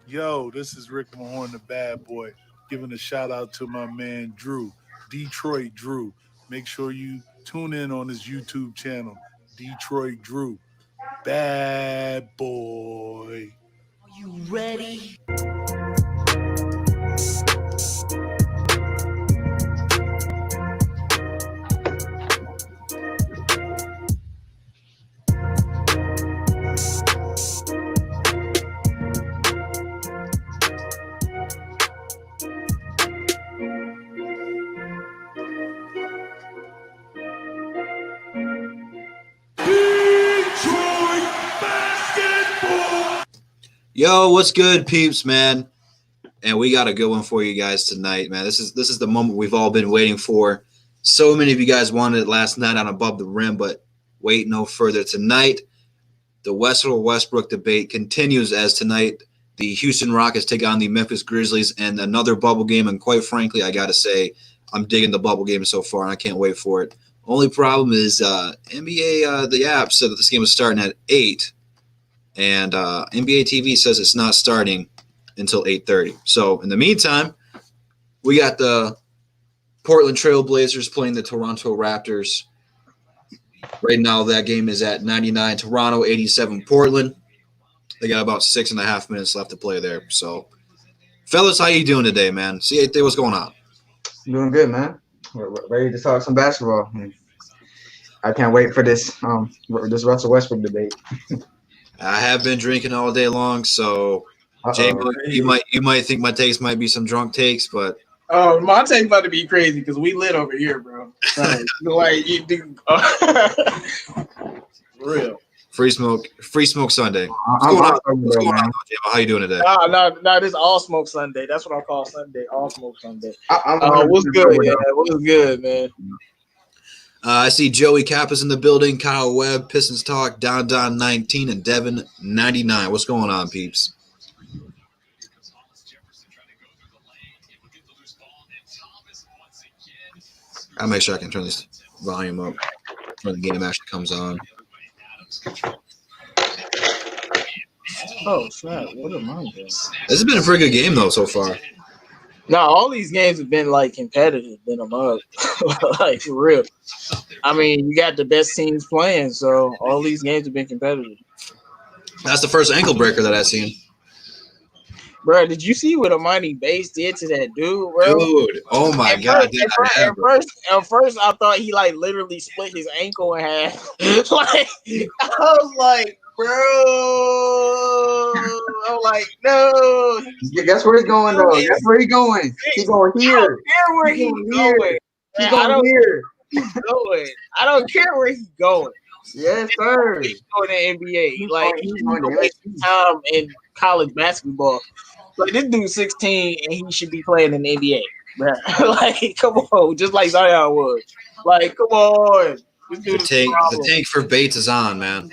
Yo, this is Rick Mahorn, the bad boy, giving a shout out to my man Drew, Detroit Drew. Make sure you tune in on his YouTube channel, Detroit Drew. Bad boy. Are you ready? Detroit basketball. Yo, what's good, peeps, man? And we got a good one for you guys tonight, man. This is the moment we've all been waiting for. So many of you guys wanted it last night on Above the Rim, but wait no further. Tonight, the Westbrook Westbrook debate continues as tonight the Houston Rockets take on the Memphis Grizzlies and another bubble game. And quite frankly, I got to say, I'm digging the bubble game so far, and I can't wait for it. Only problem is NBA, the app said that this game was starting at 8, and NBA TV says it's not starting until 8:30. So in the meantime, we got the Portland Trail Blazers playing the Toronto Raptors. Right now, that game is at 99 Toronto, 87 Portland. They got about 6.5 minutes left to play there. So, fellas, how you doing today, man? See, what's going on? Doing good, man. We're ready to talk some basketball. I can't wait for this Russell Westbrook debate. I have been drinking all day long, so Jay, you might think my takes might be some drunk takes, but oh, my take's about to be crazy because we lit over here, bro. Like you do, real. Free smoke Sunday. What's going on, Jay? How you doing today? No, this all smoke Sunday. That's what I call Sunday. All smoke Sunday. What's good? Yeah, what's good, man? I see Joey Kappa's in the building, Kyle Webb, Pistons Talk, Don 19, and Devin 99. What's going on, peeps? I'll make sure I can turn this volume up when the game actually comes on. Oh, snap. What am I doing? This has been a pretty good game, though, so far. No, all these games have been, like, competitive in a mug. Like, for real. I mean, you got the best teams playing, so all these games have been competitive. That's the first ankle breaker that I've seen. Bro, did you see what Amani Bates did to that dude, bro? Dude, oh my God. At first, I thought he, like, literally split his ankle in half. Like, I was like, bro. I'm like, no. That's where he's going, though. That's where he's going. He's going here. I don't care where he's going. He's going here. He's going. I don't care where he's going. Yes, sir. He's going to NBA. Like, he's going to waste time in college basketball. Like, this dude's 16 and he should be playing in the NBA. Bro. Like, come on. Just like Zion was. Like, come on. The tank for Bates is on, man.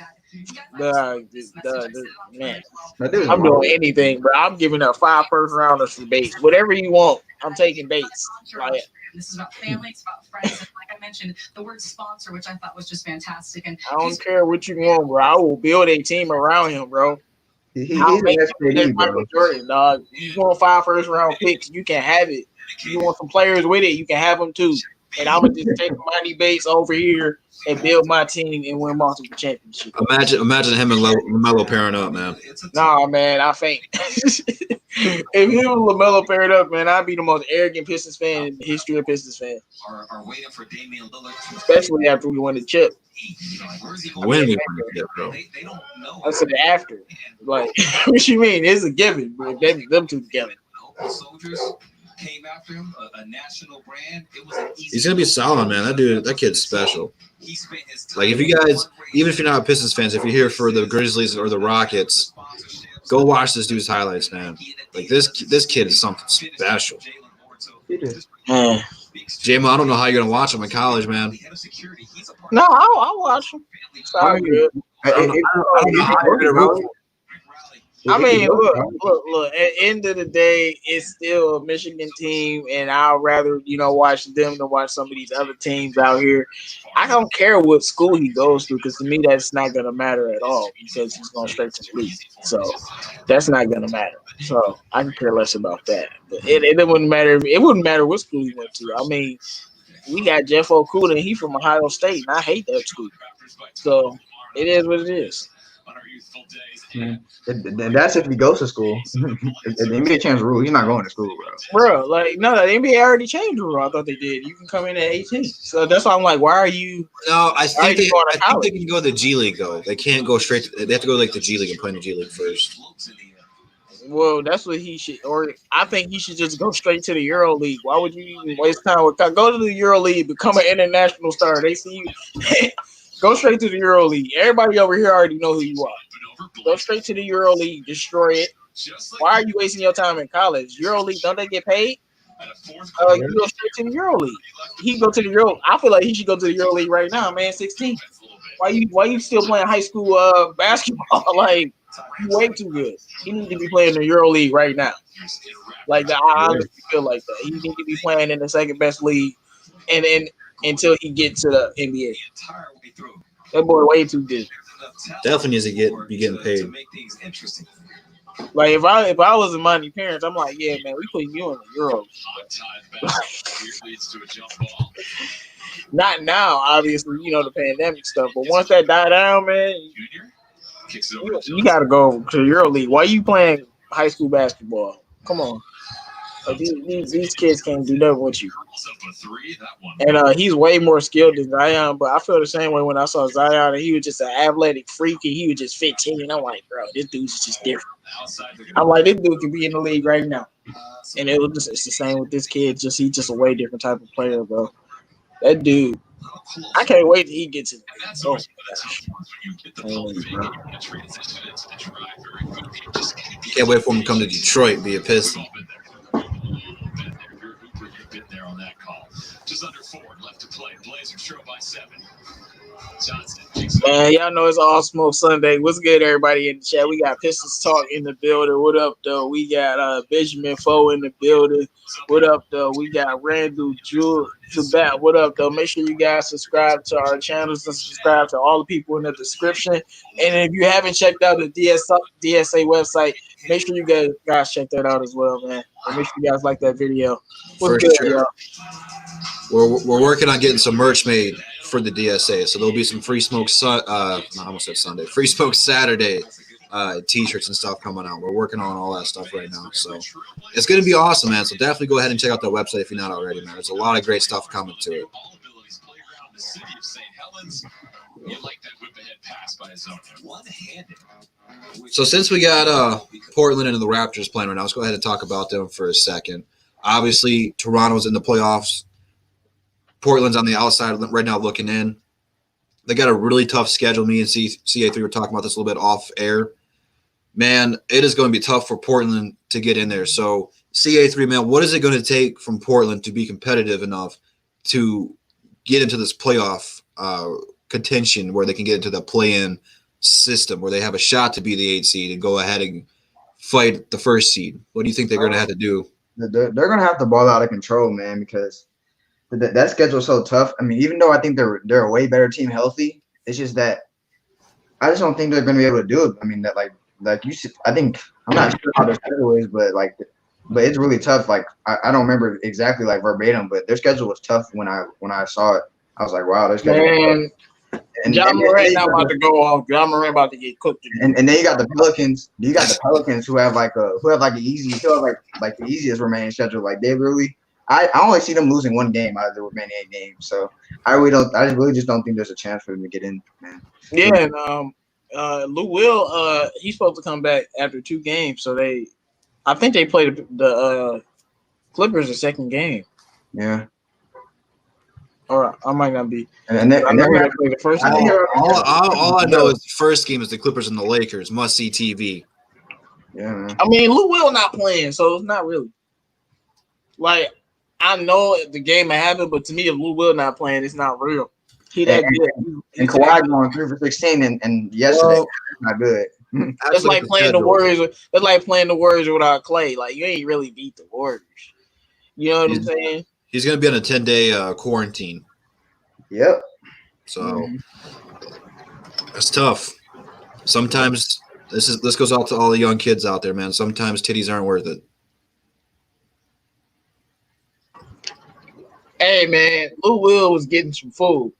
Man. I'm doing anything, bro. I'm giving up 5 first rounders for Bates. Whatever you want, I'm taking Bates. Like, this is about family, it's about friends, and like I mentioned, the word sponsor, which I thought was just fantastic. And I don't care what you want, bro. I will build a team around him, bro. He's an SPD, Michael bro. Jordan, dog. You want 5 first round picks, you can have it. You want some players with it, you can have them too. And I'm gonna just take Money Bates over here and build my team and win multiple championships. Imagine him and LaMelo pairing up, man. Nah, man, I faint. If him and LaMelo paired up, man, I'd be the most arrogant Pistons fan in the history of Pistons fans. Especially after we won the chip. When we win the chip, bro. I said after. Like, what you mean? It's a given, bro. Them two together. Came after him, a national brand. It was he's gonna be solid, man. That kid's special. Like, if you guys, even if you're not Pistons fans, if you're here for the Grizzlies or the Rockets, go watch this dude's highlights, man. Like, this kid is something special. J-Mo, I don't know how you're gonna watch him in college, man. No, I'll watch him. Sorry, good. I don't know how you're gonna root for him. I mean, look. At the end of the day, it's still a Michigan team, and I'd rather, watch them than watch some of these other teams out here. I don't care what school he goes to, because to me, that's not going to matter at all, because he's going straight to the league. So, That's not gonna matter. So I can care less about that. But it wouldn't matter. It wouldn't matter what school he went to. I mean, we got Jeff Okuda, and he from Ohio State, and I hate that school. So it is what it is. And that's if he goes to school. If the NBA changed the rule, he's not going to school, bro. Bro, like, no, the NBA already changed the rule. I thought they did. You can come in at 18. So that's why I'm like, why are you? No, I think they college? can go to the G League though. They can't go straight. They have to go like the G League and play in the G League first. Well, that's what he should, or I think he should just go straight to the Euro League. Why would you even waste time with? Go to the Euro League, become an international star. They see you. Go straight to the Euro League. Everybody over here already know who you are. Go straight to the Euro League, destroy it. Why are you wasting your time in college? Euro League, don't they get paid? You go straight to the Euro League. He go to the Euro. I feel like he should go to the Euro League right now, man. 16. Why you still playing high school basketball? Like, you way too good. He need to be playing the Euro League right now. Like that, I honestly feel like that. He need to be playing in the second best league, and then until he gets to the NBA. That boy way too good. Definitely needs to be getting paid. Like if I was a money parents, I'm like, yeah, man, we putting you in the Euros. Not now, obviously, the pandemic stuff. But once that die down, man, you got to go to the Euro League. Why are you playing high school basketball? Come on. Like these kids can't do nothing with you. And he's way more skilled than Zion, but I feel the same way when I saw Zion, and he was just an athletic freak, and he was just 15. And I'm like, bro, this dude's just different. I'm like, this dude can be in the league right now. And it's the same with this kid. He's just a way different type of player, bro. That dude, I can't wait till he gets in the league. Can't wait for him to come to Detroit, be a Piston. Just under 4 left to play. Blazers trail by 7. Man, y'all know it's All Smoke Sunday. What's good, everybody in the chat? We got Pistons Talk in the building. What up, though? We got Benjamin Foe in the building. What up, though? We got Randall Jewel Sabat. What up, though? Make sure you guys subscribe to our channels and subscribe to all the people in the description. And if you haven't checked out the DSA website, make sure you guys check that out as well, man. And make sure you guys like that video. What's good, y'all? We're working on getting some merch made for the DSA, so there'll be some Free Smoke I almost said Sunday, Free Smoke Saturday t-shirts and stuff coming out. We're working on all that stuff right now, so it's gonna be awesome, man. So definitely go ahead and check out the website if you're not already, man. There's a lot of great stuff coming to it. So since we got Portland and the Raptors playing right now, let's go ahead and talk about them for a second. Obviously, Toronto's in the playoffs. Portland's on the outside right now looking in. They got a really tough schedule. Me and CA3 were talking about this a little bit off air. Man, it is going to be tough for Portland to get in there. So, CA3, man, what is it going to take from Portland to be competitive enough to get into this playoff contention where they can get into the play-in system, where they have a shot to be the 8th seed and go ahead and fight the 1st seed? What do you think they're going to have to do? They're going to have to ball out of control, man, because that schedule is so tough. I mean, even though I think they're a way better team healthy, it's just that I just don't think they're going to be able to do it. I mean, that like you said, I think I'm not sure how their schedule is, but it's really tough. Like I don't remember exactly like verbatim, but their schedule was tough when I saw it. I was like, wow, their schedule. Man, John Morant not about to go off. John Morant about to get cooked. And then you got the Pelicans. You got the Pelicans who have the easiest remaining schedule. Like they really. I only see them losing one game out of the remaining 8 games, so I really just don't think there's a chance for them to get in, man. Yeah, and Lou Will, he's supposed to come back after 2 games, so I think they played the Clippers the 2nd game. Yeah, or I might not be. And they're going to play the first game. All I know is the first game is the Clippers and the Lakers. Must see TV. Yeah, man. I mean, Lou Will not playing, so it's not really like. I know the game may happen, but to me, if Lou Will not playing, it's not real. He that good. And Kawhi going 3 for 16, and yesterday not good. It's like playing the Warriors. It's like playing the Warriors without Clay. Like you ain't really beat the Warriors. You know what I'm saying? He's gonna be on a 10-day quarantine. Yep. So that's tough. Sometimes This goes out to all the young kids out there, man. Sometimes titties aren't worth it. Hey man, Lou Will was getting some food.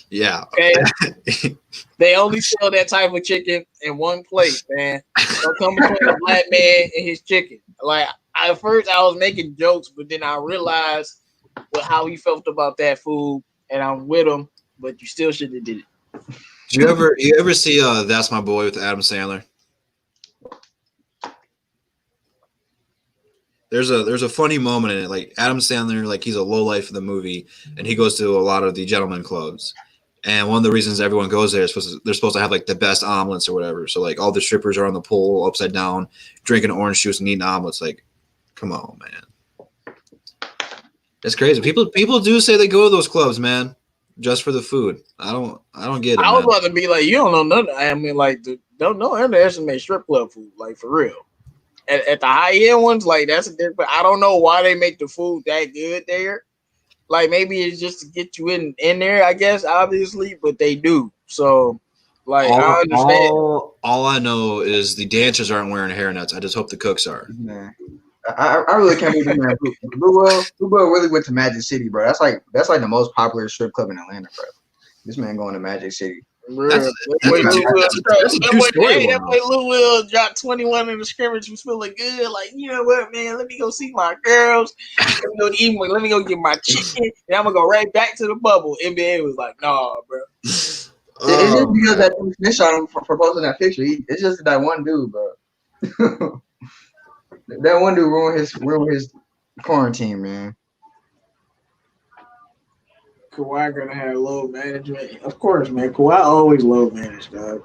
Yeah. Okay. They only sell that type of chicken in one place, man. Don't come between a black man and his chicken. Like at first I was making jokes, but then I realized how he felt about that food, and I'm with him. But you still shouldn't have did it. Do you ever see That's My Boy with Adam Sandler? There's a funny moment in it. Like Adam Sandler, like he's a lowlife in the movie, and he goes to a lot of the gentleman clubs. And one of the reasons everyone goes there is they're supposed to have like the best omelets or whatever. So like all the strippers are on the pole upside down, drinking orange juice and eating omelets. Like, come on, man. That's crazy. People do say they go to those clubs, man, just for the food. I don't get it. I was man. about to be like, you don't know nothing. I mean, like, don't underestimate strip club food, like for real. At the high end ones, like that's a different. I don't know why they make the food that good there. Like maybe it's just to get you in there, I guess, obviously, but they do. So, like, I understand. All I know is the dancers aren't wearing hairnets. I just hope the cooks are. Man, I really can't believe that. Blue Will really went to Magic City, bro. That's like the most popular strip club in Atlanta, bro. This man going to Magic City. That's a true story. That boy Lou Will dropped 21 in the scrimmage. Was feeling good. Like, you know what, man? Let me go see my girls. Let me go eat. Let me go get my chicken, and I'm gonna go right back to the bubble. NBA was like, nah, bro. It's just because that dude snitched on him for posting that picture. It's just that one dude, bro. That one dude ruined his quarantine, man. Kawhi gonna have low management, of course, man. Kawhi always low managed, dog.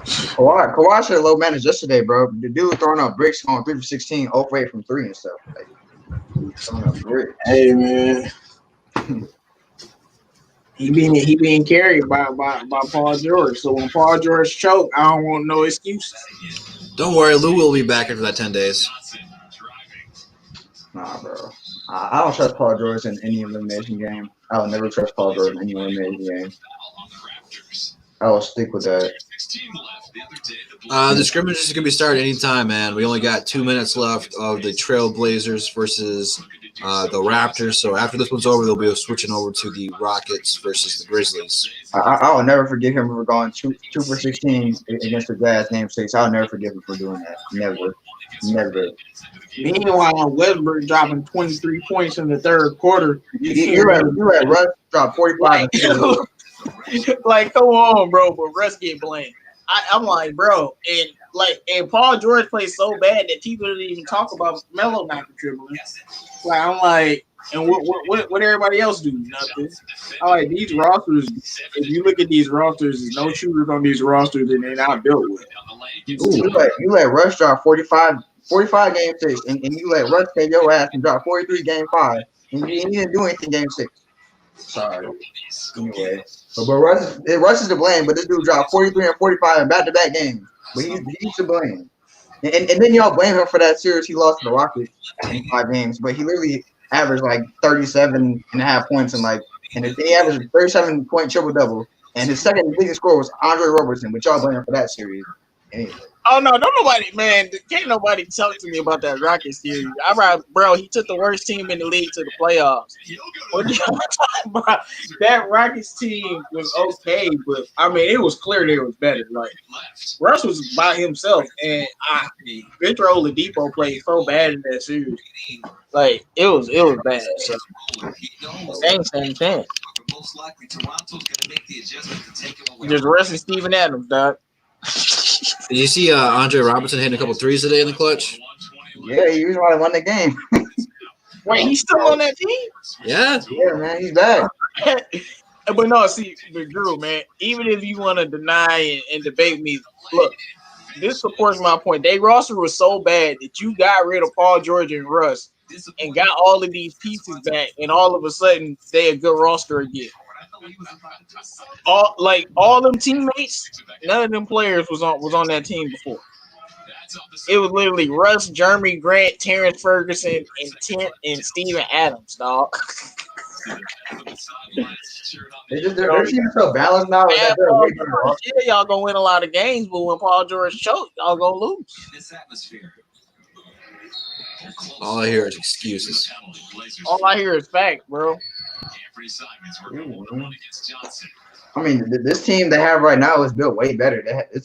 Kawhi should have low managed yesterday, bro. The dude throwing up bricks on 3 for 16, 0 for 8 from 3 and stuff. Like, throwing up bricks. Hey, man. He being carried by Paul George. So when Paul George choked, I don't want no excuses. Don't worry, Lou will be back after that 10 days. Nah, bro. I don't trust Paul George in any elimination game. I will never trust Paul George in any elimination game. I will stick with that. The scrimmage is going to be started anytime, man. We only got 2 minutes left of the Trailblazers versus the Raptors. So after this one's over, they'll be switching over to the Rockets versus the Grizzlies. I will never forgive him for going 2 for 16 against the Jazz game 6. I'll never forgive him for doing that. Never. Meanwhile, Westbrook dropping 23 points in the third quarter. You're right. Russ dropped 45. Like, come on, bro. But Russ get blamed. I'm like, bro, and Paul George plays so bad that people didn't even talk about Melo not contributing. Like, I'm like, and what everybody else do? Nothing. I'm like, these rosters. If you look at these rosters, there's no shooters on these rosters, and they're not built with. You let Russ drop 45 game 6, and you let Russ take your ass and drop 43 game 5, and you didn't do anything game 6. Sorry. Anyway, but Russ is to blame. But this dude dropped 43 and 45 in back-to-back games. But he's to blame. And then y'all blame him for that series he lost to the Rockets in 5 games. But he literally averaged like 37.5 points and he averaged a 37-point triple-double. And his second biggest scorer was Andre Robertson, but y'all blame him for that series. Anyway. Oh no, can't nobody talk to me about that Rockets series. Bro, he took the worst team in the league to the playoffs. What y'all talking about? That Rockets team was okay, but I mean, it was clear they was better. Like Russ was by himself, and Victor Oladipo played so bad in that series. Like it was bad. So same chance. Just resting Steven Adams, dog. Did you see Andre Robertson hitting a couple threes today in the clutch? Yeah, he was won the game. Wait, he's still on that team? Yeah. Yeah, man, he's back. But no, see, Drew, man, even if you want to deny and debate me, look, this supports my point. Their roster was so bad that you got rid of Paul George and Russ and got all of these pieces back, and all of a sudden they a good roster again. All them teammates, none of them players was on that team before. It was literally Russ, Jeremy Grant, Terrence Ferguson, and Steven Adams, dog. Their team is so balanced now. Man, That they're Paul way better George, off. yeah, y'all gonna win a lot of games, but when Paul George choke, y'all gonna lose. This atmosphere. All I hear is excuses. All I hear is facts, bro. I mean, this team they have right now is built way better.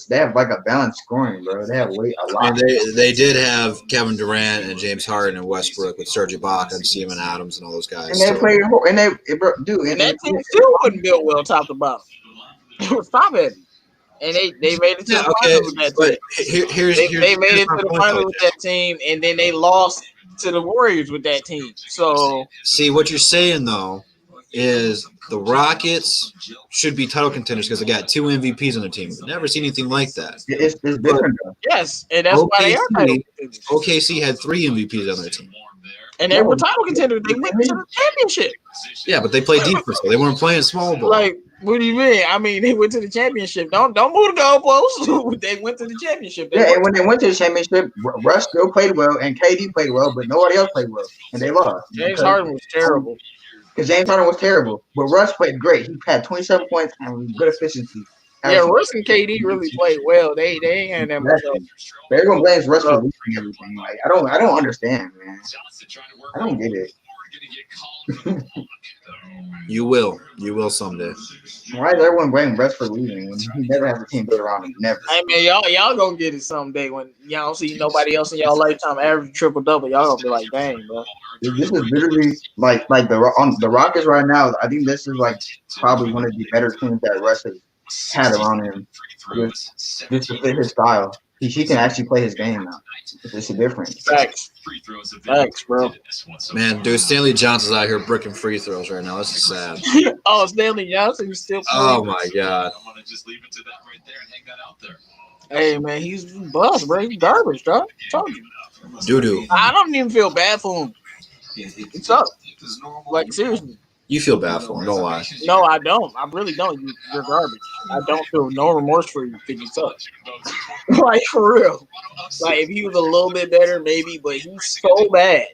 They have like a balanced scoring, bro. They have a lot. And they did have Kevin Durant and James Harden and Westbrook with Serge Ibaka and Steven Adams and all those guys. And they played, and that team still wasn't built well top to bottom. Stop it. And they made it to the finals with that team. They made it to the finals with that team, and then they lost to the Warriors with that team. So see what you're saying though is the Rockets should be title contenders because they got 2 MVPs on their team. We've never seen anything like that. It's different though. Yes, and that's why they are title contenders. OKC had 3 MVPs on their team. And they were title contenders. They went to the championship. Yeah, but they played defense. So they weren't playing small ball. Like, what do you mean? I mean, they went to the championship. Don't move the goalposts. They went to the championship. And when they went to the championship, Russ still played well and KD played well, but nobody else played well, and they lost. James Harden was terrible. Because James Harden was terrible, but Russ played great. He had 27 points and good efficiency. Yeah, Russ and KD really played well. They ain't had that much. But everyone blames Russ for losing everything. Like I don't understand, man. I don't get it. You will someday. Why does everyone blame Russ for losing when he never has a team built around him? Never. Hey man, y'all gonna get it someday when y'all see nobody else in y'all lifetime average triple double. Y'all gonna be like, dang, bro. This is literally like the Rockets right now. I think this is like probably one of the better teams that Russ has had around him. Just to fit his style. He can actually play his game now. It's a difference. Facts, bro. Man, dude, Stanley Johnson's out here bricking free throws right now. This is sad. Oh, Stanley Johnson is still playing. Oh my god. I'm gonna just leave it to that right there and hang that out there. Hey man, he's bust, bro. He's garbage, dog. Told you. Doo-doo. I don't even feel bad for him. It's up. Like seriously. You feel bad for him, don't lie. No, I don't. I really don't. You're garbage. I don't feel no remorse for you if you suck. Like for real. Like if he was a little bit better, maybe, but he's so bad.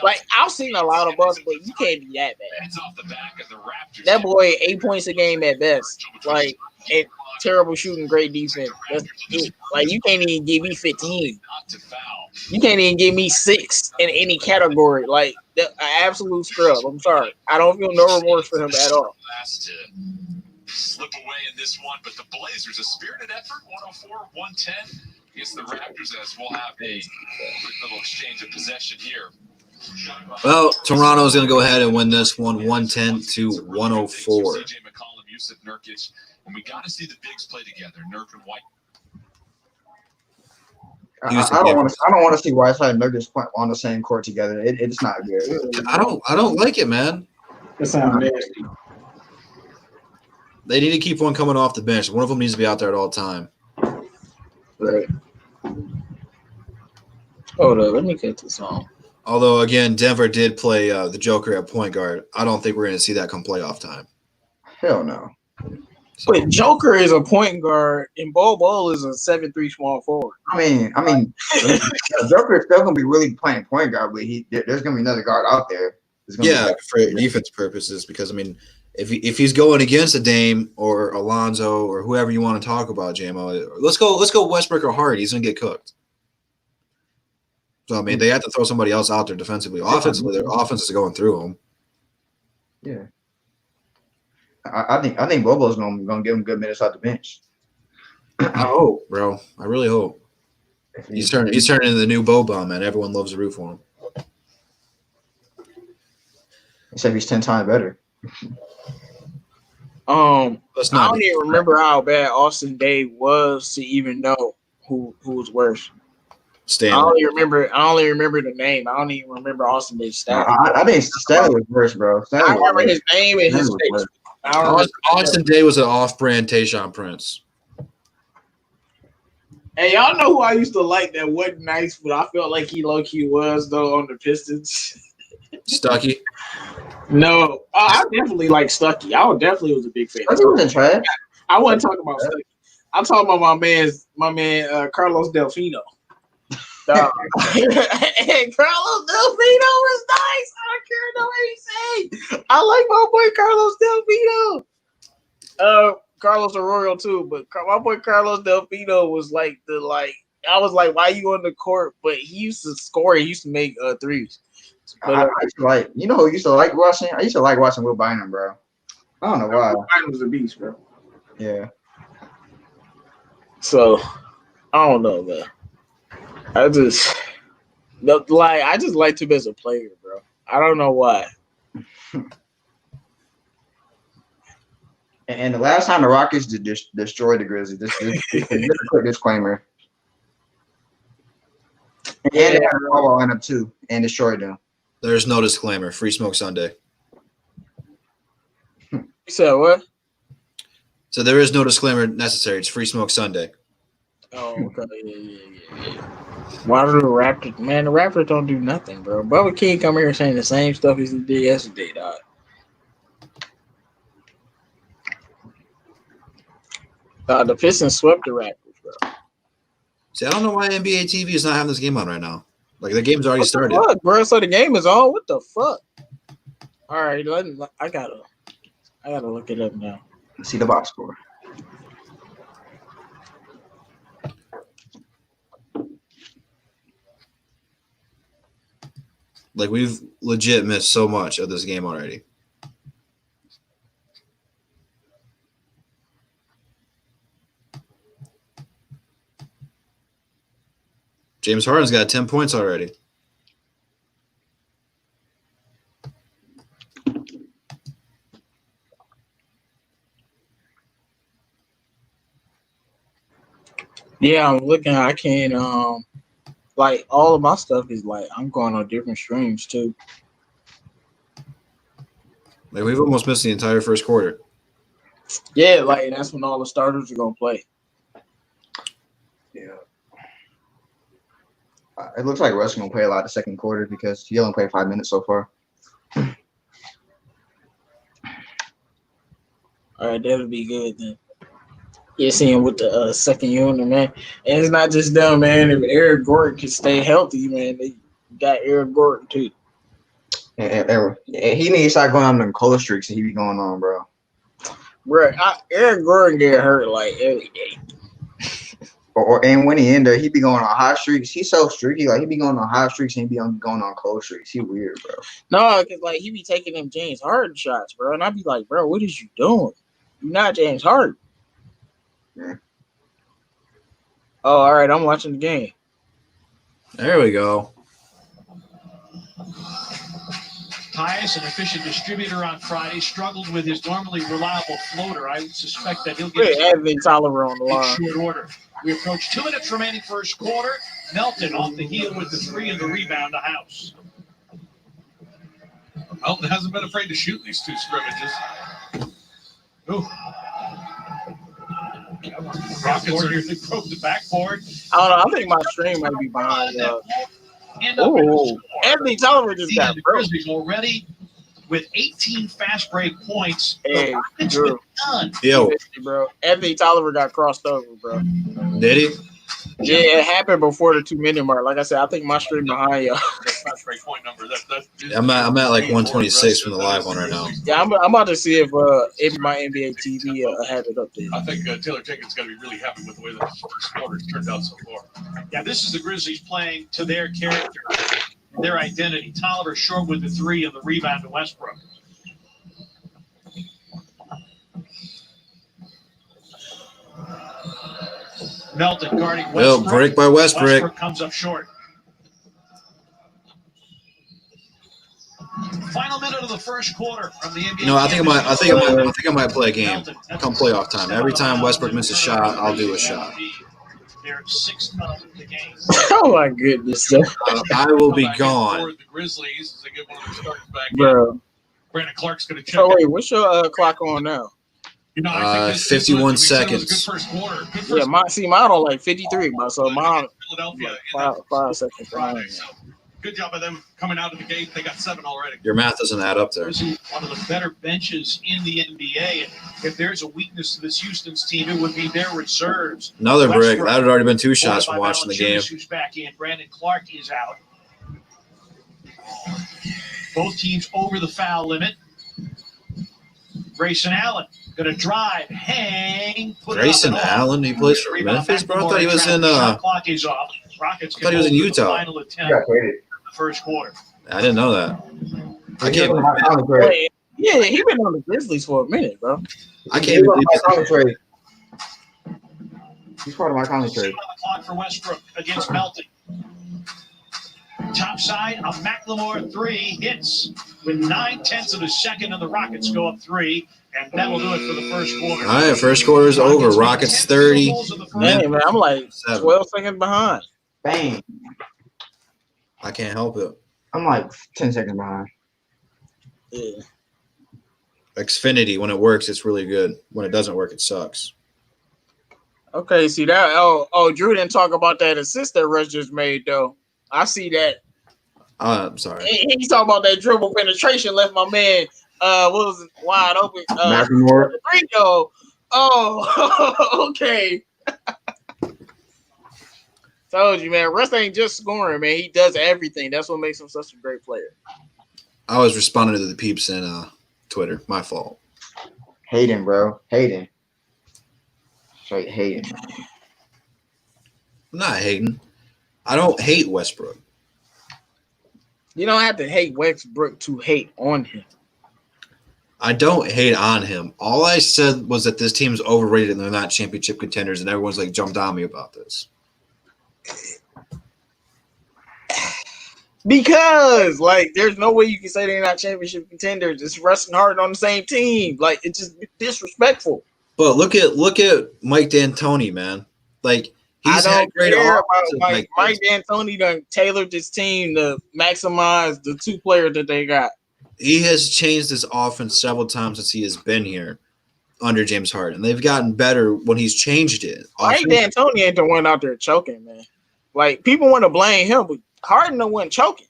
Like I've seen a lot of busts, but you can't be that bad. That boy 8 points a game at best. Like and terrible shooting, great defense. That's it. Like you can't even give me 15. You can't even give me 6 in any category. Like an absolute scrub. I'm sorry. I don't feel no remorse for him at all. Slip away in this one, but the Blazers, a spirited effort, 104-110 against the Raptors, as we'll have a quick little exchange of possession here. Well, Toronto's going to go ahead and win this one 110-104. CJ McCollum, Yusuf Nurkic, and we got to see the bigs play together, Nurk and White. I don't want to see Whiteside and Nurkic on the same court together. It's not good. I don't like it, man. That sounds nasty. They need to keep one coming off the bench. One of them needs to be out there at all time. Right. Hold up, let me get this on. Although, again, Denver did play the Joker at point guard. I don't think we're going to see that come playoff time. Hell no. So, But Joker is a point guard, and Bol is a 7'3" small forward. I mean, Joker is still gonna be really playing point guard, but there's gonna be another guard out there. Yeah, for defense purposes, because I mean, if he's going against a Dame or Alonzo or whoever you want to talk about, JMO, let's go Westbrook or Hart. He's gonna get cooked. So I mean, they have to throw somebody else out there defensively. Offensively, their offense is going through them. Yeah. I think Bobo's gonna give him good minutes off the bench. I hope, bro. I really hope. He's turning into the new Boba, man. Everyone loves to root for him. Except he's 10 times better. I don't even remember how bad Austin Daye was to even know who was worse. Stanley. I only remember the name. I don't even remember Austin Daye's stats. I think Stanley was worse, bro. I remember his name and his face. Austin Daye was an off-brand Tayshaun Prince. Hey, y'all know who I used to like that wasn't nice, but I felt like he low-key was, though, on the Pistons? Stucky? No. I definitely like Stucky. I definitely was a big fan. Stucky wasn't trash. I wasn't talking about Stucky. I'm talking about my man Carlos Delfino. Dog. And Carlos Delfino was nice. I don't care what nobody say. I like my boy Carlos Delfino. Carlos Arroyo too, but my boy Carlos Delfino was like I was like, why you on the court? But he used to score. He used to make threes. But I used to like, you know who used to like watching? I used to like watching Will Bynum, bro. I don't know why. Bynum was a beast, bro. Yeah. So I don't know, man. I just liked him as a player, bro. I don't know why. And the last time the Rockets destroyed the Grizzlies, just a quick disclaimer. And they had a ball lineup too, and destroyed them. There's no disclaimer. Free Smoke Sunday. You said what? So there is no disclaimer necessary. It's Free Smoke Sunday. Oh, okay. Yeah. Why do the Raptors? Man, the Raptors don't do nothing, bro. Bubba King come here saying the same stuff as he did yesterday, dog. The Pistons swept the Raptors, bro. See, I don't know why NBA TV is not having this game on right now. Like the game's already started. What, bro? So the game is on. What the fuck? All right, I gotta look it up now. Let's see the box score. Like we've legit missed so much of this game already. James Harden's got 10 points already. Yeah, I'm looking. I can't. Like all of my stuff is like I'm going on different streams too. Like we've almost missed the entire first quarter. Yeah, like that's when all the starters are gonna play. Yeah. It looks like Russ gonna play a lot the second quarter because he only played 5 minutes so far. All right, that'll be good then. Yeah, seeing with the second unit, man. And it's not just them, man. If Eric Gordon can stay healthy, man, they got Eric Gordon too. And he needs to start going on them cold streaks that he be going on, bro. Bro, Eric Gordon get hurt like every day. And when he in there, he be going on hot streaks. He's so streaky, like he be going on hot streaks and he be going on cold streaks. He weird, bro. No, because like he be taking them James Harden shots, bro, and I be like, bro, what is you doing? You're not James Harden. Yeah. Oh, all right, I'm watching the game. There we go. Tyus, an efficient distributor on Friday, struggled with his normally reliable floater. I suspect that he'll get Anthony Tolliver on the in line. short order. We approach 2 minutes remaining first quarter. Melton off the heel with the 3 and the rebound to House. Melton hasn't been afraid to shoot these 2 scrimmages. Ooh. Rockets are here. They broke the backboard. I don't know. I think my stream might be behind. End up in the Oh, score. Anthony Tolliver just got The broke. Grizzlies already with 18 fast break points. Hey, The Rockets Drew. with none. Yo, Bro, Anthony Tolliver got crossed over, bro. did he? Yeah, it happened before the 2-minute mark. Like I said, I think my stream behind y'all. Fast break point number. I'm at like 126 from the live one right now. Yeah, I'm about to see if my NBA TV have it up there. I think Taylor Jenkins is going to be really happy with the way that this first quarter turned out so far. Yeah, this is the Grizzlies playing to their character, their identity. Tolliver short with the 3 and the rebound to Westbrook. Melton guarding Well, Westbrook. break by Westbrook. comes up short. Final minute of the first quarter from the NBA. You know, I think I might play a game come playoff time. Every time Westbrook misses a shot, I'll do a shot. They're 6 of the game. Oh my goodness, I will be gone. The Grizzlies as they get one of their starters back. bro. Brandon Clark's going to check. So wait, what's your clock on now? You know, I think 51 this was a good seconds. first quarter. Good Yeah, first mine on like 53, but so mine Philadelphia in five that seconds behind. Friday. So Good job of them coming out of the gate. They got 7 already. Your math doesn't add up there. One of the better benches in the NBA. And if there's a weakness to this Houston's team, it would be their reserves. Another brick. Westbrook, That had already been 2 shots from by watching the game. Valanciunas, who's back in. Brandon Clark is out. Both teams over the foul limit. Grayson Allen going to drive, hang, put Grayson it up Allen, he plays for Memphis, bro. I thought he was in. Clock is off. Rockets I thought he was in Utah. Final attempt Yeah, traded. the first quarter. I didn't know that. I He's can't. part of my comic trade. Wait, yeah, he been on the Grizzlies for a minute, bro. I He's can't part of believe my comic trade. He's part of my comic Seven trade. on the clock for Westbrook against Melton. Top side, a McLemore 3 hits with 9/10 of a second, and the Rockets go up 3, and that will do it for the first quarter. All right, first quarter is over. Rockets 30. Man, I'm like 7. 12 seconds behind. Bang. I can't help it. I'm like 10 seconds behind. Yeah. Xfinity, when it works, it's really good. When it doesn't work, it sucks. Okay, see that? Oh, Drew didn't talk about that assist that Russ just made, though. I see that. I'm sorry. He's talking about that dribble penetration left my man. What was it? Wide open. McLemore. Three though. Oh, okay. Told you, man. Russ ain't just scoring, man. He does everything. That's what makes him such a great player. I was responding to the peeps in Twitter. My fault. Hayden, bro. Hayden. Straight Hayden. I'm not hating. I don't hate Westbrook. You don't have to hate Westbrook to hate on him. I don't hate on him. All I said was that this team's overrated and they're not championship contenders, and everyone's like jumped on me about this. Because, like, there's no way you can say they're not championship contenders. It's Russ and Harden on the same team. Like, it's just disrespectful. But look at Mike D'Antoni, man. Like, he's I had don't great care about offensive, Mike D'Antoni done tailored this team to maximize the 2 players that they got. He has changed his offense several times since he has been here under James Harden. They've gotten better when he's changed it. Mike D'Antoni ain't the one out there choking, man. Like, people want to blame him, but Harden the one choking.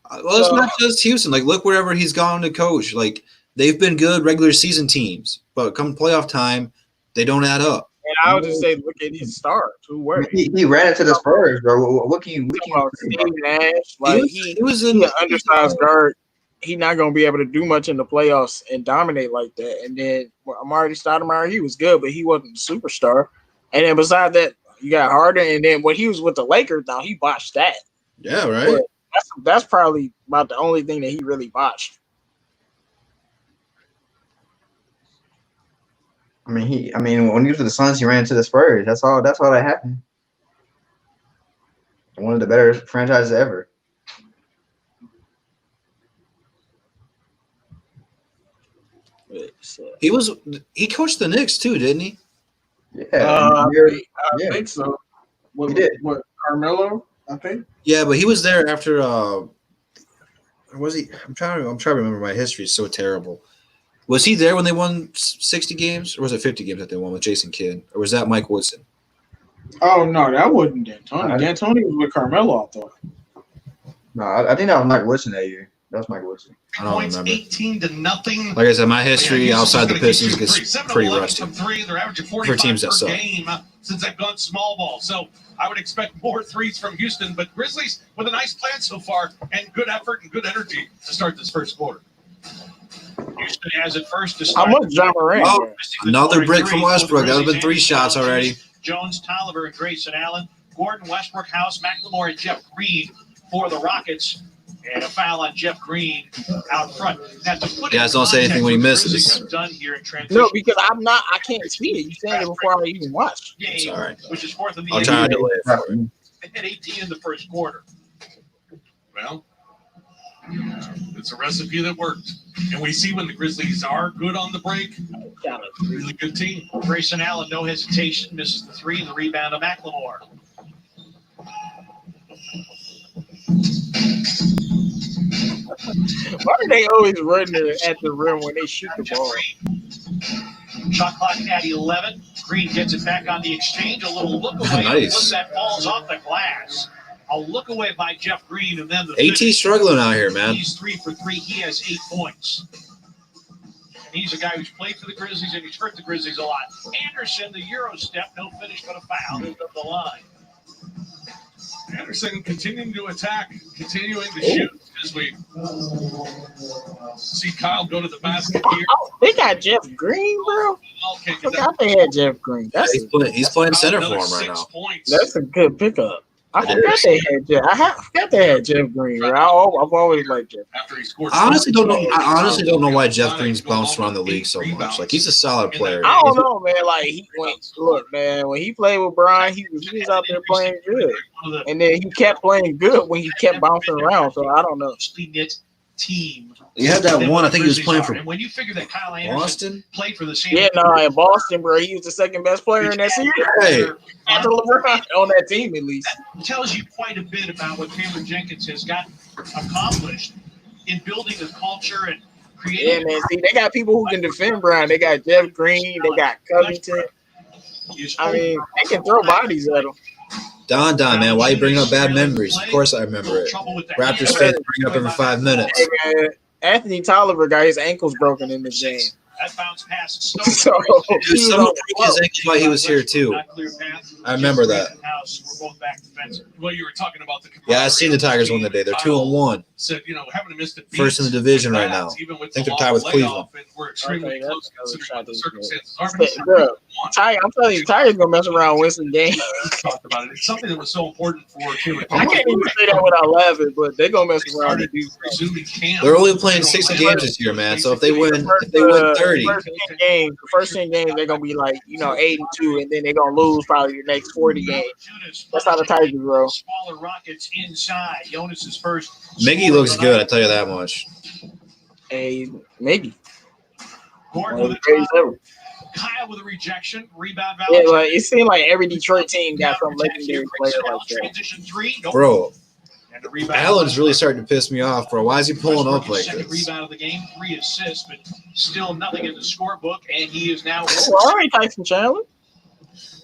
Well, it's not just Houston. Like, look wherever he's gone to coach. Like, they've been good regular season teams, but come playoff time, they don't add up. And I would just say, look at his stars. Who were He ran into the Spurs, bro. What can you Steve Nash? Like, he was in he an undersized guard. He's not going to be able to do much in the playoffs and dominate like that. And then Amari Stoudemire, he was good, but he wasn't a superstar. And then besides that, you got Harden. And then when he was with the Lakers, now he botched that. Yeah, right. That's probably about the only thing that he really botched. I mean, when he was with the Suns, he ran into the Spurs. That's all that happened. One of the better franchises ever. He coached the Knicks too, didn't he? Yeah. I Yeah. think so. He did. What, Carmelo? I think. Yeah, but he was there after was he? I'm trying to remember. My history is so terrible. Was he there when they won 60 games, or was it 50 games that they won with Jason Kidd, or was that Mike Woodson? Oh no, that wasn't D'Antoni. D'Antoni was with Carmelo, I thought. No, I think that was Mike Woodson that year. That was Mike Woodson. I don't Points remember. 18-0. Like I said, my history outside the Pistons gets pretty 7-11 rusty from 3. They're averaging for 45 teams that per suck. game since they've gone small ball. So I would expect more threes from Houston, but Grizzlies with a nice plan so far and good effort and good energy to start this first quarter. Houston has it first to start. How much John Morant? Oh, another brick from Westbrook. That would have been 3 shots already. Jones, Tolliver, and Grayson Allen. Gordon, Westbrook, House, McLemore, and Jeff Green for the Rockets. And a foul on Jeff Green out front. Now, Guys, don't say anything when he misses. Done here in No, because I can't see it. You said it before I even watched. It's all right. Which is fourth in the I'll try to delay it for you. They had 18 in the first quarter. Well, it's a recipe that worked. And we see when the Grizzlies are good on the break, really good team. Grayson Allen, no hesitation, misses the 3, the rebound of McLemore. Why do they always run at the rim when they shoot the ball? Shot clock at 11. Green gets it back on the exchange. A little look away. Nice. That falls off the glass. A look away by Jeff Green, and then the AT finish. struggling out here, man. He's 3 for 3. He has 8 points. And he's a guy who's played for the Grizzlies, and he's hurt the Grizzlies a lot. Anderson, the Euro step, no finish but a foul. Moved up the line. Anderson continuing to attack, continuing to shoot as we see Kyle go to the basket here. Oh, they got Jeff Green, bro. Okay, Forgot they had Jeff Green. Yeah, he's playing center for him right now. That's a good pickup. I forgot they had Jeff. I forgot they had Jeff Green. I've always liked Jeff. After he scored, I honestly don't know why Jeff Green's bounced around the league so much. Like, he's a solid player. I don't know, man. Like when he played with Brian, he was out there playing good, and then he kept playing good when he kept bouncing around. So I don't know. Team. You had that one. I think he was playing for and when you figure that Kyle Anderson Boston. played for the same. Yeah, no, in Boston, bro, he was the second best player in that series. Hey. After LeBron on that team, at least. That tells you quite a bit about what Cameron Jenkins has got accomplished in building a culture and creating. Yeah, man. See, they got people who can defend Brian. They got Jeff Green. They got Covington. I mean, they can throw bodies at him. Don, man, why you bringing up bad memories? Of course I remember it. Raptors fans bring it up every 5 minutes. Hey, man, Anthony Tolliver got his ankles broken in this game. That bounce pass. So, Dude, someone broke his ankles while he was here, too. I remember that. Well, you were talking about the. Yeah, I seen the Tigers win today. They're 2-1. Said, having missed the First in the division right now. I think they're tied with Cleveland. We're extremely close considering the circumstances. I'm telling you, Tigers gonna mess around and win some games. Talked about it. It's something that was so important for Cameron. I can't even say that without laughing, but they're gonna mess around and do. Resuming camp. They're only playing 60 games this year, man. So if they win 30, the first 10 games they're gonna be like 8-2, and then they're gonna lose probably the next 40 games. That's how the Tigers roll. Smaller rockets inside. Jonas's first. Miggy looks good, I tell you that much. Hey, maybe. Gordon with a Kyle with a rejection. Rebound. Yeah, like it seemed like every Detroit team got some legendary player like that. Transition 3. Nope. Bro, And the rebound. Allen's really starting to piss me off, bro. Why is he pulling up like Second this? rebound of the game, 3 assists, but still nothing in the scorebook, and he is now. All right, Tyson Chandler.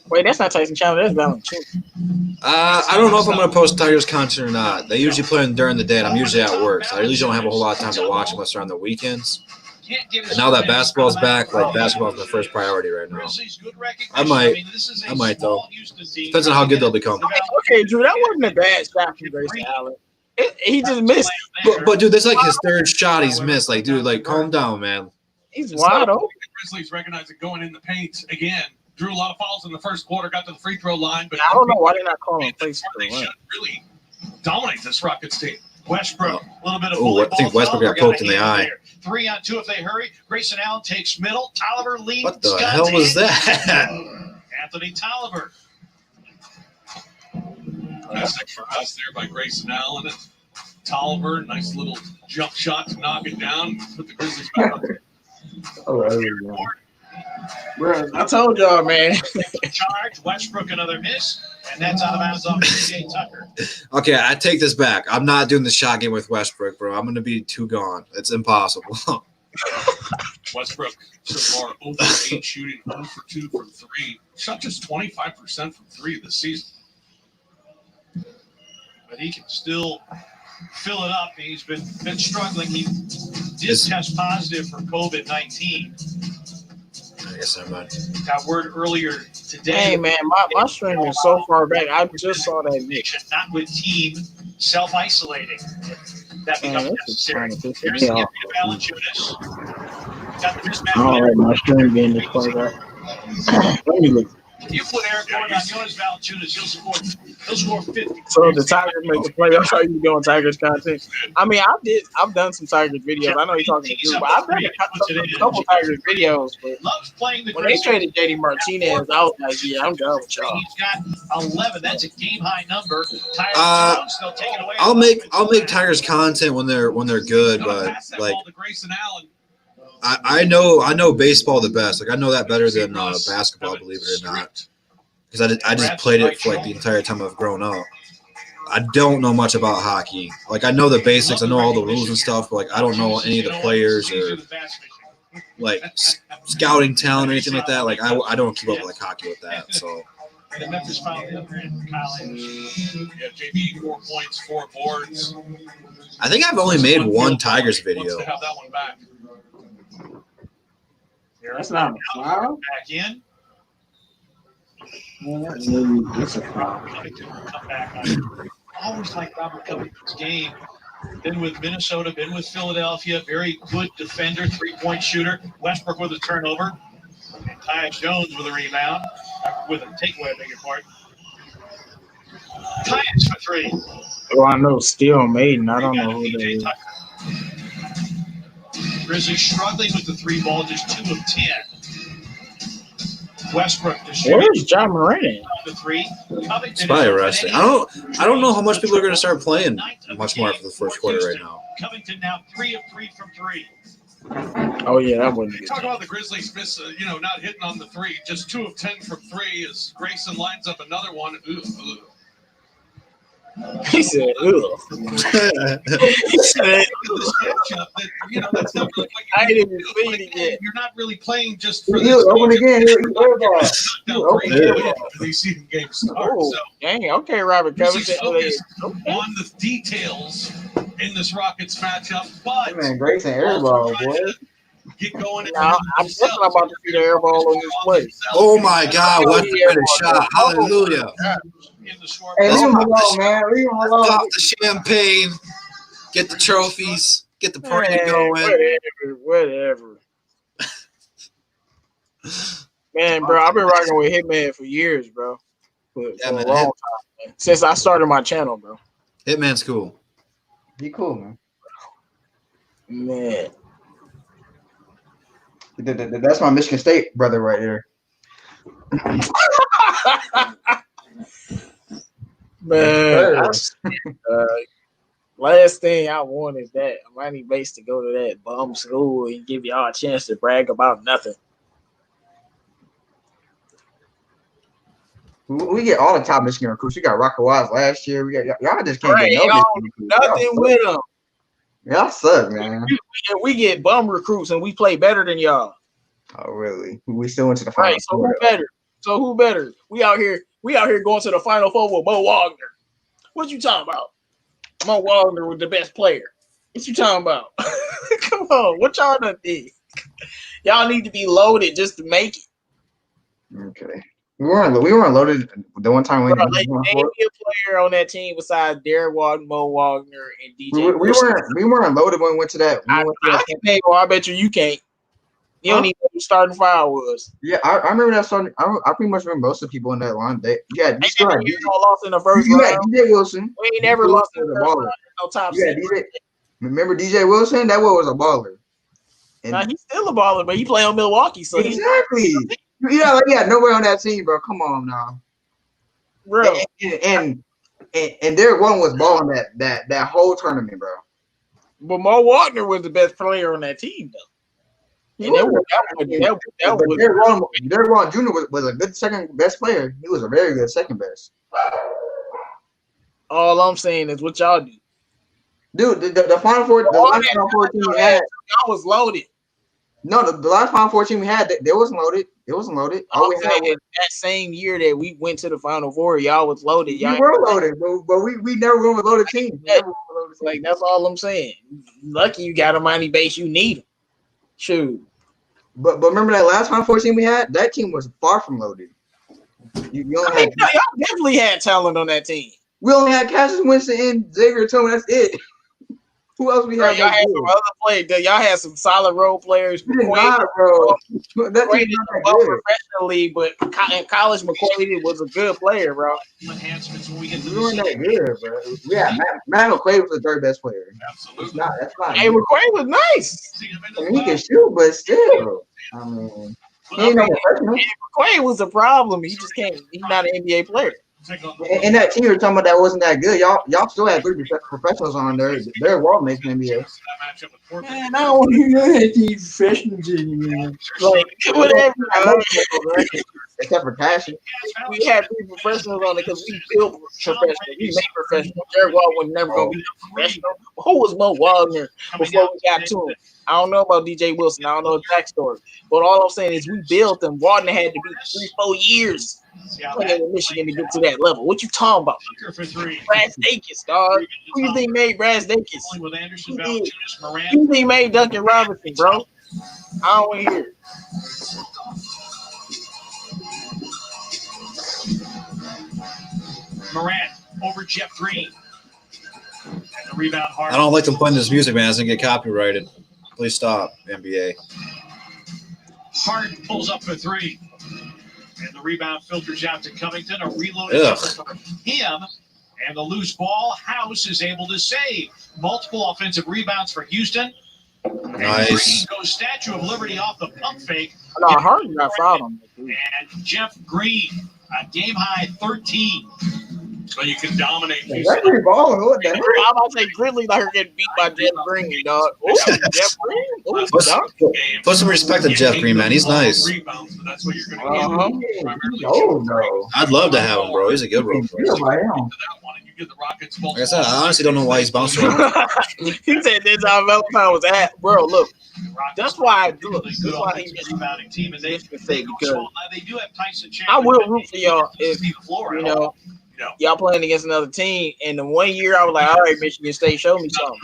Wait, that's not Tyson Chandler. That's Valanciunas. I don't know if I'm going to post Tigers content or not. They usually play them during the day, and I'm usually at work, so I usually don't have a whole lot of time to watch unless they're on the weekends. And now that basketball's back, like basketball's my first priority right now. I might though. Depends on how good they'll become. Okay, Drew, that wasn't a bad shot from Grayson Allen. He just missed. But dude, that's like his third shot he's missed. Like, dude, like calm down, man. He's wide open. Grizzlies recognizing going in the paint again. Drew a lot of fouls in the first quarter, got to the free throw line, but I don't know why they're not calling plays for they the run. should really dominate this Rockets team. Westbrook, a little bit of I think Westbrook got poked in the eye. 3 on 2 if they hurry. Grayson Allen takes middle. Tolliver leads. What the hell was that? Anthony Tolliver. Nice pass there by Grayson Allen. Tolliver, nice little jump shot to knock it down. Put the Grizzlies back up. Bro, I told y'all, man. Charge. Westbrook another miss, and that's out of bounds off P.J. Tucker. Okay, I take this back. I'm not doing the shot game with Westbrook, bro. I'm going to be too gone. It's impossible. Westbrook so far 0 for 8 shooting, 0 for 2 from 3. Shot just 25% from 3 this season. But he can still fill it up. He's been struggling. He did test positive for COVID-19. I guess never mind. Got word earlier today. Hey, man, my stream is so far back. I just saw that video. Not with team self-isolating. That becomes necessary. Here's the the Valanciunas. Got the mismatch. I don't like my stream being this far back. Let me look. You put Eric Gordon on Jonas Valanciunas, he'll score 50. So the Tigers make the playoffs. How you doing Tigers content? I mean, I've done some Tigers videos. I know you're talking to Drew, but I've done a couple Tigers videos. But Loves playing the when they traded JD Martinez, I was like, yeah, I'm done with y'all. He's got 11. That's a game high number. Still taking away. I'll make Tigers content when they're good, but like I know baseball the best. Like I know that better than basketball, believe it or not. Because I just played it for like the entire time I've grown up. I don't know much about hockey. Like I know the basics, I know all the rules and stuff, but like I don't know any of the players or like scouting talent or anything like that. Like I don't keep up with like hockey with that. So And the Memphis fouled the other end. Kyle Anderson. Yeah, JB, 4 points, 4 boards. I think I've only made one Tigers video. Wants to have that one back. That's not a foul. Back in. That's a foul. Come back on. Always like Robert Covington's game. Been with Minnesota, been with Philadelphia. Very good defender, 3-point shooter. Westbrook with a turnover. And Tyus Jones with a rebound. With a takeaway, I beg your pardon. Tyus for 3. Oh, I know. Still Maiden. I don't know who that is. Grizzlies struggling with the 3 ball, just 2 of 10. Westbrook Where's distributed John Moran? the 3. It's probably resting. I don't know how much people are going to start playing much more after the first quarter right now. Covington now 3 of 3 from 3. Oh yeah, that wouldn't be. Talk about the Grizzlies miss, not hitting on the 3. Just 2 of 10 from 3 as Grayson lines up another one. He said, "Ugh." He said, That's not really what I you didn't do. see Like, it yet. you're not really playing just for He this. open again. He airball. These season games start. "Oh, So dang, okay, Robert Grizzlies Covington." focused on the details in this Rockets matchup, but Man, Grayson airball, boy. get going. Now, I'm definitely about to see the airball on this play. Oh my God! What a shot! Hallelujah! In the short Hey, leave him Let's alone, man. Leave him alone. Pop the champagne, get the trophies, get the party Man, going. whatever. Man, bro, I've been rocking with Hitman for years, bro. For Yeah, a man, long time, man. Since I started my channel, bro. Hitman's cool. Be cool, man. Man. That's my Michigan State brother right there. Man, last thing I want is that Money Base to go to that bum school and give y'all a chance to brag about nothing. We get all the top Michigan recruits. We got Rocker Wise last year. We got y'all just can't Right, get no y'all Michigan nothing recruits. with them. Y'all suck, man. We get bum recruits and we play better than y'all. Oh, really? We still went to the final. Right, so who better? Who better? We out here going to the Final Four with Mo Wagner. What you talking about? Mo Wagner was the best player. What you talking about? Come on, what y'all done did? Y'all need to be loaded just to make it. Okay. We weren't loaded the one time we Bro, like, name me a player on that team besides Derek Walton, Mo Wagner, and DJ. we weren't loaded when we went to that. I can name, or I bet you can't. You don't even know who starting file was. Yeah, I remember that starting. I pretty much remember most of the people in that line. You still had lost in the first you round. had DJ Wilson. We ain't never lost in the first round. No top Yeah, six. remember DJ Wilson? That was a baller. And Nah, he's still a baller, but he play on Milwaukee, so exactly. Yeah, nowhere on that team, bro. Come on now, bro. And Derek Walton was balling that whole tournament, bro. But Mo Wagner was the best player on that team, though. And that was Derek Walton Jr. was a good second best player. He was a very good second best. All I'm saying is what y'all do. Dude, the Final Four, the last Final Four team we had, y'all was loaded. No, the last Final Four team we had, they wasn't loaded. It wasn't loaded. All we had was that same year that we went to the Final Four, y'all was loaded. Y'all we were loaded, but we never went with loaded team. Like, that's all I'm saying. Lucky you got a Money Base, you need them. Shoot. But remember that last Final Four team we had? That team was far from loaded. Y'all definitely had talent on that team. We only had Cassius Winston and Xavier Tillman. That's it. Who else we had? Y'all had some other players. Y'all had some solid role players. Bro. That team professionally, but in college, McQuaid was a good player, bro. Enhancements when we get to we weren't that good, bro. Yeah, Matt McQuaid was the third best player. Absolutely. That's fine. Hey, McQuaid was nice. I mean, he can shoot, but still, I mean, he ain't no professional. McQuaid was a problem. He just can't. He's not an NBA player. And that team you're talking about that wasn't that good. Y'all still had 3 professionals on there. They're well making NBA. Man, I don't even know that these professionals anymore. Like, whatever. except for Cassie. We had 3 professionals on it because we built professional. We made professional. Jared Wall was never going to be professional. Who was Mo Wagner before we got to him? I don't know about DJ Wilson. I don't know his backstory. But all I'm saying is we built him. Wagner had to be 3-4 years playing in Michigan to get to that level. What you talking about? Brad Dacus, dog. Who you think made Brad Dacus? Who you think made Duncan Robinson, bro? I don't want to hear it. Morant over Jeff Green. And the rebound hard. I don't like them playing this music, man. It's going to get copyrighted. Please stop, NBA. Hart pulls up for 3. And the rebound filters out to Covington. A reload for him. And the loose ball, House is able to save. Multiple offensive rebounds for Houston. Nice. Goes Statue of Liberty off the pump fake. No, Hart got fouled on that. And Jeff Green, a game high 13. So you can dominate Houston. That's pretty balling. What the heck? I'm about to say Grizzlies out here getting beat by Jeff Green, dog. Ooh, Jeff Green. Ooh, dog. Put some respect on Jeff Green, man. He's nice. Rebounds, but that's what you're going to get. Oh, no. I'd love to have him, bro. He's a good role player. Like I said, I honestly don't know why he's bouncing around. He said this how Valentine was at. Bro, look. That's why I do it. That's why he gets rebounding team is because they do have Tyson Chandler. I will root for y'all if you know y'all playing against another team. And the 1 year I was like, all right, Michigan State, show me something.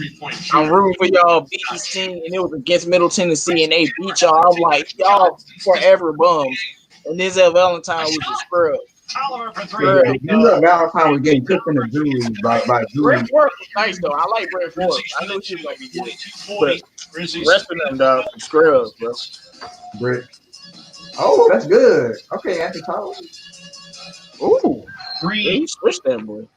I'm rooting for y'all beat this team, and it was against Middle Tennessee, and they beat y'all. I'm like, y'all forever bums. And Denzel Valentine was a scrub. Tolliver for 3. You know Valentine was getting cooked in the jewelry by jewelry. Brett Ford was nice though. I like Brett Ford. I knew she was gonna be good. But the rest of them dog scrubs, bro. Brett. Oh, that's good. Okay, Anthony Tolliver. Ooh, Green. he switched that boy.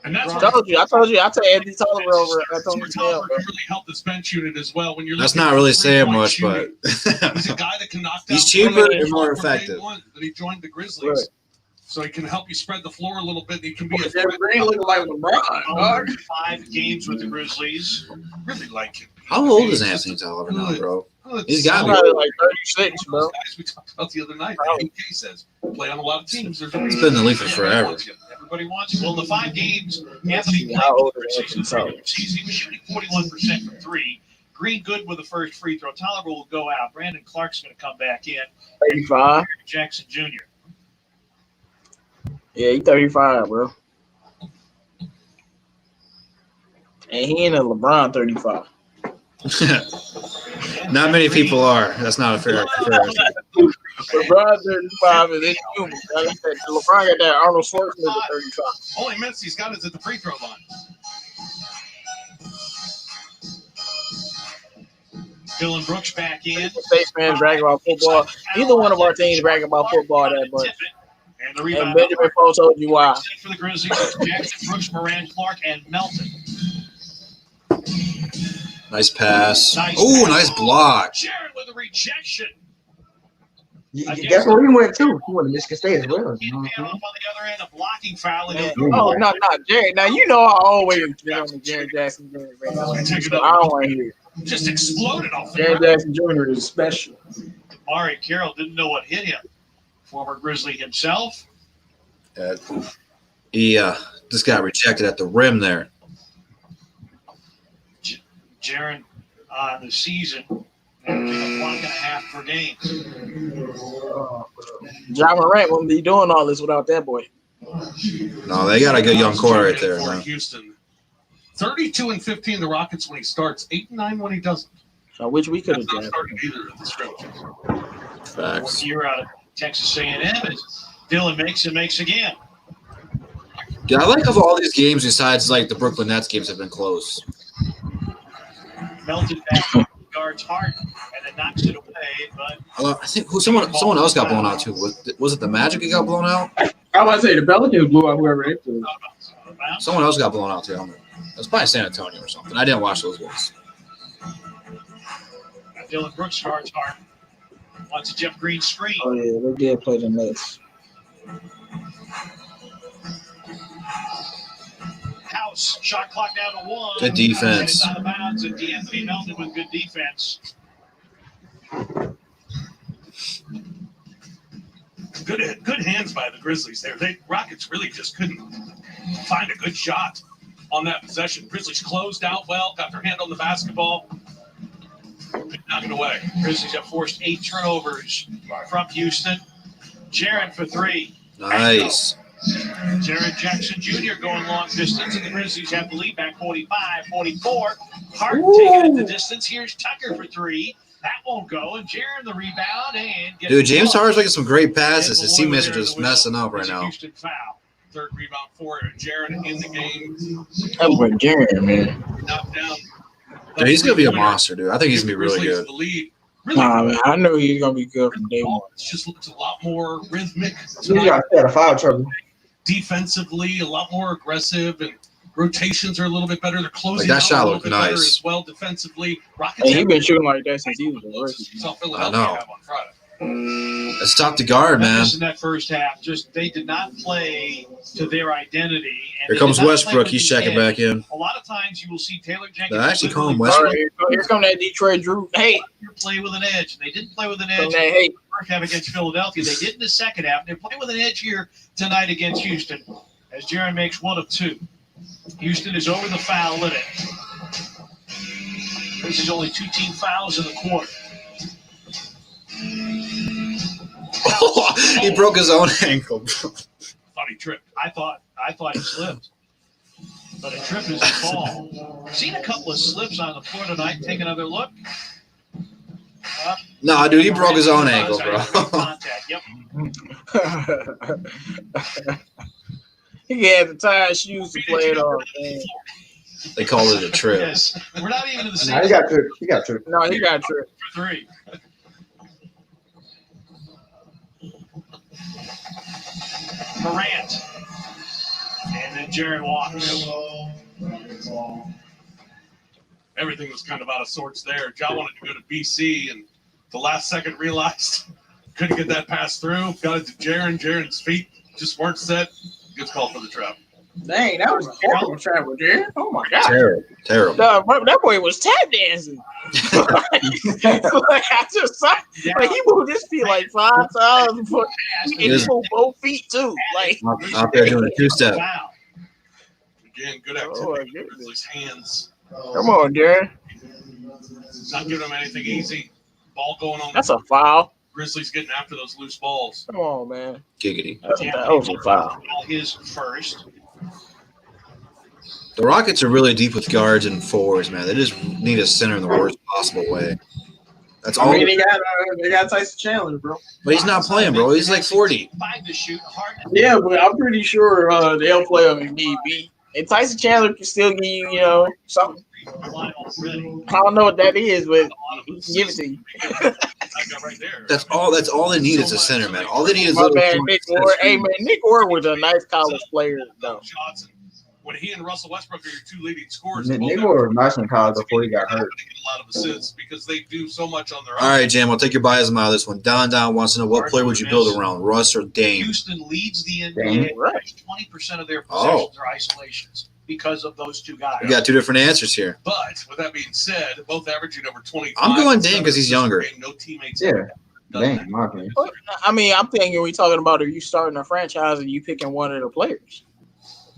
And that's I told you. I take Anthony Tolliver over Anthony Snell, bro. really helped this bench unit as well. When you're That's not really saying much, but he's a guy that can knock down. he's cheaper and more effective. That he joined the Grizzlies. Right. So he can help you spread the floor a little bit. He can be a Jeff Green looking like LeBron, dog. 5 games with the Grizzlies. Really like him. How old is Anthony Tolliver now, bro? He's got me. Probably like 36, bro. Guys we talked about the other night. AK says play on a lot of teams. He's been in the league for forever. Everybody wants him. Well, the 5 games, Anthony How old played is for Anthony 6 Tolliver? He was shooting 41% from 3. Green good with the first free throw. Tolliver will go out. Brandon Clark's going to come back in. 35. Jackson Jr. Yeah, he 35, bro. And he ain't a LeBron 35. Not many people are. That's not a fair comparison. LeBron 35 is inhuman. Like I said, LeBron got that Arnold Schwarzenegger 35. Only minutes he's got is at the free throw line. Dylan Brooks back in. State fans bragging about football. Neither one of our teams bragging about football that much. And the And rebound. Benjamin Foe told you why. For the Grizzlies, Jackson, Brooks, Moran, Clark, and Melton. Nice pass. Nice Oh, pass. nice block. Jared with a rejection. That's where he went too. He went to Michigan State as well. You know what Man I'm off on the other end, a blocking foul. And Man, he'll oh, no, Jared. Now, you know I always get on the Jared Jackson Jr. So I don't want to hear it. just exploded off the Jared ground. Jackson Jr. is special. Amari Carroll didn't know what hit him. Former Grizzly himself. He just got rejected at the rim there. Jaron on the season, averaging 1.5 per game. John Morant wouldn't be doing all this without that boy. No, they got a good young core right there, For man. Houston, 32-15 the Rockets when he starts, 8-9 when he doesn't. So which we could have That's not done. starting either of the scrimmages. Facts. Year out of Texas A&M is Dylan makes again. Yeah, I like how all these games, besides like the Brooklyn Nets games, have been close. Melted back guards Hart and then knocks it away. But I think someone else got blown out too. Was it the Magic that got blown out? I was about to say the Pelicans blew out whoever they played. Someone else got blown out too. It was probably San Antonio or something. I didn't watch those games. Dylan Brooks guards Hart. Wants a Jeff Green screen. Oh yeah, they did play the Nets. House shot clock down to 1. Good defense. It's out of bounds, and D'Anthony Melton with good defense. good hands by the Grizzlies there. Rockets really just couldn't find a good shot on that possession. Grizzlies closed out well, got their hand on the basketball, knocked it away. Grizzlies have forced 8 turnovers from Houston. Jaren for 3. Nice. Jared Jackson Jr. going long distance, and the Grizzlies have the lead back 45-44. Harden taking it the distance. Here's Tucker for 3. That won't go, and Jaren the rebound. And Dude, James Harden's making some great passes. His teammates are just messing up right now. Houston foul. 3rd rebound for Jaren in the game. That was Jaren, man. Knocked down. Dude, he's going to be a monster, dude. I think he's going to be really good. The lead. Really Nah, man, I know he's gonna be good from day one. It just looks a lot more rhythmic. He got out of foul trouble. Defensively, a lot more aggressive, and rotations are a little bit better. They're closing Like, that out shot a little looked bit better nice. as well defensively. Rockets Hey, he have been shooting like that since he was a rookie. South I Philadelphia know. have on Friday. It's tough to guard, man. Memphis in that first half, just they did not play to their identity. And Here they comes did not Westbrook. play He's with the checking edge. back in. A lot of times you will see Taylor Jenkins. They actually call him literally Westbrook. All right, here comes that Detroit Drew. Hey, play with an edge. And they didn't play with an come edge that in hey. the first half against Philadelphia. They did in the second half. They're playing with an edge here tonight against Houston as Jaren makes 1 of 2. Houston is over the foul limit. This is only 2 team fouls in the quarter. He broke his own ankle. Thought he tripped. I thought he slipped. But a trip is a fall. I've seen a couple of slips on the floor tonight. Take another look. No, dude, he broke his own ankle, bro. Contact. Yep. He had the tired shoes to play it off, man. They call it a trip. Yes. We're not even in the same. Nah, he got tripped. He got tripped. No, he got tripped. For 3. Morant. And then Jaren walks. Everything was kind of out of sorts there. Ja wanted to go to BC, and the last second realized couldn't get that pass through. Got it to Jaren. Jaren's feet just weren't set. Gets called for the trap. Dang, that was a horrible travel, Jaren. Oh my god. Terrible. Terrible. That boy was tap dancing. Like, I just saw, like he moved his feet like 5 times before and he moved both feet too. Like Out there doing a 2-step. Wow. Again, good Oh, my activity. goodness. Grizzlies' hands. come on, Jaren. Not giving them anything easy. Ball going on. That's a foul. Grizzlies getting after those loose balls. Come on, man. Giggity. That was a foul. His first. The Rockets are really deep with guards and forwards, man. They just need a center in the worst possible way. That's all. I mean, they got Tyson Chandler, bro. But he's not playing, bro. He's like 40. 5 to shoot. Harden. Yeah, but I'm pretty sure they'll play him if need be. And Tyson Chandler can still give you, something. I don't know what that is, but he can give it to you. Right there. That's all they need is a center, man. All they need is My little man, short Nick center Ward. Hey, screen. man, Nick Ward was a nice college player, though. Shots. And when he and Russell Westbrook are your 2 leading scorers, Nick Ward was nice in college before he got hurt. A lot of assists because they do so much on their own. All right, Jam, I'll take your bias out of this one. Don wants to know what player would you build around, Russ or Dame? Houston leads the Dame. NBA. Right. 20% of their possessions are isolations because of those 2 guys. We got 2 different answers here. But with that being said, both averaging over 25. I'm going Dame because he's younger. No teammates. Yeah. Done Dang, that. in my opinion. I mean, I'm thinking we talking about if you starting a franchise and you picking one of the players.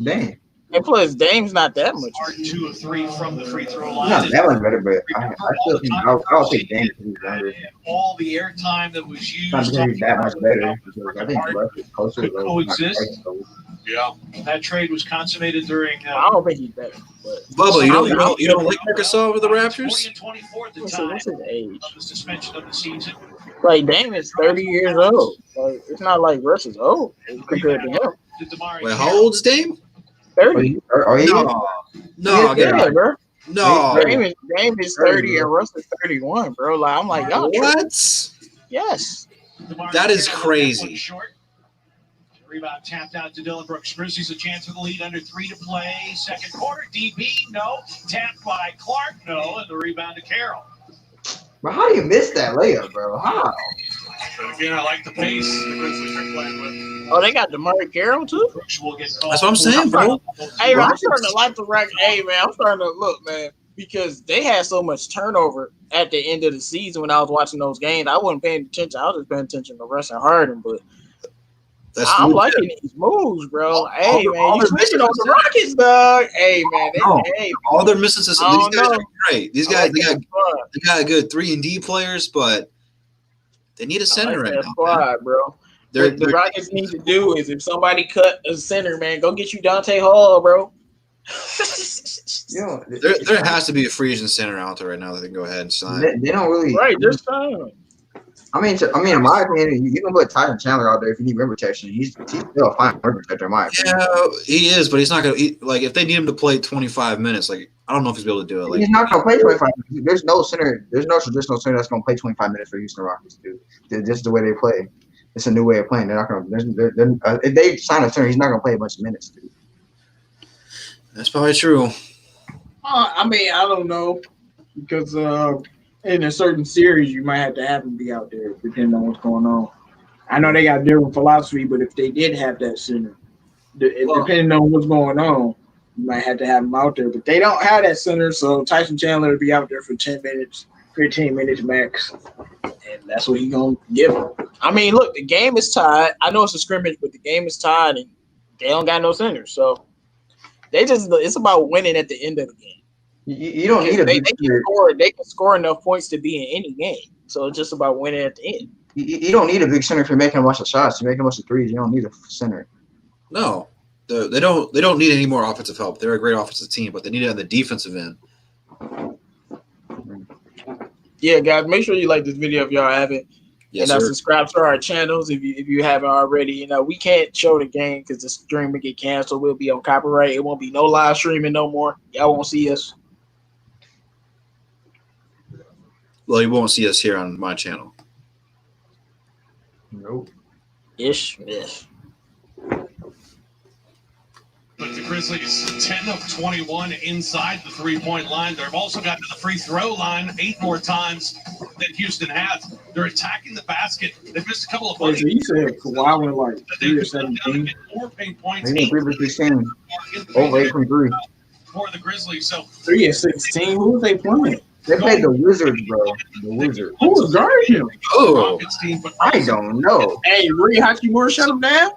Dang. And plus, Dame's not that much. Are 2 of 3 from the free throw line. Not that much better, but I still think I'll take Dame because he's younger. And all the airtime that was used. Not because he's that much better. Because I think Russ is closer to Could coexist. those. Yeah. That trade was consummated during. I don't think he's better. But Bubba, you don't like Marcus Gasol over the 20 Raptors? and 24 at the what's time his age? of the suspension of the season. Like, Dame is 30 years old. Like, it's not like Russ is old compared to him. To DeMar Wait, how old's Dame? 30. Are you? No, get Yeah, out. bro. No. Dame is 30 and Russ is 31, bro. Like, I'm like, y'all tripping. What? Yes. DeMar That is Carroll crazy. that one short. Rebound tapped out to Dylan Brooks. Grizzlies a chance for the lead, under 3 to play. Second quarter, DB, no. Tapped by Clark, no. And the rebound to Carroll. But how do you miss that layup, bro? How? But again, I like the pace the Grizzlies are playing with. Oh, they got DeMar Carroll, too? Brooks will get called. That's what I'm saying, bro. Hey, man, I'm starting to like the record. Hey, man, I'm starting to look, man, because they had so much turnover at the end of the season when I was watching those games. I wasn't paying attention. I was just paying attention to Russ and Harden, but I'm legit. liking these moves, bro. Hey, all man, you they're switching missing on is the Rockets, dog. Hey, man. No. Hey, All they're missing is these I don't guys know. are great. These I guys, like that squad. they got good 3-and-D players, but they need a I center like right that now. Man. squad, bro. They're, What the Rockets need to do is if somebody cut a center, man, go get you Dante Hall, bro. there has to be a free agent center out there right now that they can go ahead and sign. They don't really. Right, just sign. I mean, in my opinion, you can put Tyson Chandler out there if you need rim protection. He's still a fine rim protector, in my opinion. Yeah, he is, but he's not going to – like, if they need him to play 25 minutes, like, I don't know if he's able to do it. Like, He's not going to play 25 minutes. There's no center. There's no traditional center that's going to play 25 minutes for Houston Rockets, dude. This is the way they play. It's a new way of playing. They're not going to – if they sign a center, he's not going to play a bunch of minutes, dude. that's probably true. I mean, I don't know because in a certain series, you might have to have him be out there depending on what's going on. I know they got different philosophy, but if they did have that center, depending on what's going on, you might have to have him out there. But they don't have that center, so Tyson Chandler will be out there for 10 minutes, 15 minutes max, and that's what he's going to give him. I mean, look, the game is tied. I know it's a scrimmage, but the game is tied, and they don't got no center, so it's about winning at the end of the game. You don't need a they big can score. They can score enough points to be in any game. So it's just about winning at the end. You don't need a big center if you're making a bunch of shots. You're making a bunch of threes. You don't need a center. No. They don't need any more offensive help. They're a great offensive team, but they need it on the defensive end. Yeah, guys, make sure you like this video if y'all haven't. Yes, and sir. subscribe to our channels if you haven't already. You know, we can't show the game because the stream will get canceled. We'll be on copyright. It won't be no live streaming no more. Y'all won't see us. Well, you won't see us here on my channel. Nope. Ish. But the Grizzlies 10 of 21 inside the three-point line. They've also got to the free throw line 8 more times than Houston has. They're attacking the basket. They've missed a couple of So you said Kawhi went like 3 or 17. 4 paint points. They need 3 for 16. Over 8 from 3. For the Grizzlies. So 3 and 16. Who was they playing? They played the Wizards, bro. The Wizards. Who was guarding him? Oh. Rockets team, but I don't know. Hey, Ray Hachimura shut him down.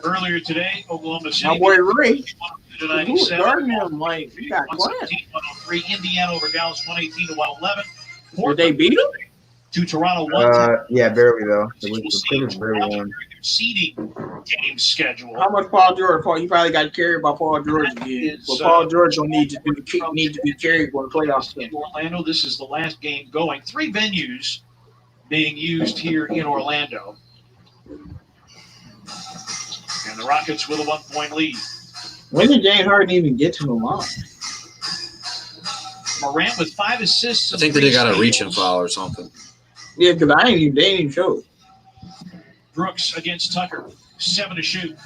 earlier today, Oklahoma City. My boy Ray. To Who was 97. guarding him? Like, he got class. 117-103. Indiana over Dallas 118-111. Did they beat him? To Toronto 1. Yeah, barely though. The Clippers barely won. Seeding game schedule. How much Paul George? He probably got carried by Paul George again. But Paul George don't need to be carried for the playoffs. In Orlando, this is the last game going. 3 venues being used here in Orlando. And the Rockets with a 1-point lead. When did James Harden even get to the line? Morant with 5 assists. I think that they got a reach and foul or something. Yeah, because they ain't even show it. Brooks against Tucker. 7 to shoot.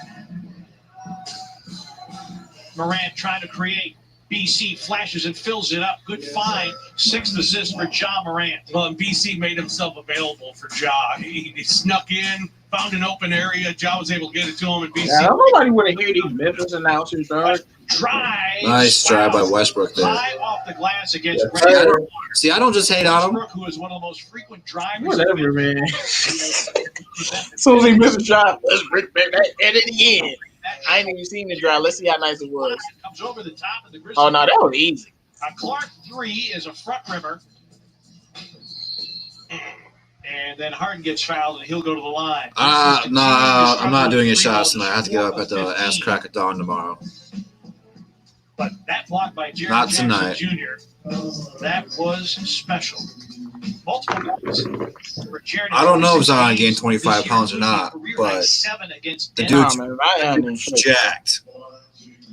Morant trying to create. BC flashes and fills it up. Good find. 6th assist for Ja Morant. Well, and BC made himself available for Ja. He snuck in, found an open area. Ja was able to get it to him, and BC. Yeah, nobody want to hear these Memphis announcers, dog. Drive. Nice drive by Westbrook there. High off the glass against Yeah. Brandon. See, I don't just hate on him. Westbrook, who is one of the most frequent drivers. Whatever, man. As soon as he missed a shot, let's bring back that edit again. I ain't even seen the drive. Let's see how nice it was. Comes over the top of the Grizzlies. Oh, no, that was easy. Clark 3 is a front rimmer. And then Harden gets fouled, and he'll go to the line. No, I'm not doing his shots tonight. I have to get up at the ass crack of dawn tomorrow. But that block by Jared Not Jackson tonight. Jr., that was special. Multiple points for Jared. I don't know if Zion gained 25 pounds or not, but the dude's Nah, man, Zion in shape. jacked.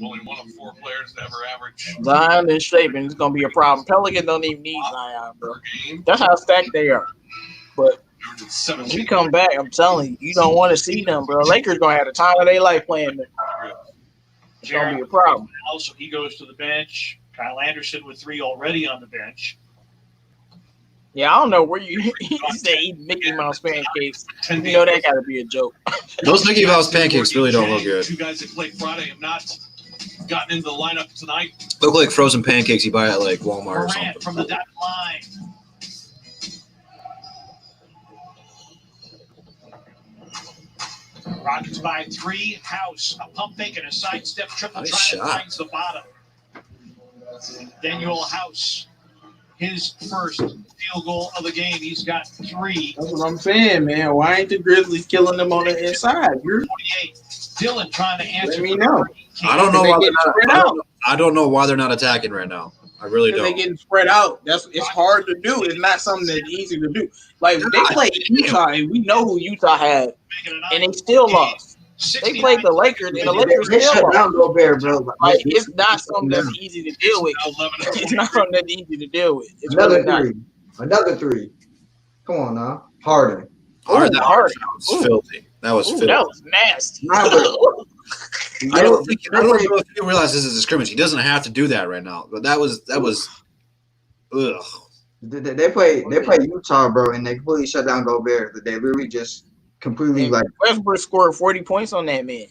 Only one of 4 players to ever average Zion in shape, and it's going to be a problem. Pelicans don't even need Zion, bro. per game. That's how stacked they are. But when we 17. come back, I'm telling you, you don't want to see them, bro. Lakers going to have the time of their life playing them. It's going to be a problem. Also, he goes to the bench. Kyle Anderson with 3 already on the bench. Yeah, I don't know where you say eat Mickey Mouse pancakes. You know that got to be a joke. Those Mickey Mouse pancakes really don't look good. 2 guys that played Friday have not gotten into the lineup tonight. Look like frozen pancakes you buy at like Walmart or Morant something. from the dotted line. Rockets by 3. House, a pump fake and a sidestep triple Nice try shot. that finds the bottom. Daniel House, his first field goal of the game. He's got 3. That's what I'm saying, man. Why ain't the Grizzlies killing them on the inside? 48. Dylan trying to answer. Let me know. I don't know They why they're getting not. spread out. I don't know why they're not attacking right now. I really Because they don't. getting spread out. It's hard to do. It's not something that's easy to do. Like they played Utah, and we know who Utah had, and they still lost. They played the Lakers, and the Lakers They still shut lost. down Gobert, bro. Like it's not something that's easy to deal with. It's not something that's easy to deal with. It's really not. Another 3. Come on now, Harden. Harden, that Harden. was filthy. That was filthy. That was nasty. Nah, but- I don't know if you realize this is a scrimmage. He doesn't have to do that right now. But that was ugh. They play Utah, bro, and they completely shut down Gobert. They literally just completely like, Westbrook scored 40 points on that man.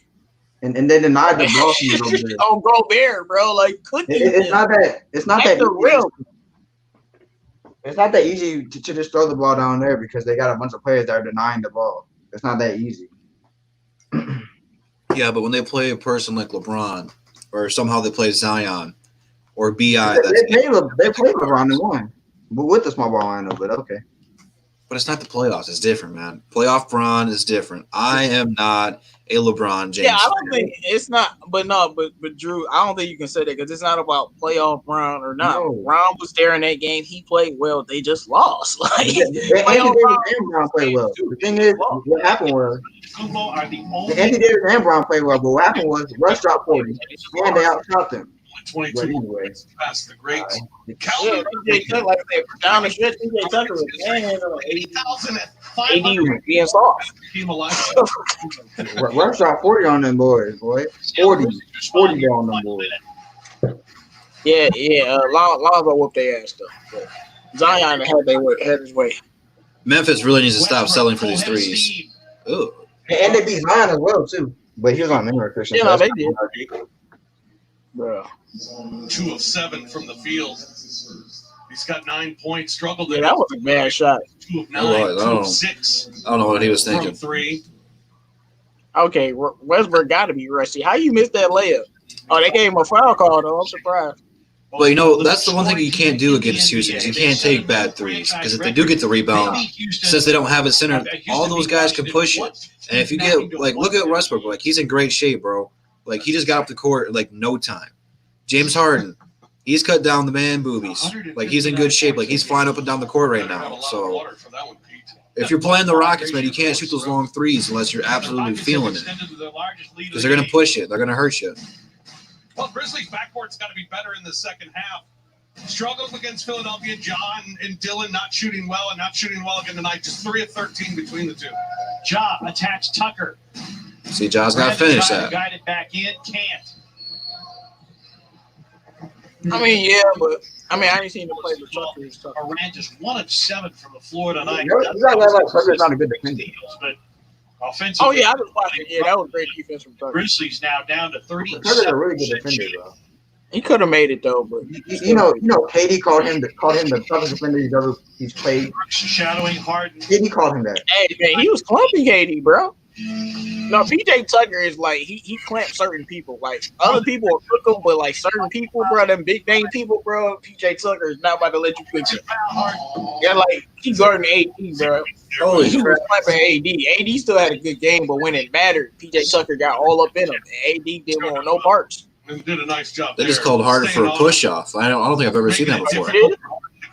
and they denied the ball from Gobert. Oh, Gobert, bro, like It's not that That's easy. real. It's not that easy to just throw the ball down there because they got a bunch of players that are denying the ball. It's not that easy. Yeah, but when they play a person like LeBron, or somehow they play Zion, or Bi, They played LeBron and won, but with the small ball lineup. But okay. but it's not the playoffs. It's different, man. Playoff Bron is different. I am not a LeBron James. Yeah, I don't think it's not, but Drew, I don't think you can say that because it's not about playoff Brown or not. No. Brown was there in that game. He played well. They just lost. Like Anthony Davis and Brown played well. The thing is, what happened was Anthony Davis and Brown played well, but what happened was Russ dropped 40, and they outshot them. 22 But anyway, past the greats. Yeah, TJ Tucker, like I said, down the stretch, TJ Tucker was man, 80,000 at AD was being soft. team alive. Russ dropped 40 on them boys, boy. 40 on them boys. Yeah. Lonzo whooped their ass though. But Zion had his way. Memphis really needs to stop selling for these threes. Ooh. And they beat Zion as well too, but he was on memory Christian. Yeah, they did. Bro. 2 of 7 from the field. He's got 9 points. Struggled. Yeah, that was a bad shot. 2 of 9. That was. 2 of 6 I don't know what he was from thinking. 3. Okay, Westbrook got to be rusty. How you missed that layup? Oh, they gave him a foul call though. I'm surprised. But you know, that's the one thing you can't do against Houston is you can't take bad threes. Because if they do get the rebound, since they don't have a center, all those guys can push it. And if you get look at Westbrook, he's in great shape, bro. Like he just got up the court in no time. James Harden, he's cut down the man boobies. Like he's in good shape. Like he's flying up and down the court right now. So if you're playing the Rockets, man, you can't shoot those long threes unless you're absolutely feeling it. Because they're gonna push it. They're gonna hurt you. Well, Grizzlies' backcourt's got to be better in the second half. Struggled against Philadelphia. John and Dylan not shooting well again tonight. Just 3 of 13 between the two. Ja attacks Tucker. See, Ja's got to finish that. Guide it back in. Can't. I mean, yeah, but I ain't seen him play with Tucker and stuff. Iran just 1 of 7 from the floor tonight. You gotta like Tucker's not a good defender. But offensively, Oh yeah, I was watching. Yeah, that was great defense from Tucker. Grizzlies now down to Tucker's 37. a really good defender, bro. He could have made it though, but You know, KD called him the toughest defender he's played. Shadowing Harden. KD called him that. hey man, he was clumping KD, bro. No, PJ Tucker is like he clamps certain people. Like other people will cook him, but like certain people, bro, them big name people, bro, PJ Tucker is not about to let you cook him. Yeah, like he guarding AD, bro. Holy He crap. was clamping AD. AD still had a good game, but when it mattered, PJ Tucker got all up in him. And AD didn't want no parts. And did a nice job. They just there. called Harden for Staying a on push-off. I don't think I've ever seen that before. Did? to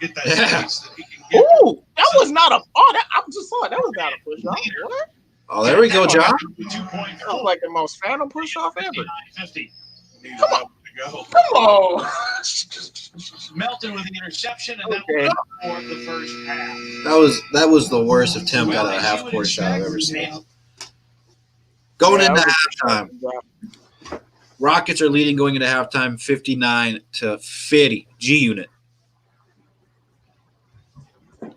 get that Yeah. space that he can get. Ooh, that was not a. Oh, that I just saw it. That was not a push off. What? Oh, there we go, John. 2-point That was like the most phantom push off ever. 50. Come on. Go. Come on. Melton with the interception, and Okay. that was for the first half. That was the worst attempt at a half-court shot I've ever seen. Going into halftime, Rockets are leading going into halftime 59-50. G Unit.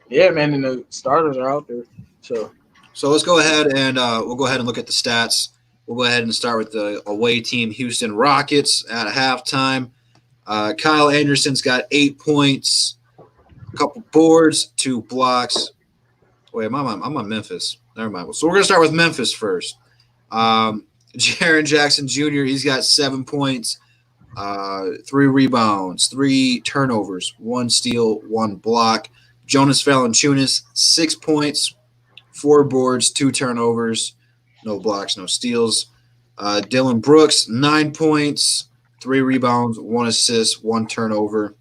Yeah, man, and the starters are out there. So let's go ahead and we'll go ahead and look at the stats. We'll go ahead and start with the away team, Houston Rockets, at halftime. Kyle Anderson's got 8 points, a couple boards, 2 blocks. Wait, I'm on Memphis. Never mind. So we're going to start with Memphis first. Jaren Jackson Jr., he's got 7 points, 3 rebounds, 3 turnovers, 1 steal, 1 block. Jonas Valanciunas, 6 points, 4 boards, 2 turnovers, no blocks, no steals. Dylan Brooks, 9 points, 3 rebounds, 1 assist, 1 turnover.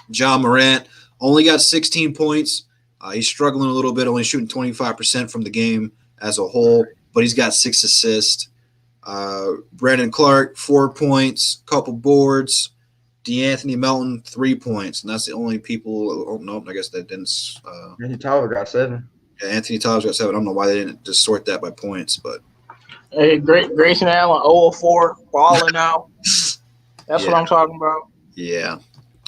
John Morant only got 16 points. He's struggling a little bit, only shooting 25% from the game as a whole, but he's got 6 assists. Brandon Clark, 4 points, couple boards. DeAnthony Melton, 3 points, and that's the only people. Oh no, I guess that didn't. Anthony Tyler got 7. Yeah, Anthony Tyler's got 7. I don't know why they didn't just sort that by points, but Hey, Grayson Allen, 0-4, balling out. That's what I'm talking about. yeah.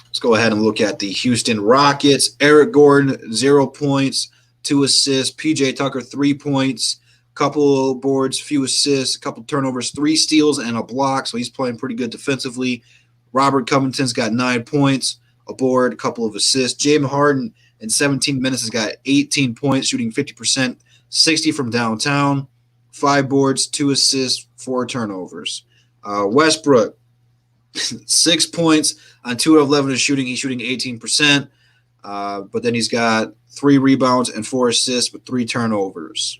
Let's go ahead and look at the Houston Rockets. Eric Gordon, 0 points, 2 assists. PJ Tucker, 3 points, couple boards, few assists, a couple turnovers, 3 steals, and a block. So he's playing pretty good defensively. Robert Covington's got 9 points, a board, a couple of assists. James Harden in 17 minutes has got 18 points, shooting 50%, 60 from downtown, 5 boards, 2 assists, 4 turnovers. Westbrook, 6 points on 2 of 11 is shooting. He's shooting 18%, but then he's got 3 rebounds and 4 assists with 3 turnovers.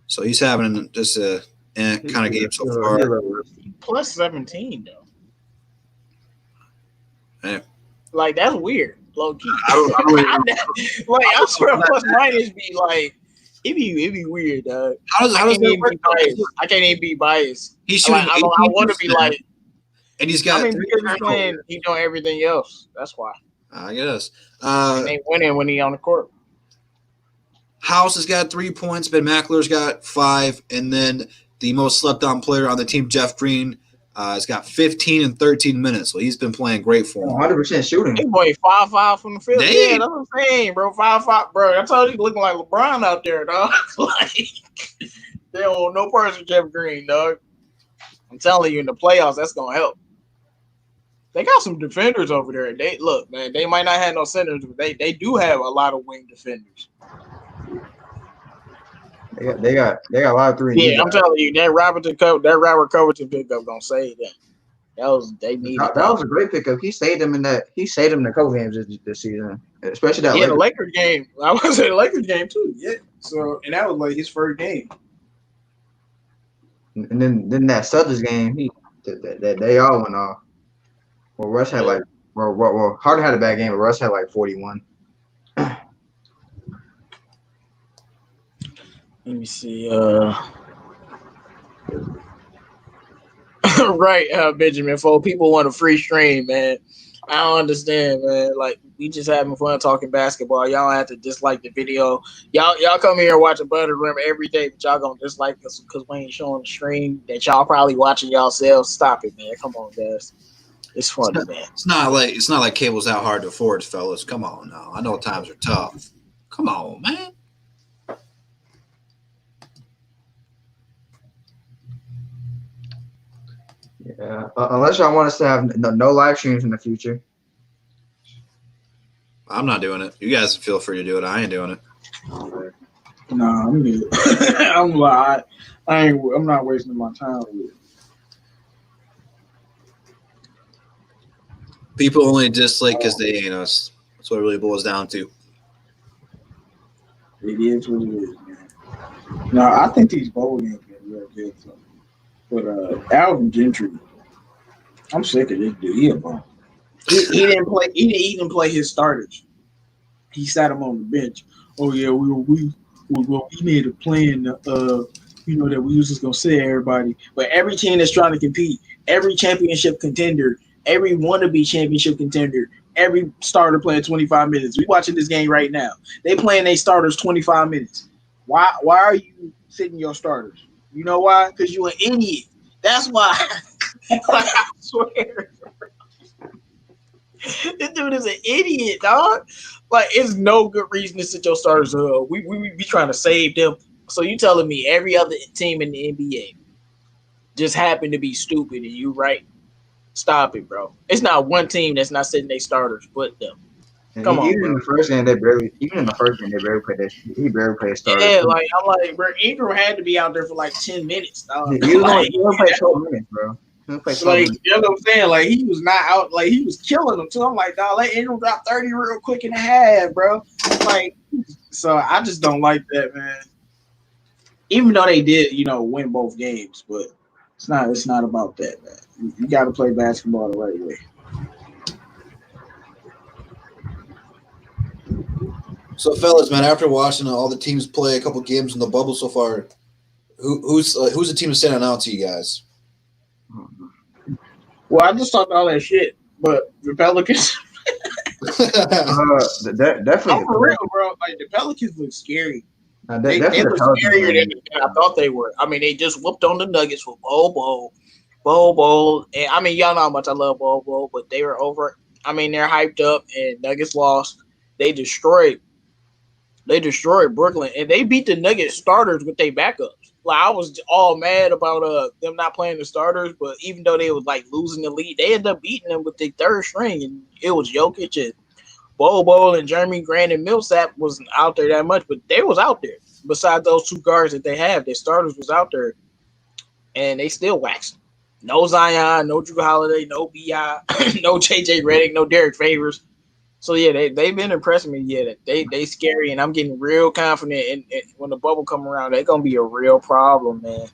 So he's having just a kind of game so far. Plus 17, though. Yeah. Like, that's weird, low key. I I swear, plus minus be like, it'd be weird, dog. How does that work? I can't even be biased. He's shooting I want to be like, and he's got. because he's playing, he's doing everything else. That's why. I guess. And they winning when he on the court. House has got 3 points. Ben McLear's got 5, and then the most slept-on player on the team, Jeff Green, has got 15 and 13 minutes. So he's been playing great for him. 100% shooting. Hey, boy, 5-5 from the field. Damn. Yeah, that's what I'm saying, bro. 5-5, bro. I told you, looking like LeBron out there, dog. Like, they don't want no person, Jeff Green, dog. I'm telling you, in the playoffs, that's gonna help. They got some defenders over there. They look, man. They might not have no centers, but they do have a lot of wing defenders. They got a lot of 3. Yeah, I'm telling you, that Robert Covington pickup gonna save that. They needed that was a great pickup. He saved them in the couple games this season, especially that. Yeah, the Lakers game. I was at the Lakers game too. Yeah. So and that was like his first game. And then that Celtics game, they all went off. Well, Russ had Harden had a bad game, but Russ had like 41. Let me see. Right, Benjamin. For people want a free stream, man. I don't understand, man. Like, we just having fun talking basketball. Y'all have to dislike the video. Y'all come here and watch Above the Rim every day, but y'all gonna dislike us because we ain't showing the stream that y'all probably watching yourselves. Stop it, man. Come on, guys. It's funny, man. It's not like cable's that hard to afford, fellas. Come on now. I know times are tough. Come on, man. Yeah, unless y'all want us to have no live streams in the future. I'm not doing it. You guys feel free to do it. I ain't doing it. No, I'm good. I'm not wasting my time with it. People only dislike because they ain't us. That's what it really boils down to. It is what it is, man. No, I think these bowl games are real good. But Alvin Gentry, I'm sick of this dude. He a bum. He didn't play. He didn't even play his starters. He sat him on the bench. Oh yeah, we made a plan. That we was just gonna say everybody. But every team that's trying to compete, every championship contender, every wannabe championship contender, every starter playing 25 minutes. We watching this game right now. They playing their starters 25 minutes. Why are you sitting your starters? You know why? Because you an idiot. That's why. I swear. This dude is an idiot, dog. Like, it's no good reason to sit your starters. We be trying to save them. So you telling me every other team in the NBA just happened to be stupid and you right? Stop it, bro. It's not one team that's not sitting their starters but them. And Come on, even bro. in the first game, they barely played this. He barely played starters. Yeah, like I'm like, bro, Ingram had to be out there for like 10 minutes, dog. He Like, only played 12 minutes, bro. He only played 12 like, minutes. you know what I'm saying? Like, he was not out. Like, he was killing them too. I'm like, dog, let Ingram drop 30 real quick in the half, bro. Like, so I just don't like that, man. Even though they did, win both games, but it's not about that, man. You got to play basketball the right way. So, fellas, man, after watching all the teams play a couple games in the bubble so far, who's the team standing out to you guys? Well, I just talked all that shit, but the Pelicans. Definitely. I'm for real, bro. Like the Pelicans look scary. They Definitely look scarier than I thought they were. I mean, they just whooped on the Nuggets with Bobo. And I mean, y'all know how much I love Bobo, but they were over. I mean, they're hyped up, and Nuggets lost. They destroyed Brooklyn, and they beat the Nuggets starters with their backups. Like I was all mad about them not playing the starters, but even though they was like losing the lead, they ended up beating them with their third string, and it was Jokic and Bobo and Jeremy Grant and Millsap wasn't out there that much, but they was out there. Besides those two guards that they have, their starters was out there, and they still waxed. No Zion, no Drew Holiday, no Bi, no JJ Redick, no Derek Favors. So yeah, they've been impressing me. Yeah, they scary, and I'm getting real confident. And when the bubble come around, they're gonna be a real problem, man.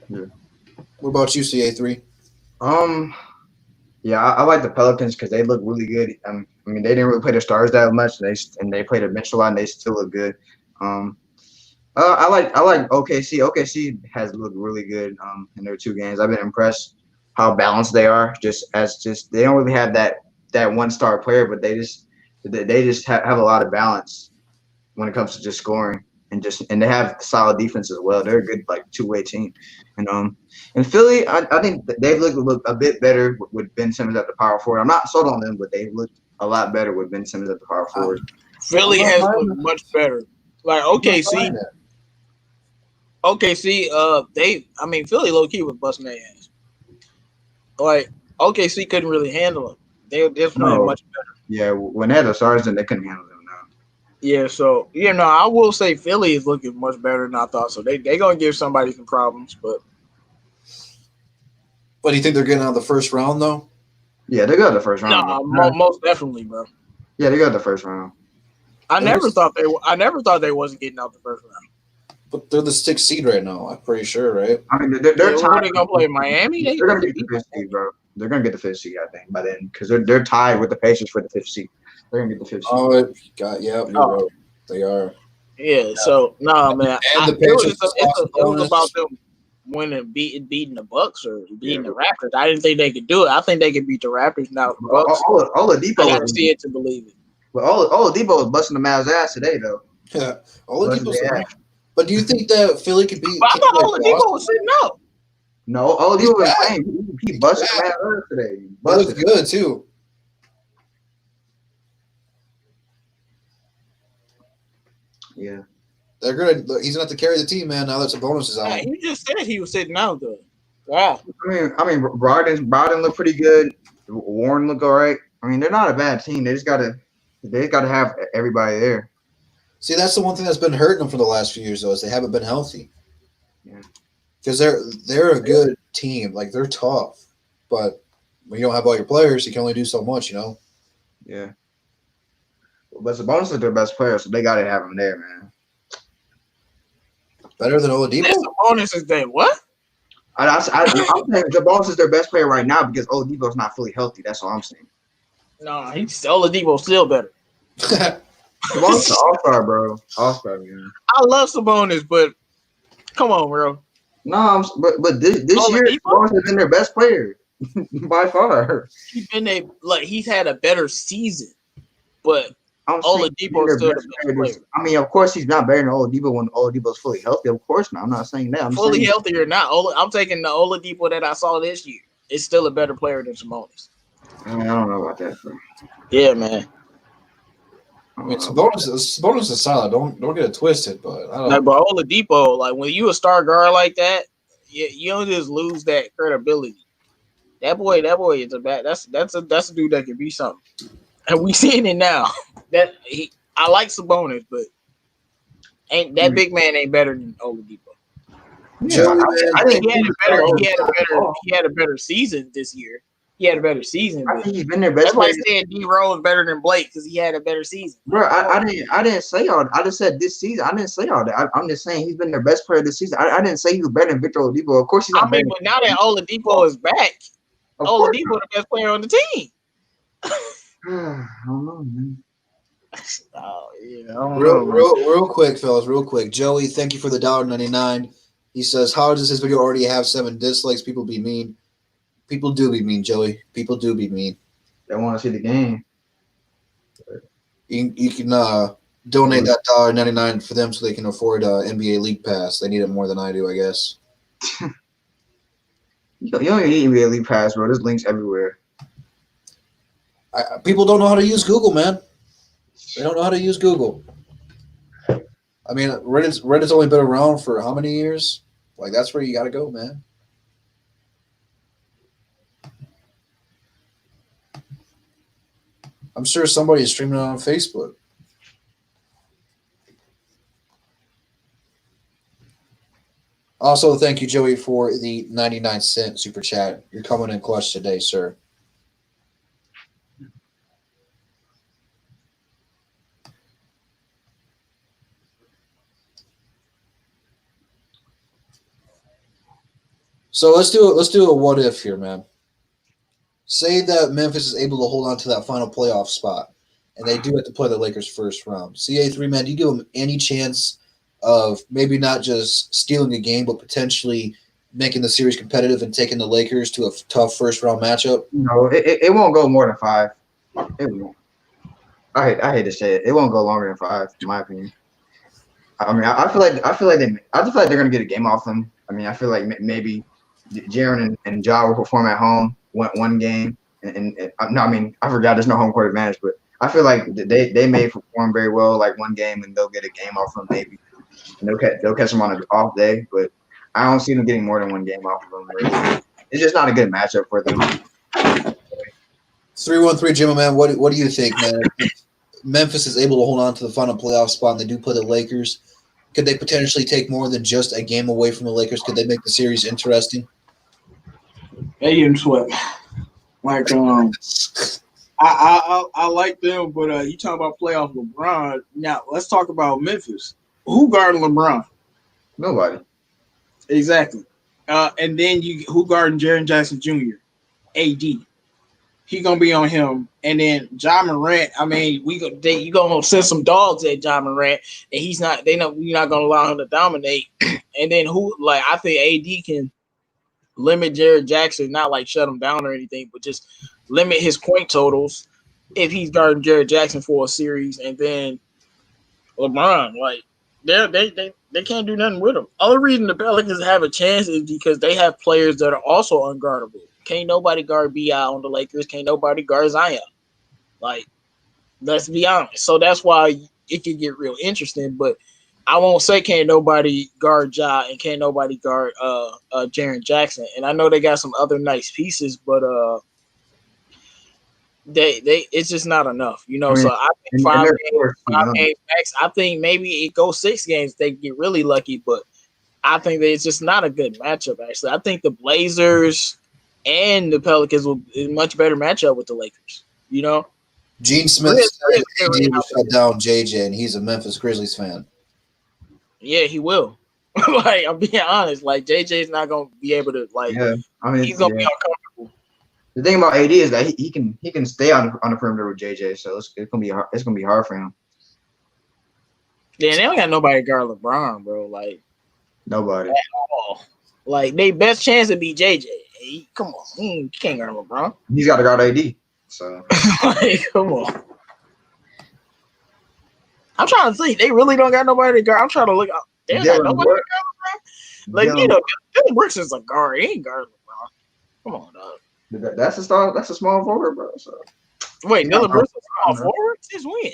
Yeah. What about you, CA3? Yeah, I like the Pelicans because they look really good. I mean, they didn't really play the stars that much, and they played a bench a lot, and they still look good. I like OKC. OKC has looked really good in their 2 games. I've been impressed how balanced they are. Just they don't really have that one star player, but they just have a lot of balance when it comes to just scoring and they have solid defense as well. They're a good like 2-way team. And Philly, I think they've looked a bit better with Ben Simmons at the power forward. I'm not sold on them, but they looked a lot better with Ben Simmons at the power forward. Philly has looked much better. Like OKC, Philly low key was busting their ass. Like OKC couldn't really handle them. They're playing much better. Yeah, when they had the stars, then they couldn't handle them now. Yeah, so I will say Philly is looking much better than I thought. So they gonna give somebody some problems, but do you think they're getting out of the first round though? Yeah, they got the first round. No, most definitely, bro. Yeah, they got the first round. I never thought they wasn't getting out the first round. But they're the 6th seed right now. I'm pretty sure, right? I mean, they're tied. Are they gonna play Miami? They're gonna get the 5th seed, bro. They're gonna get the 5th seed, I think, by then, because they're tied with the Pacers for the 5th seed. They're gonna get the 5th seed. You're right. They are. Yeah. So no, man. And the Pacers. It was about them winning, beating the Bucks or beating the Raptors. I didn't think they could do it. I think they could beat the Raptors now. The Bucks. Oladipo. I gotta see it to believe it. But Oladipo was busting the Mavs' ass today, though. Yeah, Oladipo's. But do you think that Philly could beat? But I thought Oladipo was sitting out. No, Oladipo was playing. He busted the Mavs' ass today. That was good too. Yeah. They're gonna. He's gonna have to carry the team, man. Now that Sabonis is out. Yeah, he just said he was sitting out though. Wow. I mean, Brogdon looked pretty good. Warren looked all right. I mean, they're not a bad team. They just gotta have everybody there. See, that's the one thing that's been hurting them for the last few years, though, is they haven't been healthy. Yeah. Because they're a good team. Like, they're tough. But when you don't have all your players, you can only do so much, Yeah. But Sabonis is their best player, so they got to have him there, man. Better than Oladipo? Sabonis is there. What? I'm saying Sabonis is their best player right now because Oladipo's not fully healthy. That's all I'm saying. No, Oladipo's still better. Sabonis is an all-star, bro. All-star, man. I love Sabonis, but come on, bro. No, but this year, Sabonis has been their best player by far. He's had a better season, but Oladipo's still the best player. I mean, of course, he's not better than Oladipo when Oladipo's fully healthy. Of course not. I'm not saying that. Fully healthy or not, I'm taking the Oladipo that I saw this year. It's still a better player than Sabonis. I don't know about that, bro. Yeah, man. I mean, Sabonis is solid. Don't get it twisted, but I don't. But Oladipo, like when you a star guard like that, you don't just lose that credibility. That boy is a bad. That's a dude that can be something. And we seeing it now. I like Sabonis, but ain't that big man ain't better than Oladipo. Joey, man, I didn't He think had a better season this year. He had a better season. I think he's been their best That's player. like saying D Rose better than Blake because he had a better season. Bro, I didn't say all that. I just said this season. I didn't say all that. I'm just saying he's been their best player this season. I didn't say he was better than Victor Oladipo. Of course he's not. I mean, but now that Oladipo is back, Oladipo the best player on the team. I don't know, man. Oh, yeah, I don't Real, know. real quick, fellas, real quick. Joey, thank you for the $1.99. He says, how does this video already have 7 dislikes? People be mean. People do be mean, Joey. People do be mean. They want to see the game. You can donate that $1.99 for them so they can afford NBA League Pass. They need it more than I do, I guess. You don't even need NBA League Pass, bro. There's links everywhere. People don't know how to use Google, man. They don't know how to use Google. I mean, Reddit's only been around for how many years? Like, that's where you got to go, man. I'm sure somebody's streaming it on Facebook. Also, thank you, Joey, for the 99-cent super chat. You're coming in clutch today, sir. So let's do a what if here, man. Say that Memphis is able to hold on to that final playoff spot, and they do have to play the Lakers first round. CA3, man, do you give them any chance of maybe not just stealing a game, but potentially making the series competitive and taking the Lakers to a tough first round matchup? No, it won't go more than 5. It won't. I hate to say it. It won't go longer than 5, in my opinion. I mean, I feel like they're gonna get a game off them. I mean, I feel like maybe Jaren and Ja will perform at home one game, and no, I mean, I forgot there's no home court advantage, but I feel like they may perform very well like one game and they'll get a game off them maybe, and they'll catch them on an off day, but I don't see them getting more than one game off of them. It's just not a good matchup for them. 313 Jimmy, man, what do you think, man? If Memphis is able to hold on to the final playoff spot and they do play the Lakers, could they potentially take more than just a game away from the Lakers? Could they make the series interesting? They getting swept. Like I like them, but you talk about playoff LeBron. Now let's talk about Memphis. Who guarding LeBron? Nobody. Exactly. And then who guarding Jaren Jackson Jr.? AD. He gonna be on him, and then Ja Morant. I mean, you gonna send some dogs at Ja Morant, and he's not. We're not gonna allow him to dominate. And then I think AD can limit Jared Jackson, not like shut him down or anything, but just limit his point totals if he's guarding Jared Jackson for a series. And then LeBron, like they can't do nothing with him. Other reason the Pelicans have a chance is because they have players that are also unguardable. Can't nobody guard B.I. on the Lakers. Can't nobody guard Zion. Like, let's be honest. So that's why it can get real interesting. But I won't say can't nobody guard Ja and can't nobody guard Jaren Jackson. And I know they got some other nice pieces, but it's just not enough, you know. So I think 5 games max. I think maybe it goes 6 games. They get really lucky, but I think that it's just not a good matchup. Actually, I think the Blazers and the Pelicans will be a much better matchup with the Lakers. You know, Gene Smith said AD will shut down JJ, and he's a Memphis Grizzlies fan. Yeah, he will. Like, I'm being honest. Like, JJ's not gonna be able to. Like, yeah, I mean, he's gonna be uncomfortable. The thing about AD is that he can stay on the perimeter with JJ, so it's gonna be hard for him. Yeah, they don't got nobody to guard LeBron, bro. Like, nobody at all. Like, they best chance to be JJ. Come on, he can't guard LeBron. He's got to guard AD. So, like, come on. I'm trying to see. They really don't got nobody to guard. I'm trying to look out. They don't got nobody to guard LeBron. Like, you know, Dylan Brooks is a guard. He ain't guard LeBron. Come on, dog. That's a star. That's a small forward, bro. So. Wait, Dylan Brooks is a small forward? Since when?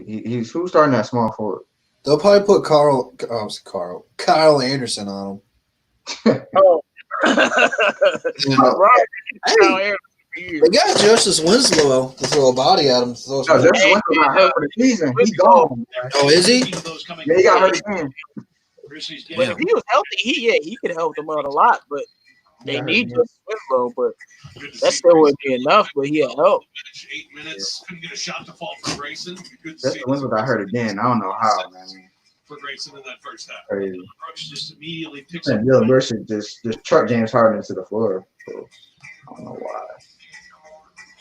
He's who's starting that small forward? They'll probably put Kyle Anderson on him. Oh. Right. years. They got Justice Winslow to throw a body at him. No, Justice Winslow got hurt for the season. He gone. Oh, is he? Yeah, he got hurt again. But if he was healthy, he could have helped them out a lot. But they need Justice Winslow, but that still wouldn't be enough. But he had help. 8 minutes, couldn't get a shot to fall for Grayson. Good to Justice see Winslow got hurt again. I don't know how, man. for Grayson in that first half. Crazy. Brooks just immediately picks up. And Dylan Brooks just trucked James Harden into the floor. So, I don't know why.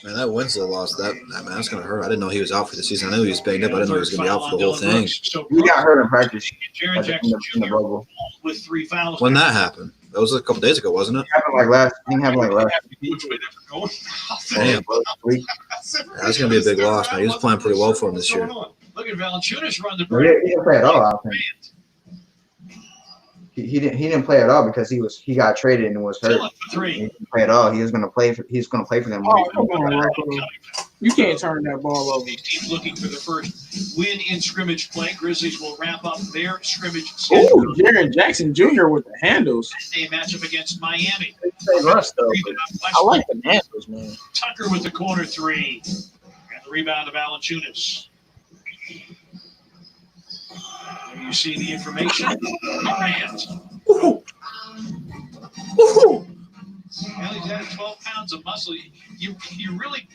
Man, that Winslow lost that. Man, that's gonna hurt. I didn't know he was out for the season. I knew he was banged up. I didn't know he was gonna be out for the whole thing. He got hurt in practice. Jaren In Jackson the bubble. with 3 fouls. When that happened, that was a couple days ago, wasn't it? It happened like last. I think it happened like last Which way they're going. Damn. week. That's gonna be a big loss, man. He was playing pretty well for him this year. Look at Valanciunas run the He didn't play at all. I think he didn't play at all because he got traded and was hurt. He didn't play at all. He was gonna play for them. Oh, come on, Rocco. You can't turn that ball over. Teams looking for the first win in scrimmage play. Grizzlies will wrap up their scrimmage schedule. Ooh, Jaren Jackson Jr. with the handles. They matchup against Miami. Russ, though. I like the handles, man. Tucker with the corner 3. And the rebound of Valanciunas. There you see the information. Durant. Woo-hoo. Well, he's had 12 pounds of muscle. You really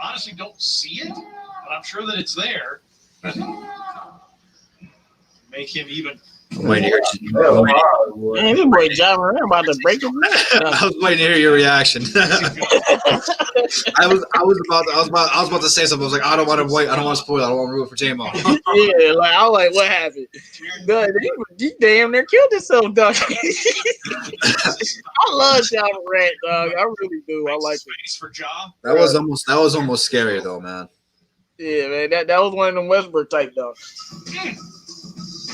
honestly don't see it, but I'm sure that it's there. Make him even. I'm waiting to hear. Man, this boy John Moran about to break his neck. I was waiting to hear your reaction. I was about to say something. I was like, I don't want to wait. I don't want to spoil. I don't want to ruin it for J-Mo. Yeah, like I was like, what happened? Dog, he damn near killed himself, dog. I love John Moran, dog. I really do. I like it. For Ja. That was almost scary though, man. Yeah, man. That was one of them Westbrook type dogs.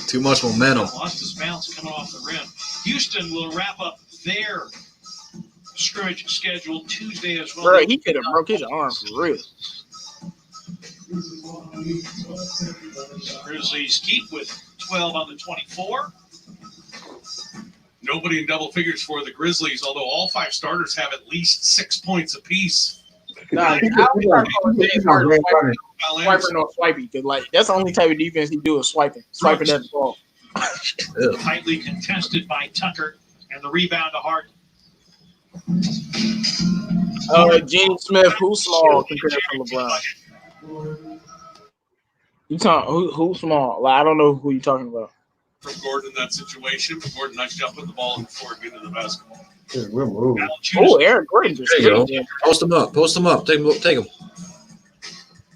Too much momentum. Lost his bounce coming off the rim. Houston will wrap up their scrimmage schedule Tuesday as well. Bro, he could have broke his arm for real. Grizzlies keep with 12 on the 24. Nobody in double figures for the Grizzlies, although all 5 starters have at least 6 points apiece. Nah, Swiper no swipey, because like that's the only type of defense he do is swiping at the ball. Tightly contested by Tucker, and the rebound to Harden. Gene Smith, who's small compared to LeBron? You talking who's small? Like I don't know who you talking about. From Gordon in that situation, but Gordon nice job putting the ball before getting to the basket. Oh, Eric Gordon just There you go. Post him up. Take him.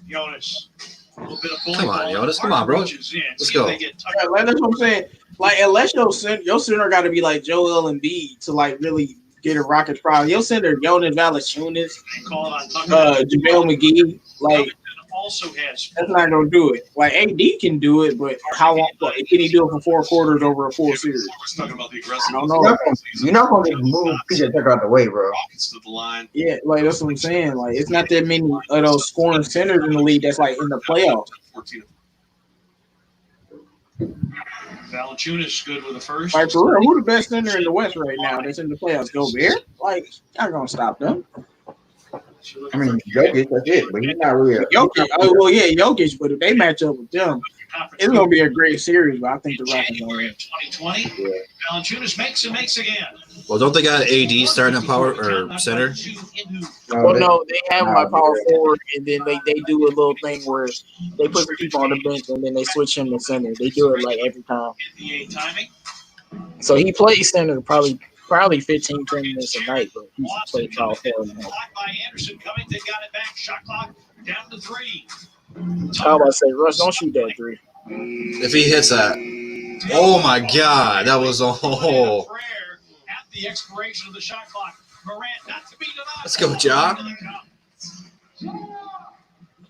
Jonas. A little bit of bully Come on, ball. Jonas. Come on, bro. Reaches in. Let's See go. if they get Tucker. Yeah, like, that's what I'm saying. Like unless your center got to be like Joel Embiid to like really get a Rockets problem. Your center Jonas Valanciunas, Call it on Tucker. JaVale McGee, like. Also has That's not gonna do it. Like AD can do it, but how long? Like, can he do it for 4 quarters over a full series? We're talking about the aggressive. I don't know. You're not gonna just move PJ Tucker out the way, bro. To the line. Yeah, like that's what I'm saying. Like it's not that many of those scoring centers in the league that's like in the playoffs. 14. Valanciunas good with the first. Like for real, who the best center in the West right now that's in the playoffs? Gobert? Like y'all gonna stop them? I mean, Jokic, that's it, but he's not really. Jokic. Oh well, yeah, Jokic. But if they match up with them, it's gonna be a great series. But I think the Rockets gonna win. 2020. Yeah. Valanciunas makes again. Well, don't they got AD starting at power or center? Well, no, they have my power forward, and then they do a little thing where they put the people on the bench, and then they switch him to center. They do it like every time. NBA timing. So he plays center probably 15, 20 minutes a night, but he's playing power forward now. Blocked by Anderson coming. They got it back. Shot clock down to 3. How about I say, Russ, don't shoot that 3. If he hits that, oh my God, that was a whole. At the expiration of the shot clock, Morant not to be denied. Let's go, Ja.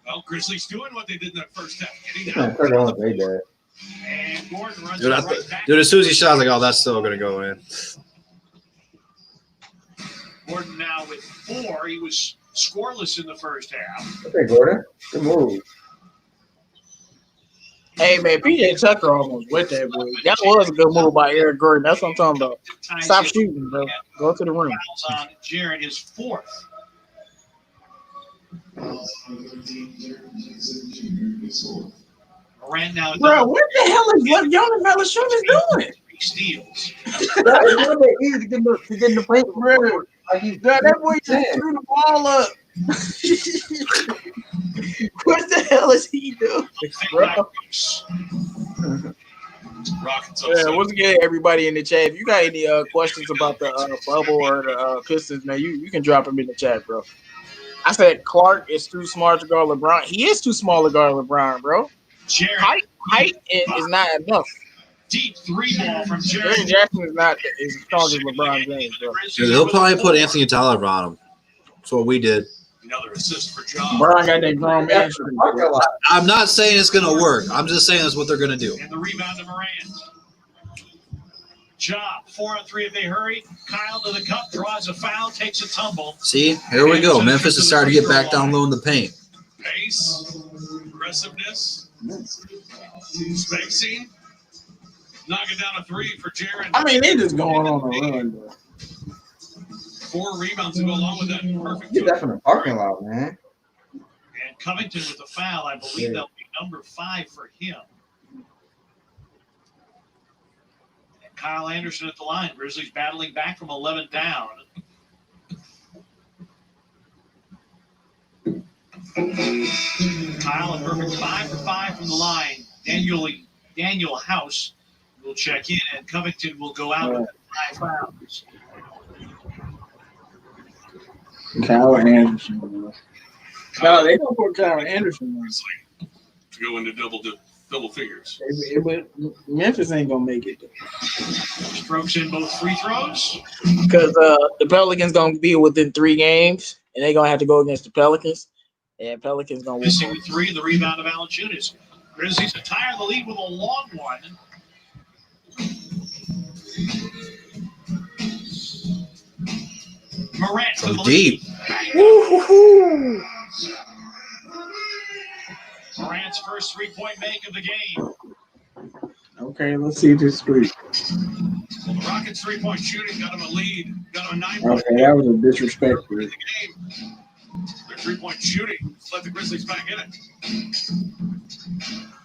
Well, Grizzlies doing what they did in that first half. Getting Yeah, out. Tucker only played that. And Gordon runs Dude, it right back. as soon as he shot, I was like, oh, that's still gonna go in. Gordon now with 4. He was scoreless in the first half. Okay, Gordon. Good move. Hey, man, PJ Tucker almost went that boy. That was a good move by Eric Gordon. That's what I'm talking about. Stop shooting, bro. Go to the rim. Fouls on Jaren, his 4th. Morant now. Bro, what the hell is what young Valanciunas doing? 3 steals. It's a little bit easy to get in the paint, Bro, like he's that boy just threw the ball up. What the hell is he doing, bro? Rockets Yeah, once again, everybody in the chat, if you got any questions about the bubble or the Pistons, man, you can drop them in the chat, bro. I said Clark is too smart to guard LeBron. He is too small to guard LeBron, bro. Height is not enough. Deep 3 ball from Jaren Jackson is not as strong as LeBron James, bro. They'll probably put Anthony Tyler on him. That's what we did. Another assist for Ja. LeBron got that grown man. I'm not saying it's going to work. I'm just saying that's what they're going to do. And the rebound to Morant. Ja, 4 on 3 if they hurry. Kyle to the cup, draws a foul, takes a tumble. See, here we go. Memphis is starting to get back down low in the paint. Pace, aggressiveness, spacing. Knocking down a 3 for Jaren. I mean, they just going on a run, bro. 4 rebounds to go along with that. Perfect. Get that from the parking lot, man. And Covington with the foul. I believe that'll be number 5 for him. And Kyle Anderson at the line. Grizzlies battling back from 11 down. Kyle a perfect 5 for 5 from the line. Daniel House will check in, and Covington will go out with 5 fouls. Kyle Anderson, bro. No, they don't put Kyle Anderson on. To go into double figures. But Memphis ain't gonna make it. Strokes in both free throws. Because the Pelicans gonna be within 3 games, and they're gonna have to go against the Pelicans. And Pelicans gonna win. Missing with 3 in the rebound of Valanciunas. Grizzlies a tie on the lead with a long one. Morant to the Deep. Woo-hoo-hoo. Morant's first 3-point make of the game. Okay, let's see this streak. Well, the Rockets' 3-point shooting got him a lead. Got him a 9-point Okay, that was a disrespect. in the game. Their 3-point shooting let the Grizzlies back in it.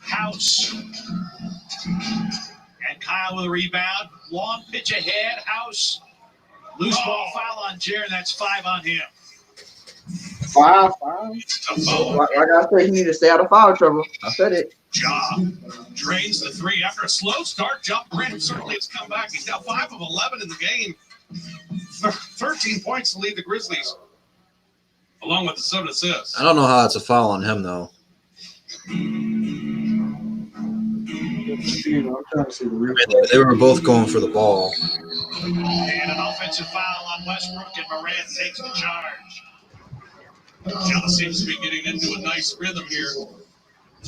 House. And Kyle with a rebound. Long pitch ahead. House. Loose ball foul on Jaren. That's 5 on him. 5. It's a tough ball. Like I said, he need to stay out of foul trouble. I said it. Ja drains the 3 after a slow start. Ja Morant certainly has come back. He's now 5 of 11 in the game. 13 points to lead the Grizzlies, along with the 7 assists. I don't know how that's a foul on him, though. I'm trying to see the replay. They were both going for the ball. And an offensive foul on Westbrook, and Morant takes the charge. Jella seems to be getting into a nice rhythm here.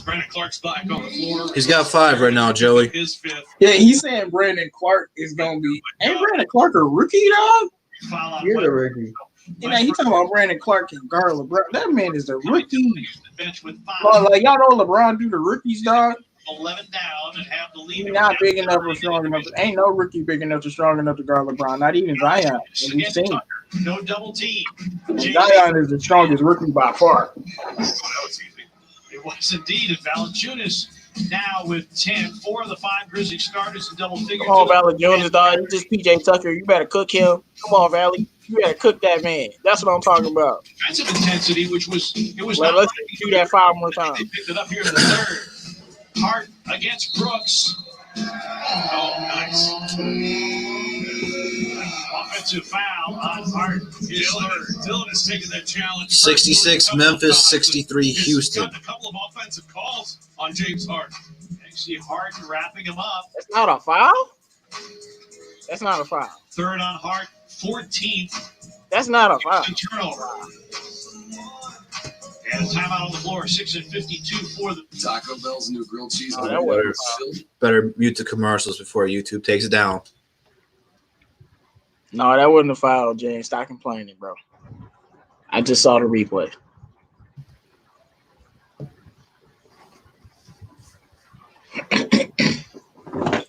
Brandon Clark's back on the floor. He's got 5 right now, Joey. His 5th. Yeah, he's saying Brandon Clark is gonna be. Ain't Brandon Clark a rookie, dog? Foul on You're the Westbrook. rookie. You know, he talking about Brandon Clark and guard LeBron. That man is a rookie. Used the bench with 5. Bro, like y'all know LeBron do the rookies, dog. 11 down and have the lead. He's not big enough or strong enough. Ain't no rookie big enough or strong enough to guard LeBron. Not even Zion. And we've Against seen. Tucker. No double team. And Zion is the strongest rookie by far. That was easy. It was indeed. And Valanciunas now with 10. 4 of the 5 Grizzlies starters in double figures. Come on, Valanciunas, dog. You just PJ Tucker. You better cook him. Come on, Valley. You better cook that man. That's what I'm talking about. Defensive intensity, which was Let's do that 5 more times. They picked it up here in the 3rd. Hart against Brooks. Oh, nice. Offensive foul on Hart. Dylan is taking that challenge. 66 Memphis, 63 Houston. Got a couple of offensive calls on James Hart. You see Hart wrapping him up. That's not a foul? That's not a foul. 3rd on Hart. 14th. That's not a foul. Turnover. And a timeout on the floor. 6:52 for the Taco Bell's new grilled cheese. Oh, that wasn't Better mute the commercials before YouTube takes it down. No, that wasn't a foul, James. Stop complaining, bro. I just saw the replay.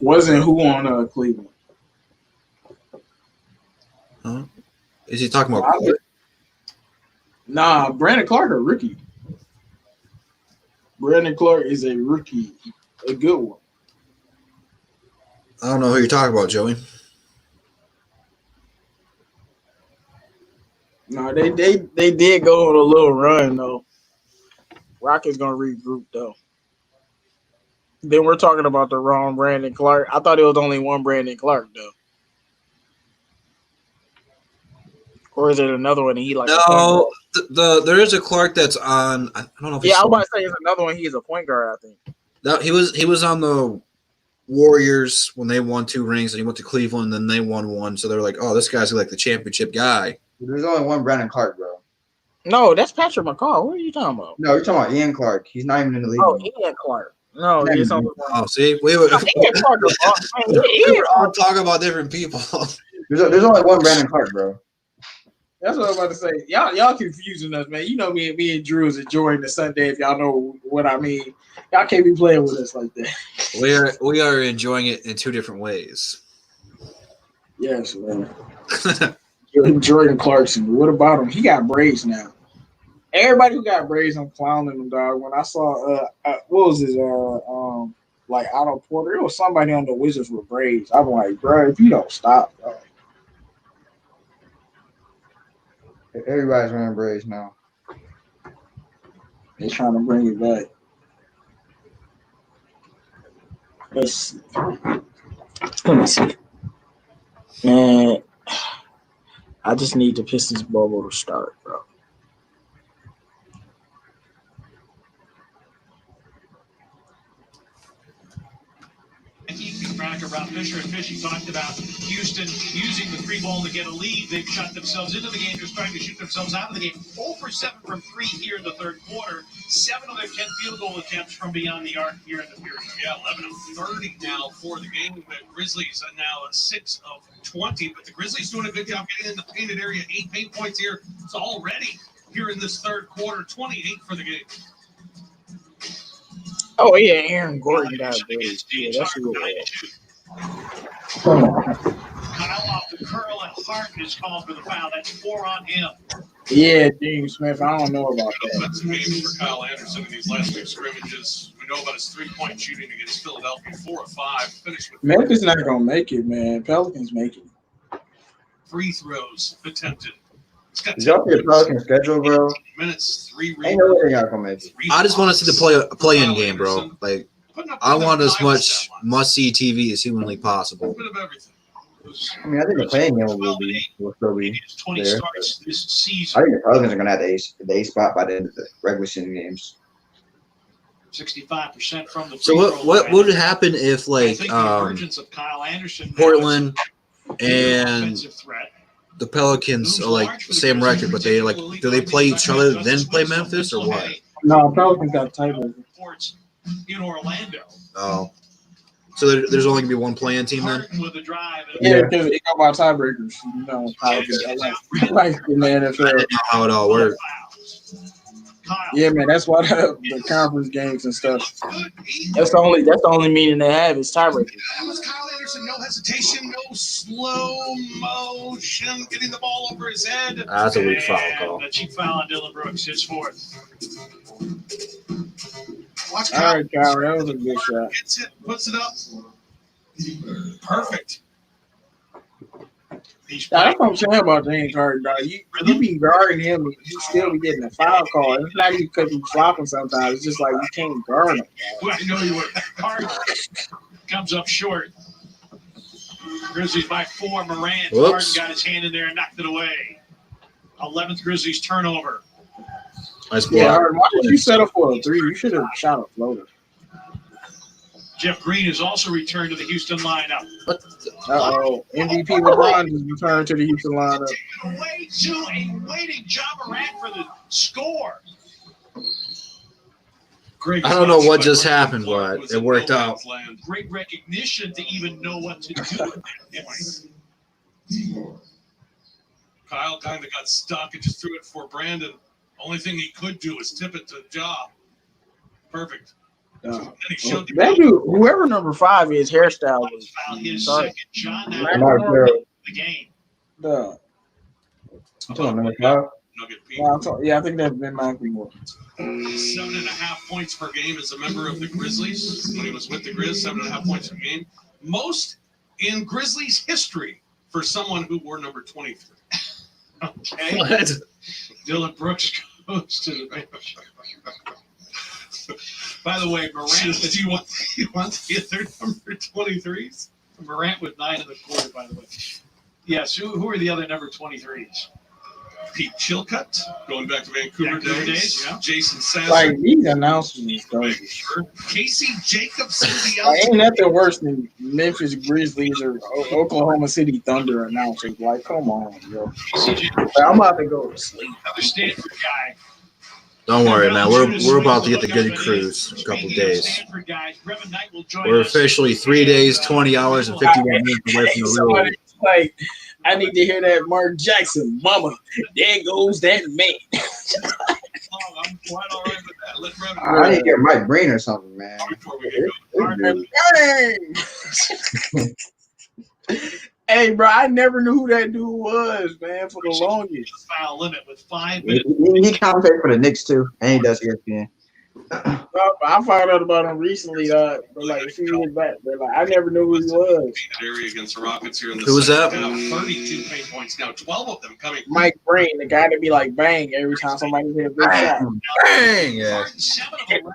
Wasn't who on Cleveland? Is he talking about? Nah, Brandon Clark a rookie. Brandon Clark is a rookie, a good one. I don't know who you're talking about, Joey. No, they did go on a little run though. Rockets gonna regroup though. Then we're talking about the wrong Brandon Clark. I thought it was only one Brandon Clark though. Or is it another one? And he like No, there is a Clark that's on. I don't know if yeah, I was still, about to say it's another one. He's a point guard, I think. no, he was on the Warriors when they won 2 rings, and he went to Cleveland, and then they won 1. So they're like, oh, this guy's like the championship guy. There's only one Brandon Clark, bro. No, that's Patrick McCall. What are you talking about? No, you're talking about Ian Clark. He's not even in the league. Oh, anymore. Ian Clark. No, he's on the Oh, see, we were Ian Clark is all talking about different people. There's only one Brandon Clark, bro. That's what I was about to say. Y'all confusing us, man. You know me and Drew is enjoying the Sunday. If y'all know what I mean, y'all can't be playing with us like that. We are enjoying it in 2 different ways. Yes, man. Jordan Clarkson. What about him? He got braids now. Everybody who got braids, I'm clowning them, dog. When I saw what was his like Otto Porter, it was somebody on the Wizards with braids. I'm like, bro, if you don't stop, bro. Everybody's wearing braids now. They're trying to bring it back. Let's see. Let me see. Man, I just need the Pistons bubble to start, bro. Back around Fisher, and Fishy talked about Houston using the 3 ball to get a lead. They've shot themselves into the game. They're starting to shoot themselves out of the game. 0 for 7 from 3 here in the third quarter. 7 of their 10 field goal attempts from beyond the arc here in the period. Yeah, 11 of 30 now for the game. The Grizzlies are now at 6 of 20, but the Grizzlies doing a good job getting in the painted area. 8 paint points here. It's already here in this third quarter. 28 for the game. Oh yeah, Aaron Gordon got braids. Yeah, that's what it was. Kyle off the curl, and Harden is called for the foul. That's 4 on him. Yeah, James Smith. I don't know about that. That's a game for Kyle Anderson in these last 2 scrimmages. We know about his 3-point shooting against Philadelphia, 4 of 5. Finished with Memphis not gonna make it, man. Pelicans make it. free throws attempted. Did y'all see the Pelicans schedule, bro? Minutes, 3 Ain't no way they got gonna make it. I just want to see the play-in game, bro. Like, I want as much must-see TV as humanly possible. Bit of everything. I mean, I think the playing game will still be 20 there. starts this I season. think the Pelicans are gonna have the A spot by the end of the regular season games. 65% from the So free throw what line. would happen if I like think the emergence of Kyle Anderson Portland is an and offensive threat. the Pelicans are like the same record, but they like do they play each other then play Memphis or what? No, Pelicans got tiebreaker. Reports in Orlando. Oh, so there's only gonna be one play-in team then? Harden with a drive. Yeah, because it go by tiebreakers. You know, Pelicans. I like the man I didn't know how it all worked. Kyle. Yeah, man, that's why the conference games and stuff. That's the only meaning they have is tiebreakers. That was Kyle Anderson. No hesitation, no slow motion, getting the ball over his head. That's a weak foul And call. the cheap foul on Dylan Brooks, his 4th. Watch All Kyle. right, Kyle, that was a good shot. Gets it, puts it up. Perfect. He's Now, playing that's what I'm saying about James Harden, dog. You be guarding him, and you still be getting a foul call. It's not even because he's flopping sometimes. It's just like you can't guard him. Well, I know you were. Harden comes up short. Grizzlies by 4. Morant. Whoops. Harden got his hand in there and knocked it away. 11th Grizzlies turnover. Nice Yeah, block. Harden, why did you settle for a 3? You should have shot a floater. Jeff Green has also returned to the Houston lineup. Uh-oh. MVP LeBron has returned to the Houston lineup. Away to a waiting John Morant for the score. Great I don't know what clutch just by happened, Clark. but it worked out. Great recognition to even know what to do at that point. Kyle kind of got stuck and just threw it for Brandon. Only thing he could do is tip it to Ja. Perfect. Then he showed the That dude, whoever number 5 is, hairstyle was Foul his sorry. second. John now Right. in the game. the You talking about number 5? Nugget Pete. Yeah, I think that's Ben McLemore. 7.5 points per game as a member of the Grizzlies when he was with the Grizz. 7.5 points per game, most in Grizzlies history for someone who wore number 23. Okay. What? Dylan Brooks goes to the. By the way, Morant, do you want the other number 23s? Morant with 9.25, by the way. Yes, who are the other number 23s? Pete Chilcutt, going back to Vancouver days. Yeah. Jason Sasser. Like these announcements, Casey Jacobson, ain't nothing worse than Memphis Grizzlies or Oklahoma City Thunder announcers. Like, come on, yo. I'm about to go to sleep. Another Stanford guy. Don't worry, man. We're about to get the good cruise in a couple days. We're officially 3 days, 20 hours, and 51 minutes away from the real. Like, I need to hear that Mark Jackson, mama. There goes that man. I'm quite all right with that. Let Revan I need to get Mike Breen or something, man. before we get going. Hey, bro, I never knew who that dude was, man, for the longest. Foul limit with 5 He minutes. commentated for the Knicks too, and he does ESPN. I found out about him recently, but like a few years back. But like, I never knew who he was. Area against the Rockets here in the Who was that? second half. 32 paint points now, 12 of them coming. Mike Breen, the guy that be like bang every time somebody hit a big shot. Bang! Yeah. 7 of them.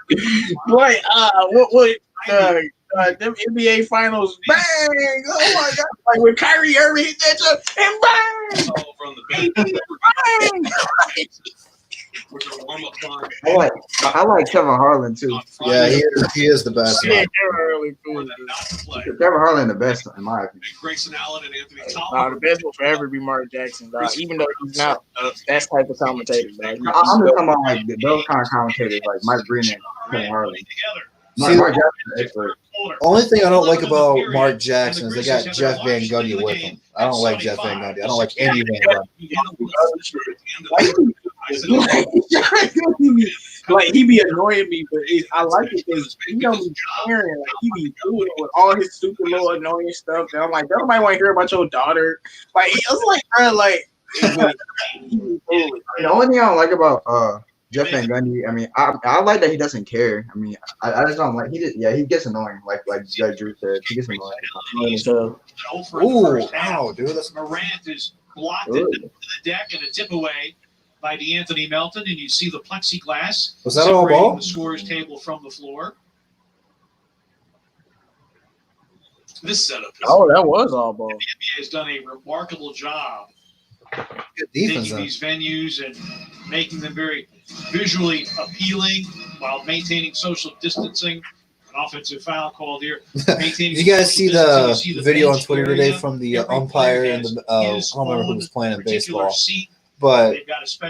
Like, them NBA finals, bang! Oh my god! Like when Kyrie Irving hit that shot, and bang! All from the bench. Bang! With a warm-up time. I like Kevin Harlan too. Yeah, he is the best. Yeah, Man. they're early For food. them not to play. Kevin Harlan the best in my opinion. Grayson Allen and Anthony The Thomas. best will forever be Mark Jackson, dog. Even though he's not that type of commentator, dog. I'm just talking about like those kind of commentators like Mike Breen and Kevin Harlan. Together. Mark Jackson is an expert. Only thing I don't like about Mark Jackson is they got Jeff Van Gundy with him. I don't like Jeff Van Gundy. I don't like any Van Gundy. Like he be annoying me, but I like it because he don't be caring. Like he be doing it with all his stupid little annoying stuff. And I'm like, don't nobody want to hear about your daughter. Like I was like, bro, like. The only thing I don't like about Jeff Van Gundy, I mean, I like that he doesn't care. I mean, I just don't like he gets annoying. Like Drew said, he gets annoying. Ooh, ow, dude, that's Morant is blocked into the deck and a tip away by DeAnthony Melton, and you see the plexiglass. Was that all separating ball? The scorer's table from the floor. This setup is Oh, that was all ball. The NBA has done a remarkable job good defense. making Then. these venues and making them very visually appealing while maintaining social distancing. An offensive foul called here. Did you guys see the video on Twitter today from the umpire and the I don't remember who was playing in baseball, but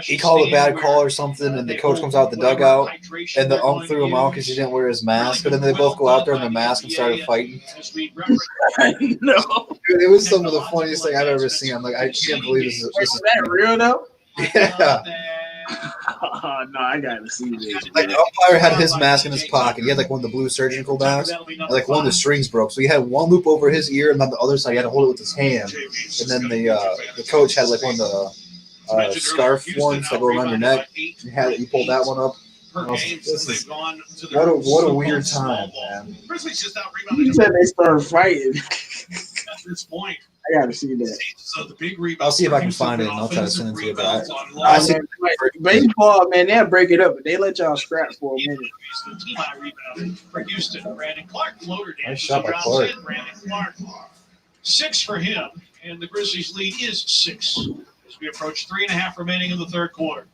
he called a bad call or something, and the coach comes out the dugout, and the ump threw him out because he didn't wear his mask. But then they both go out there in their mask and started fighting. No, Dude, it was some of the funniest thing I've ever seen. I'm like, I can't believe this was is that real though? yeah. No, I gotta see this. Like the umpire had his mask in his pocket. He had like one of the blue surgical masks. And, like one of the strings broke, so he had one loop over his ear, and on the other side he had to hold it with his hand. And then the coach had like one of the scarf ones that go around your neck. He pulled that one up. What a weird time, man. Grizzlies just out You rebounded said they started fighting. at this point. I gotta see that. So the big rebound. I'll see if I can find it, and I'll try to send it to you. But I I see. baseball, man, they'll break it up, but they let y'all scrap for a minute. Team-high rebound for Houston. Brandon Clark floater Nice dances shot by around Clark. in. Brandon Clark. 6 for him, and the Grizzlies' lead is 6 as we approach 3.5 remaining in the third quarter.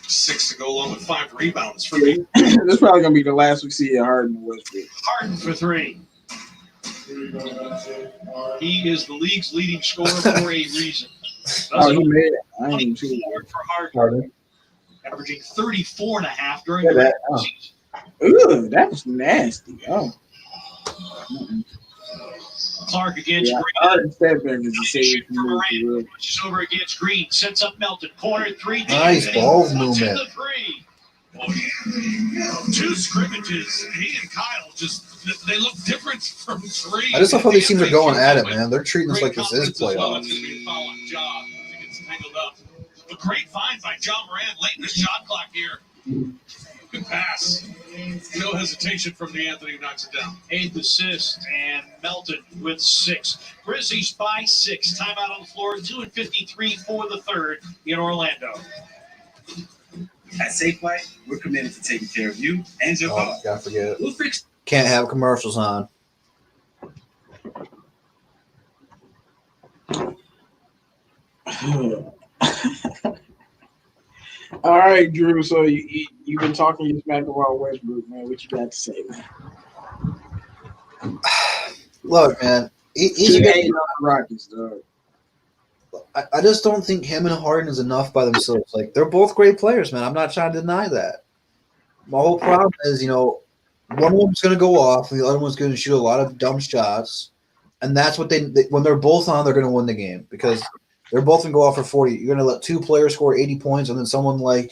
6 to go along with 5 rebounds for me. This is probably gonna be the last we see of Harden in Westbrook. Harden for 3. He is the league's leading scorer for a reason. Oh, he made it. I ain't even see 24 for Harden, Harden. averaging 34.5 during Yeah, the that- regular season. Ooh, that was nasty. Oh, Clark against yeah. Green. Harden step back is a serious Shooting for move. Morant. Pushes over against Green. Sets up Melton. Corner 3. Nice and he ball puts in movement. the 3. 2 scrimmages. He and Kyle they look different from 3. I just love how these teams are going at it, man. They're treating this like this is It's going playoffs. to be a foul on job. I think it's great find by John Moran late in the shot clock here. Good pass. No hesitation from DeAnthony who knocks it down. 8th assist, and Melton with 6. Grizzlies by 6. Timeout on the floor, 2:53 for the third in Orlando. At Safeway, we're committed to taking care of you and your car. Gotta forget. We'll fix. Can't have commercials on. All right, Drew. So you've been talking your smack about Westbrook, man. What you got to say, man? Look, man, he's He a ain't on the Rockets, dog. I just don't think him and Harden is enough by themselves. Like, they're both great players, man. I'm not trying to deny that. My whole problem is, one of them's going to go off, and the other one's going to shoot a lot of dumb shots. And that's what they when they're both on, they're going to win the game because they're both going to go off for 40. You're going to let two players score 80 points, and then someone like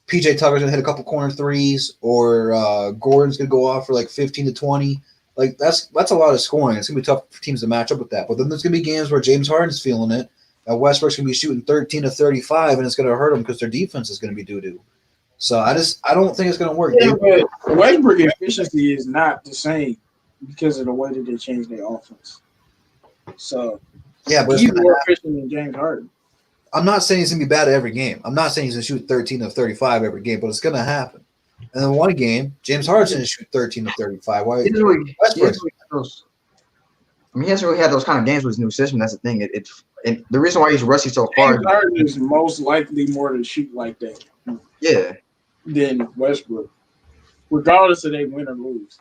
P.J. Tucker's going to hit a couple corner threes, or Gordon's going to go off for like 15 to 20. Like, that's a lot of scoring. It's going to be tough for teams to match up with that. But then there's going to be games where James Harden's feeling it, and Westbrook's going to be shooting 13 to 35, and it's going to hurt them because their defense is going to be doo-doo. So I don't think it's going to work. Yeah, but Westbrook efficiency is not the same because of the way that they changed their offense. So Yeah, but he's more efficient than James Harden. I'm not saying he's going to be bad at every game. I'm not saying he's going to shoot 13 to 35 every game, but it's going to happen. And then one game, James Harden's going to shoot 13 to 35. Why? He hasn't really had those kind of games with his new system. That's the thing. The reason why he's rusty so far. James Harden is most likely more to shoot like that. Yeah. Than Westbrook, regardless of they win or lose.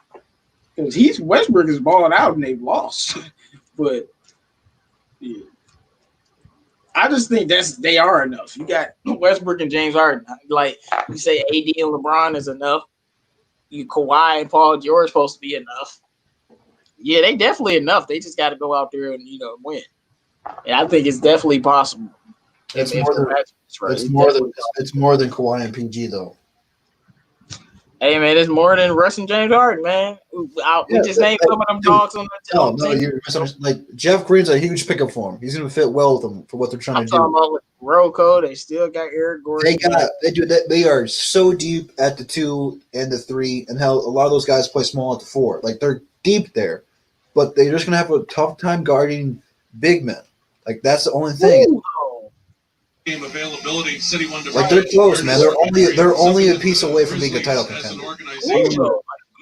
Because Westbrook is balling out and they've lost. But yeah. I just think they are enough. You got Westbrook and James Harden. Like you say, AD and LeBron is enough. You Kawhi and Paul George supposed to be enough. Yeah, they definitely enough. They just got to go out there and win. And I think it's definitely possible. It's more than Kawhi and PG though. Hey man, it's more than Russ and James Harden, man. We just named some of them dogs on the team. No, you're misunderstanding. Like, Jeff Green's a huge pickup for him. He's going to fit well with them for what they're trying to do. About Rocco, they still got Eric Gordon. They are so deep at the 2 and the 3, and hell, a lot of those guys play small at the 4. Like, they're deep there, but they're just going to have a tough time guarding big men. Like, that's the only thing. Ooh. Game availability, City won to like, they're close, man. They're only a piece away from being a title contender. You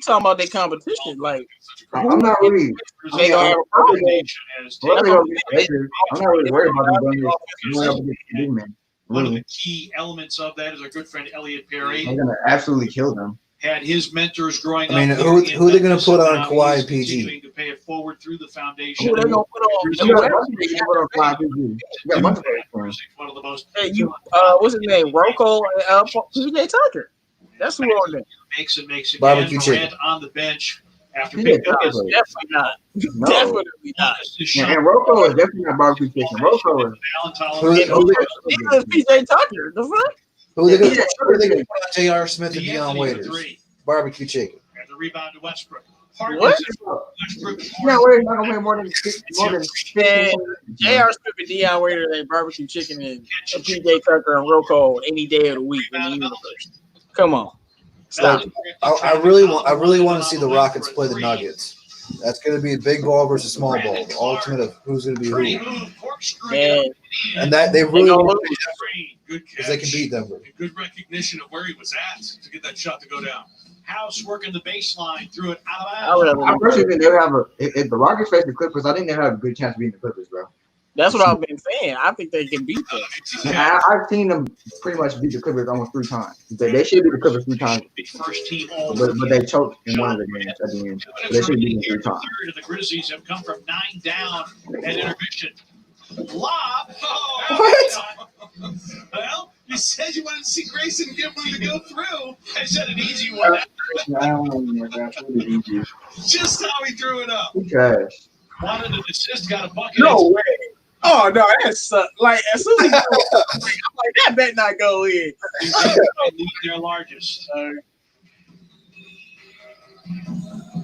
talking about their competition? Like, I'm not really. They gonna have a problem. I'm not really worried about them. One of the key elements of that is our good friend Elliot Perry. I'm gonna absolutely kill them. Had his mentors growing up. I mean, who are they going to put on Kawhi and PG? To pay it forward through the foundation. Who they gonna put on? One of the most. Hey, what's his name? Rocco and PJ Tucker. That's who on there. Makes it. Barbecue Morant chicken on the bench after Yeah, big Definitely not. No. Definitely not. And Rocco is definitely not barbecue chicken. Rocco is. Neither is PJ Tucker. The fuck? Who are they going to put on J.R. Smith and Deion Waiters? Barbecue chicken. And the rebound to Westbrook. What? Yeah, we're not gonna pay more than J.R. Smith and Deion Waiters ain't barbecue chicken and PJ Tucker and Rocco any day of the week in the universe. Come on. Stop. I really want to see the Rockets play the Nuggets. That's going to be a big ball versus small ball. The ultimate of who's going to be who. Man. And that they really want to good because they can beat Denver. Good recognition of where he was at to get that shot to go down. House working the baseline, threw it out of bounds. I personally think they'll have if the Rockets face the Clippers, I think they have a good chance of beating the Clippers, bro. That's what I've been saying. I think they can beat them. I've seen them pretty much beat the Clippers almost 3 times. They should beat the Clippers 3 times. First team but they choked in one of the games at the end. They should beat them 3 times. The Grizzlies have come from 9 down at intermission. Lob. What? Well, you said you wanted to see Grayson give one to go through. I said an easy one. Just how he threw it up. Trash. Wanted an assist, got a bucket. No way. Oh no, that's like as soon as he I'm like that bet not go in. Their largest.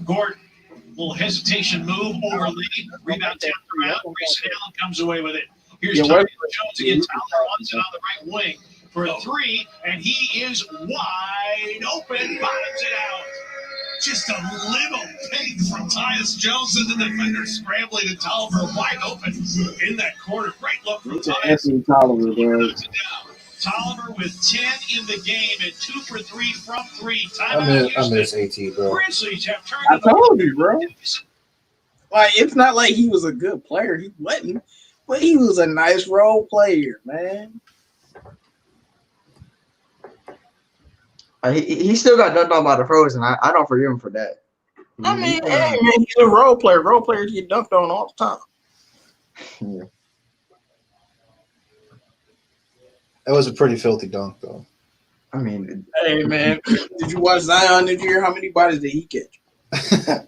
Gordon, little hesitation move over lead. Rebound tapped around. Grayson Allen comes away with it. Here's Tyus Jones again. Tyler runs it on the right wing for a three, and he is wide open. Bottoms it out. Just a little pink from Tyus Jones, and the defender scrambling to Tolliver wide open in that corner. Great look from Tyus. Tolliver with 10 in the game and 2 for 3 from 3. I miss AT, bro. Grizzlies have turned I told you, bro. Like, it's not like he was a good player. He wasn't. But he was a nice role player, man. He still got dunked on by the pros, and I don't forgive him for that. I mean, hey, man, he's a role player. Role players get dunked on all the time. Yeah. That was a pretty filthy dunk, though. I mean, hey, man, did you watch Zion this year? How many bodies did he catch?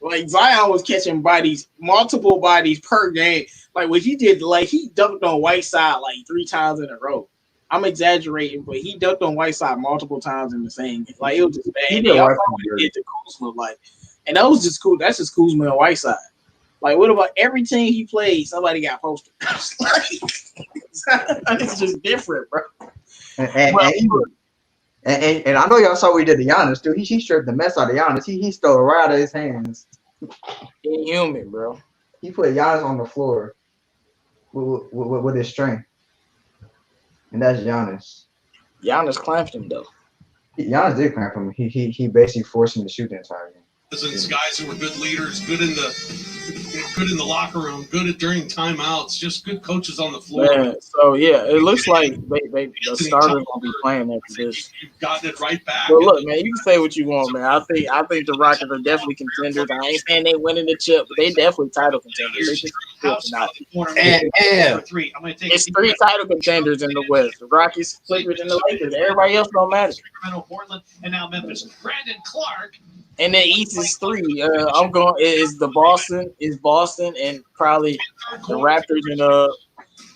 Like, Zion was catching bodies, multiple bodies per game. Like, what he did, like, he dunked on Whiteside like 3 times in a row. I'm exaggerating, but he dunked on Whiteside multiple times in the same game. Like, it was just bad. He did what he did to Kuzma, like, and that was just cool. That's just Kuzma and Whiteside. Like, what about every team he played, somebody got posted? Like, it's just different, bro. And I know y'all saw what he did to Giannis, dude. He stripped the mess out of Giannis. He stole it right out of his hands. Inhuman, bro. He put Giannis on the floor with his strength. And that's Giannis. Giannis clamped him, though. Giannis did clamp him. He basically forced him to shoot the entire game. Guys who were good leaders, good in the locker room, good at during timeouts, just good coaches on the floor. Yeah, so yeah, it looks like the starters will be playing after this. You've gotten it right back. Well, look, man, you can say what you want, man. I think the Rockets are definitely contenders. I ain't saying they winning the chip, but they definitely title contenders. They just it's 3 title contenders in the West: the Rockets, Clippers, and the Lakers. Everybody else don't matter. Portland and now Memphis. Brandon Clark. And then East is 3. I'm going is Boston and probably the Raptors and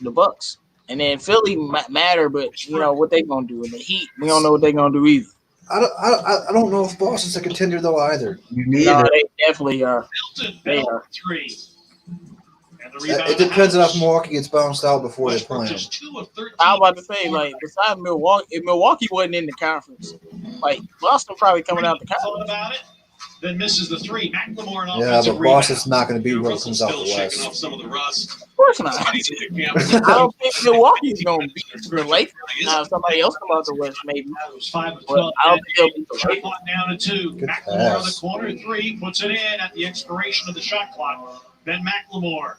the Bucks. And then Philly matter, but you know what they gonna do. And the Heat, we don't know what they gonna do either. I don't know if Boston's a contender though either. No, they definitely are. They are. 3. It depends on if Milwaukee gets bounced out before they play them. I was about to say, like, besides Milwaukee, if Milwaukee wasn't in the conference, like Boston probably coming out the conference. About it, then misses the 3. McLemore and yeah, but Boston's not going to be where it comes out the West. Off some of the rust. Of course not. I don't think Milwaukee's going to beat the Lakers. Now, if somebody else come out the West, maybe. I don't think they'll beat the Lakers. Down to 2. McLemore on the corner 3 puts it in at the expiration of the shot clock. Then McLemore.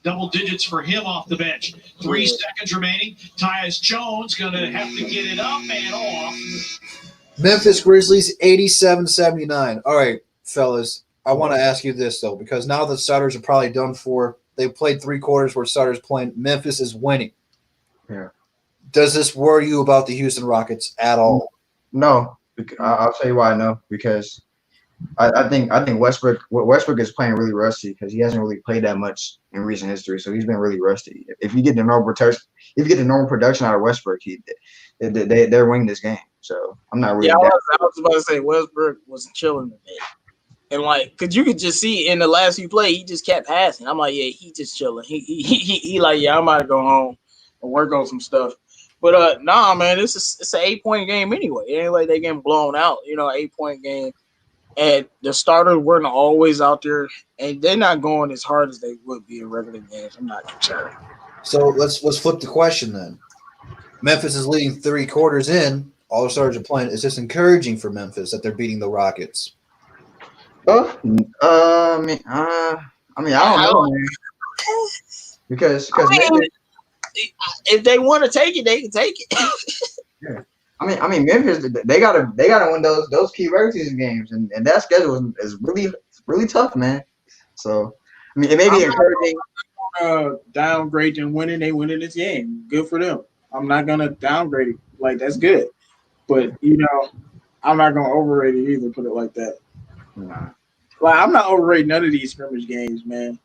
Double digits for him off the bench. 3 seconds remaining. Tyus Jones going to have to get it up and off. Memphis Grizzlies 87-79. All right, fellas, I want to ask you this, though, because now the starters are probably done for. They played 3 quarters where starters playing. Memphis is winning. Yeah. Does this worry you about the Houston Rockets at all? No. I'll tell you why no. Because I think Westbrook is playing really rusty because he hasn't really played that much in recent history, so he's been really rusty. If you get the normal production out of Westbrook, they're winning this game. So I'm not really. Yeah, I was about to say Westbrook was chilling today, and like, cause you could just see in the last few plays he just kept passing. I'm like, yeah, he just chilling. He like, yeah, I'm about to go home and work on some stuff. But nah, man, it's an 8-point game anyway. It ain't like they getting blown out. 8-point game. And the starters weren't always out there, and they're not going as hard as they would be in regular games. I'm not concerned. So let's flip the question then. Memphis is leading 3 quarters in. All the starters are playing. Is this encouraging for Memphis that they're beating the Rockets? I mean, I don't know, man. Because if they want to take it, they can take it. Yeah. I mean, Memphis, they gotta win those key regular season games, and that schedule is really tough, man. So, I mean, it may be encouraging. Downgrade them winning, they winning this game. Good for them. I'm not gonna downgrade it. Like, that's good, but I'm not gonna overrate it either. Put it like that. Nah. Like, I'm not overrating none of these scrimmage games, man.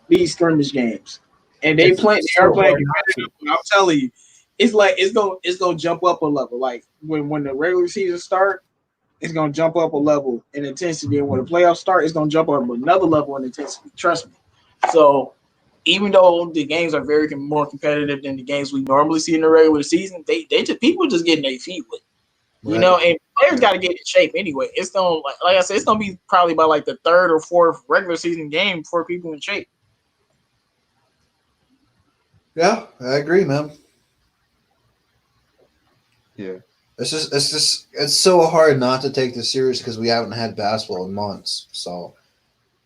These scrimmage games, and they are playing competitive. I'm telling you. It's like it's gonna jump up a level. Like when the regular season start, it's gonna jump up a level in intensity, and when the playoffs start, it's gonna jump up another level in intensity. Trust me. So even though the games are very more competitive than the games we normally see in the regular season, they just people just getting their feet wet. You know, and players got to get in shape anyway. It's gonna like I said, it's gonna be probably by like the third or fourth regular season game before people in shape. Yeah, I agree, man. Yeah. It's so hard not to take this serious because we haven't had basketball in months. So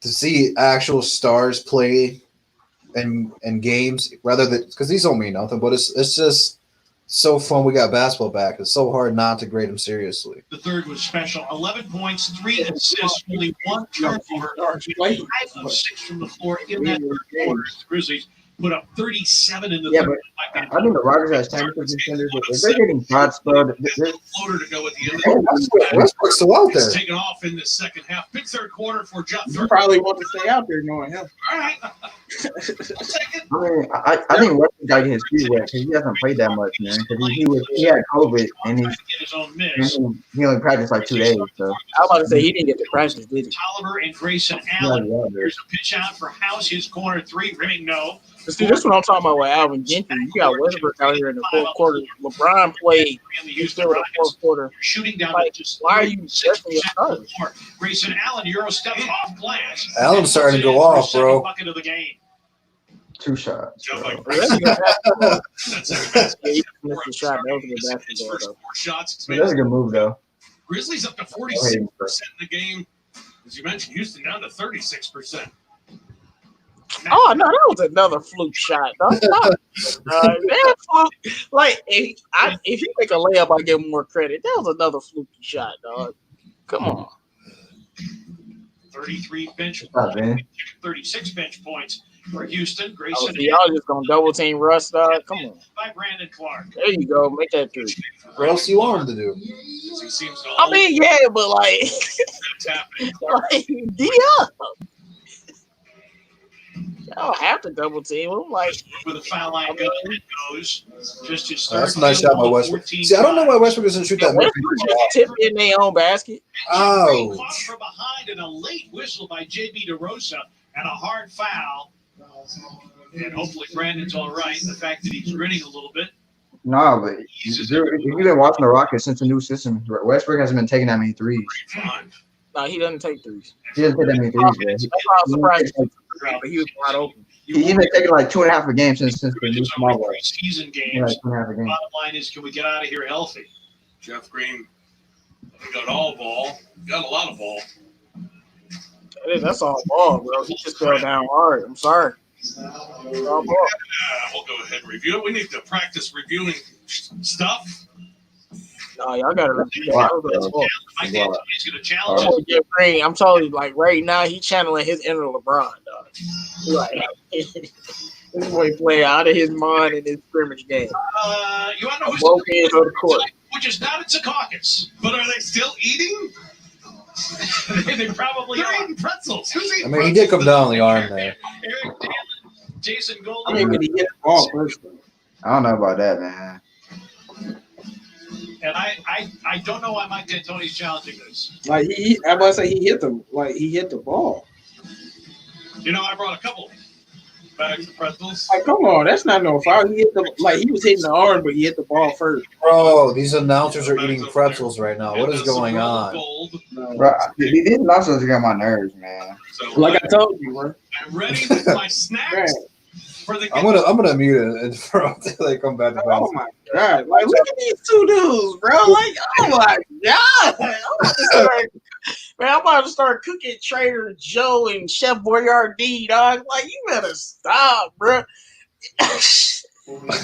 to see actual stars play in games rather than because these don't mean nothing, but it's just so fun. We got basketball back. It's so hard not to grade them seriously. The third was special. 11 points, 3 assists, only 1 turnover, 5 of 6 from the floor in that third quarter. The Grizzlies put up 37 in the third. But I think the Rockets has championship contenders. If they're getting shots, bro, Floater to go at the end of Westbrook's still out there. taking off in the second half. Big third quarter for Jeff. You probably want to stay out there knowing him. All right. I think Westbrook got to get his feet wet because he hasn't played that much, man. Because he had COVID and he only practiced like 2 days. So I was about to say he didn't get to practice, did he? Tolliver and Grayson Allen. Here's a pitch out for House. His corner 3, rimming no. See, this is what I'm talking about with Alvin Gentry. You got Westbrook out here in the fourth quarter. LeBron played. He's still in the fourth quarter. Shooting down like, just why are you definitely a starter? Grayson Allen, Euro steps off glass. Allen's starting to go off, bro. Bucket of the game. 2 shots. That's a shot. That was a good basketball, though. That's a good move, though. Grizzlies up to 46% in the game. As you mentioned, Houston down to 36%. Oh no, that was another fluke shot. That fluke. Like if you make a layup, I give him more credit. That was another fluky shot, dog. Come on. 33 bench points, 36 bench points for Houston. Grayson. Y'all just gonna double team Russ, dog. Come on. By Brandon Clark. There you go. Make that three. What else do you want him to do? He seems to I mean, yeah, but like, D up. Y'all have to double team him. Like with a foul line goes just to start. That's a nice shot by Westbrook. See, I don't know why Westbrook doesn't shoot that much. Westbrook just tipped in their own basket. Oh. From behind and a late whistle by JB DeRosa and a hard foul. And hopefully Brandon's all right. The fact that he's grinning a little bit. No, but if you've been watching the Rockets since the new system, Westbrook hasn't been taking that many threes. No, he doesn't take threes. He doesn't take that many threes, man. That's why I was surprised. But he was wide open. He's been taking like 2.5 a game since the new small ball. Season games. Like 2.5 a game. Bottom line is, can we get out of here healthy? Jeff Green, we got all ball. Got a lot of ball. That's all ball, bro. He just fell down hard. I'm sorry. We'll go ahead and review it. We need to practice reviewing stuff. No, y'all gotta review that. He's gonna challenge Jeff Green. I'm telling you, like right now, he channeling his inner LeBron, dog. Like this boy play out of his mind in this scrimmage game. You want to know who's both ends of the court? Which is not at Secaucus, but are they still eating? They probably are eating pretzels. Who's eating? I mean, he did come down on the arm there. Eric Dalen, Jason Golden. I mean, when he hit the ball first. I don't know about that, man. And I don't know why Mike D'Antoni's challenging this. Like I must say he hit the ball. You know, I brought a couple bags of pretzels. Like, come on, that's not no foul. He was hitting the arm, but he hit the ball first. Bro, these announcers are eating pretzels right now. What is going on? Bro, these announcers are on my nerves, man. So, like I told you, bro. I'm ready with my snacks. I'm gonna mute it until they come back to basketball. Oh my god! Like, look at these two dudes, bro. Like, oh my god! I'm about to start cooking Trader Joe and Chef Boyardee, dog. Like, you better stop, bro. Oh my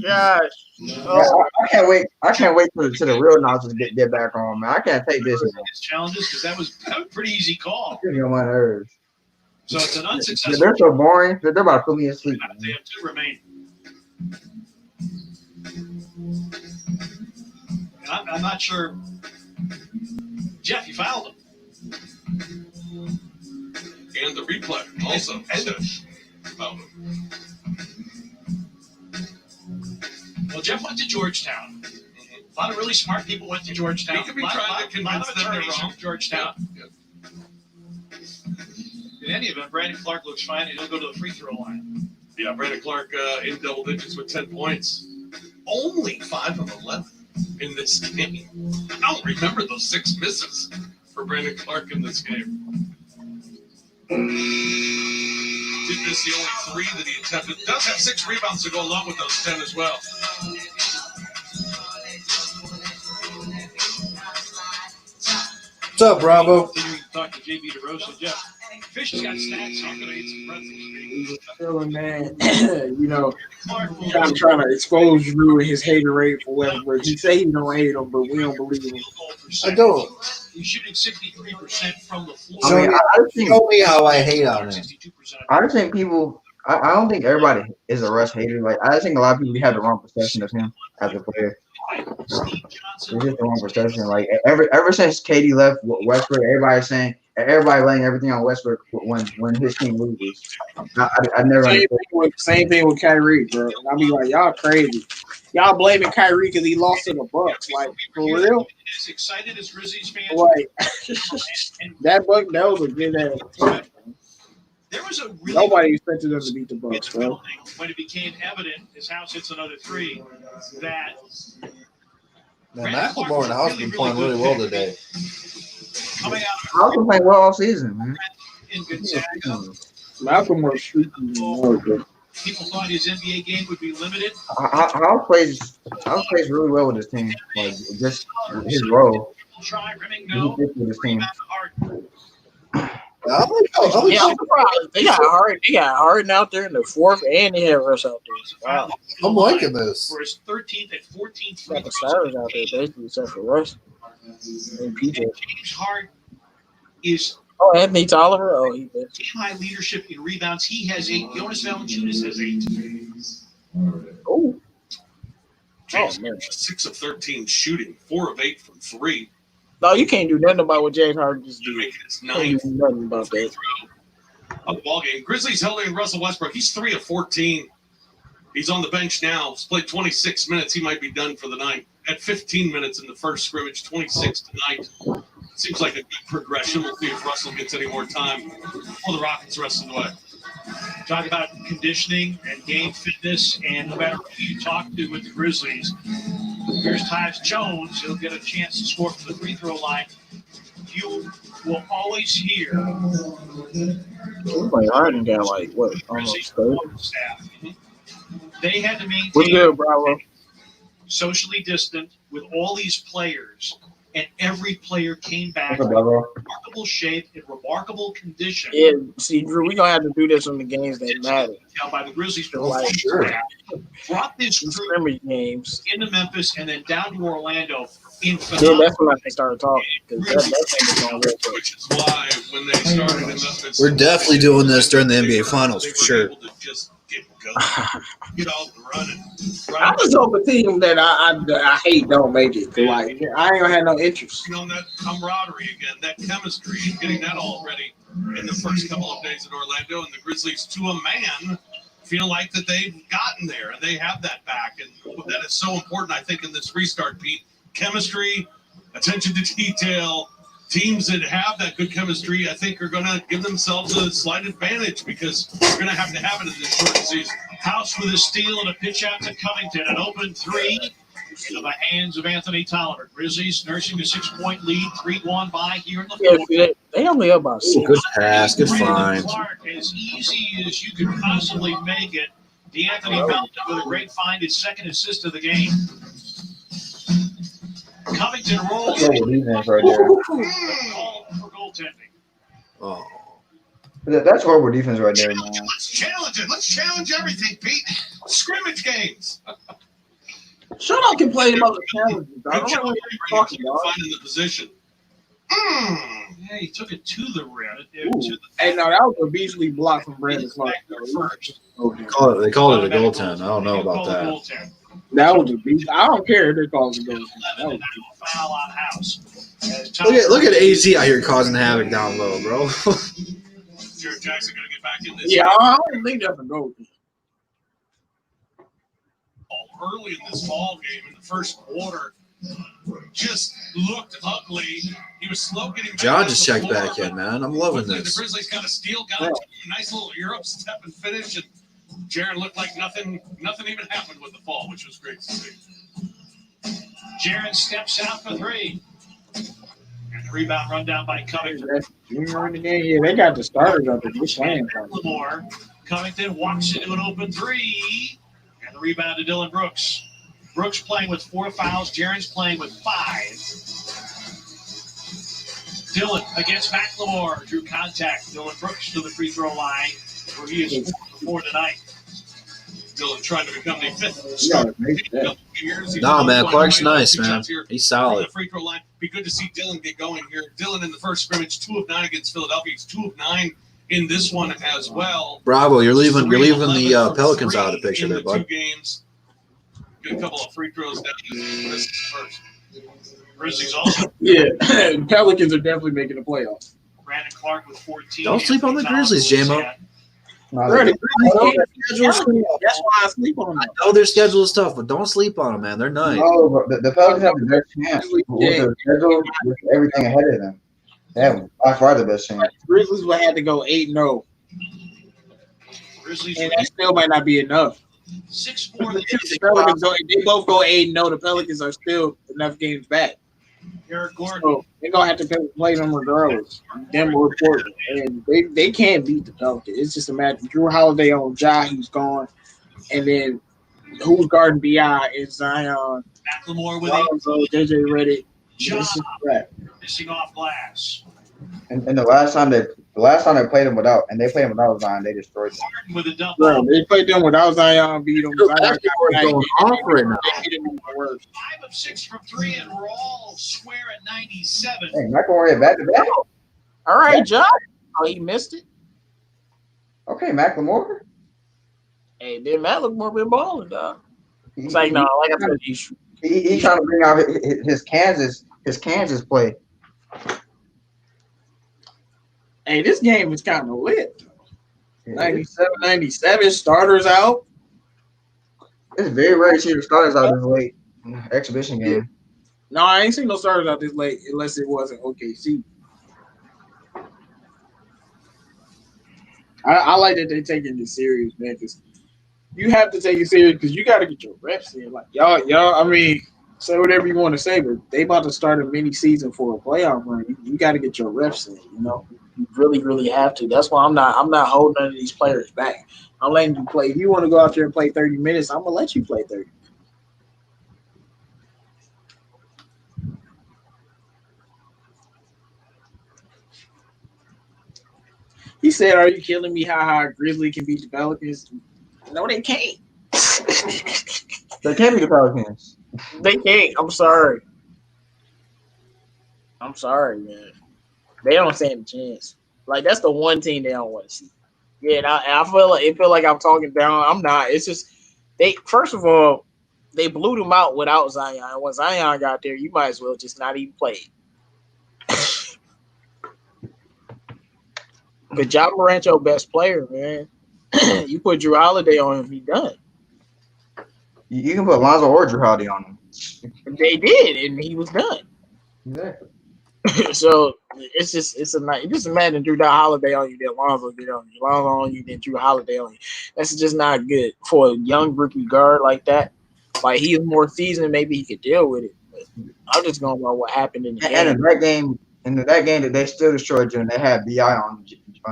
gosh! Oh. I can't wait. I can't wait till the real announcers get back on, man. I can't take this. His challenges because that was a pretty easy call. It's on my nerves. So it's an unsuccessful. They're so boring. They're about to put me asleep. They have 2 remaining. And I'm not sure. Jeff, you fouled him. And the replay also. Fouled him. Well, Jeff went to Georgetown. A lot of really smart people went to Georgetown. He could be trying to convince them they're wrong. Georgetown. Yeah. any event, Brandon Clark looks fine. He'll go to the free throw line. Yeah, Brandon Clark in double digits with 10 points. Only 5 of 11 in this game. I don't remember those 6 misses for Brandon Clark in this game. Did miss the only 3 that he attempted. Does have 6 rebounds to go along with those 10 as well. What's up, Bravo? Talk to JB DeRosa. Jeff, Fish has got stats. How can I eat some pretzels? Feeling, man. You know, I'm trying to expose Drew and his hater rate for Westbrook. He say he don't hate him, but we don't believe him. I don't. He's shooting 63% from the floor. I mean, Show me how I hate on him. I just think people. I don't think everybody is a Russ hater. Like I just think a lot of people have the wrong perception of him as a player. It's just the wrong perception. Like ever since KD left Westbrook, everybody's saying everybody laying everything on Westbrook when his team loses. I never. Same thing with Kyrie, bro. And I be like, y'all crazy. Y'all blaming Kyrie because he lost to the Bucks. Like for real. As excited as Grizzlies fans. Like that was a good ass. There was a really nobody expected them to beat the Bucks, bro. When it became evident, his house hits another 3, that Man, McLemore and the house have been playing really well today. coming out I've been playing well all season, man. in Gonzaga, Malcolm was shooting. people thought his NBA game would be limited. House plays really well with his team. Like just his role. Try rimming He no. fits with his team. They got Harden out there in the 4th, and they have Russ out there. Wow. I'm liking this. For his 13th and 14th free Got the stars out there, basically, except for Russ and PJ. James Harden is Oh, Anthony Tolliver. Oh, he did. high leadership in rebounds. He has 8. Jonas Valanciunas has 8. Oh, James man. 6 of 13 shooting, 4 of 8 from 3. No, you can't do nothing about what James Harden just did. Making his You can't 9th do nothing about that. of the ball game. Grizzlies holding Russell Westbrook. He's 3 of 14. He's on the bench now. He's played 26 minutes. He might be done for the night. At 15 minutes in the first scrimmage, 26 tonight. Seems like a good progression. We'll see if Russell gets any more time for the Rockets the rest of the way. Talk about conditioning and game fitness, and no matter who you talk to with the Grizzlies, here's Tyus Jones. He'll get a chance to score from the free throw line. You will always hear Like Harden got like what? Grizzlies Almost 30. coaching staff. They had to What's maintain good, Bravo? socially distant with all these players, and every player came back in Bravo. remarkable shape, in remarkable condition. Yeah, see, Drew, we're gonna have to do this on the games that matter. Now by the Grizzlies Oh, coaching sure. staff, brought this These group scrimmage games. into Memphis and then down to Orlando in Yeah, phenomenal. that's when I started talking. Because that thing is going real quick. Which is why when they started in Memphis, We're definitely doing this during the NBA Finals they for were sure. able to just get going, get off and running. I just hope a team that I hate don't make it. Like I ain't gonna have no interest. You know, that camaraderie again, that chemistry, getting that all ready in the first couple of days in Orlando, and the Grizzlies, to a man, feel like that they've gotten there and they have that back, and that is so important. I think in this restart, Pete, chemistry, attention to detail. Teams that have that good chemistry, I think, are going to give themselves a slight advantage because they're going to have it in this short season. House with a steal and a pitch out to Covington. An open 3 into the hands of Anthony Tolliver. Grizzlies nursing a 6-point lead, 3-1 by here in the fourth. Yeah, they only up about Ooh, 6. good pass, good Brandon find. Clark, as easy as you could possibly make it. DeAnthony Melton with a great find, his second assist of the game. Covington rolls. Horrible defense right there. Call for goaltending. Oh. That's horrible defense right there, man. Let's challenge it. Let's challenge everything, Pete. Scrimmage games. Shut up and play about the challenges. I Good don't know job, what Brady, you're talking keep about. finding the position. Yeah, he took it to the rim. Hey, no, that was a beastly block from Brandon Clark. First. Okay. They called it a goaltend. I don't know about that. That was a beast. I don't care if they call it a goal. That was Foul on House. Look at AZ out here causing havoc down low, bro. Jared Jackson going to get back in this. yeah, I don't think that's a goal. Early in this ball game, in the first quarter, just looked ugly. He was slow getting back. John on just the checked floor, back in, but man. I'm loving quickly this. The Grizzlies got a steal, got a nice little Europe step and finish, and Jaron looked like nothing even happened with the fall, which was great to see. Jaron steps out for three. And the rebound run down by Covington. Junior in the game. Yeah, they got the starters up there. They're playing. Lamore. Covington walks into an open three. And the rebound to Dylan Brooks. Brooks playing with 4 fouls. Jaron's playing with 5. Dylan against McLemore. Drew contact. Dylan Brooks to the free throw line, where he is 4 tonight. Dylan trying to become the 5th starter. Nah, man, Clark's nice, man. He's solid. The free throw line. Be good to see Dylan get going here. Dylan in the first scrimmage, 2 of 9 against Philadelphia. He's 2 of 9 in this one as well. Bravo, you're leaving the Pelicans out of the picture there, bud. 2 games. Get a couple of free throws down this first. Grizzlies also. Yeah, Pelicans are definitely making the playoffs. Brandon Clark with 14. Don't sleep on the Grizzlies, J-Mo. Bro, the Grizzlies, that's why I sleep on them. I know their schedule is tough, but don't sleep on them, man. They're nice. No, but the Pelicans have the best chance with their schedule, with everything ahead of them. They have by far the best chance. The Grizzlies would have to go 8-0, Grizzlies and that still might not be enough. 6-4. The Pelicans, if they both go 8-0, the Pelicans are still enough games back. Eric Gordon. So they're gonna have to play them regardless. Them or Portland, and they can't beat the Pelicans. It's just a matter. Drew Holiday on Ja, he's gone, and then who's guarding Bi is Zion, McLemore with Lonzo, JJ Redick. Ja missing off glass. And the last time they played them without, and they played them without Zion, they destroyed them. Gordon with a dump. Bro, they played them without Zion, beat them. Zion going off right now. They beat them even worse. 5 of 6 from 3, and we're all square at 97. Hey, McLemore back to back. All right, Ja. Oh, he missed it. Okay, McLemore. Hey, then McLemore been balling, dog. It's like, no, like I said, He's trying to bring out his Kansas play. hey, this game is kind of lit. 97, starters out. It's very rare to see the starters out this late in the exhibition game. No, I ain't seen no starters out this late unless it wasn't OKC. I like that they taking this serious, man, because you have to take it serious because you got to get your reps in. Like y'all, I mean, say whatever you want to say, but they about to start a mini season for a playoff run. You got to get your reps in, you know. You really, really have to. That's why I'm not holding none of these players back. I'm letting you play. If you want to go out there and play 30 minutes, I'm gonna let you play 30 minutes. He said, "Are you killing me? How Grizzly can beat the Pelicans?" No, they can't. They can't be the Pelicans. They can't. I'm sorry. I'm sorry, man. They don't stand a chance. Like, that's the one team they don't want to see. Yeah, and I feel like I'm talking down. I'm not. It's just they. First of all, they blew them out without Zion. When Zion got there, you might as well just not even play it. But Ja Morant, your best player, man. You put Drew Holiday on him, he done. You can put Lonzo or Drew Holiday on him. They did, and he was done. Exactly. So it's just imagine Drew Holiday on you, then Lonzo get on you, Lonzo on you, then Drew Holiday on you. That's just not good for a young rookie guard like that. Like, he is more seasoned, maybe he could deal with it. But I'm just going by what happened in the game. And in that game that they still destroyed you, and they had Bi on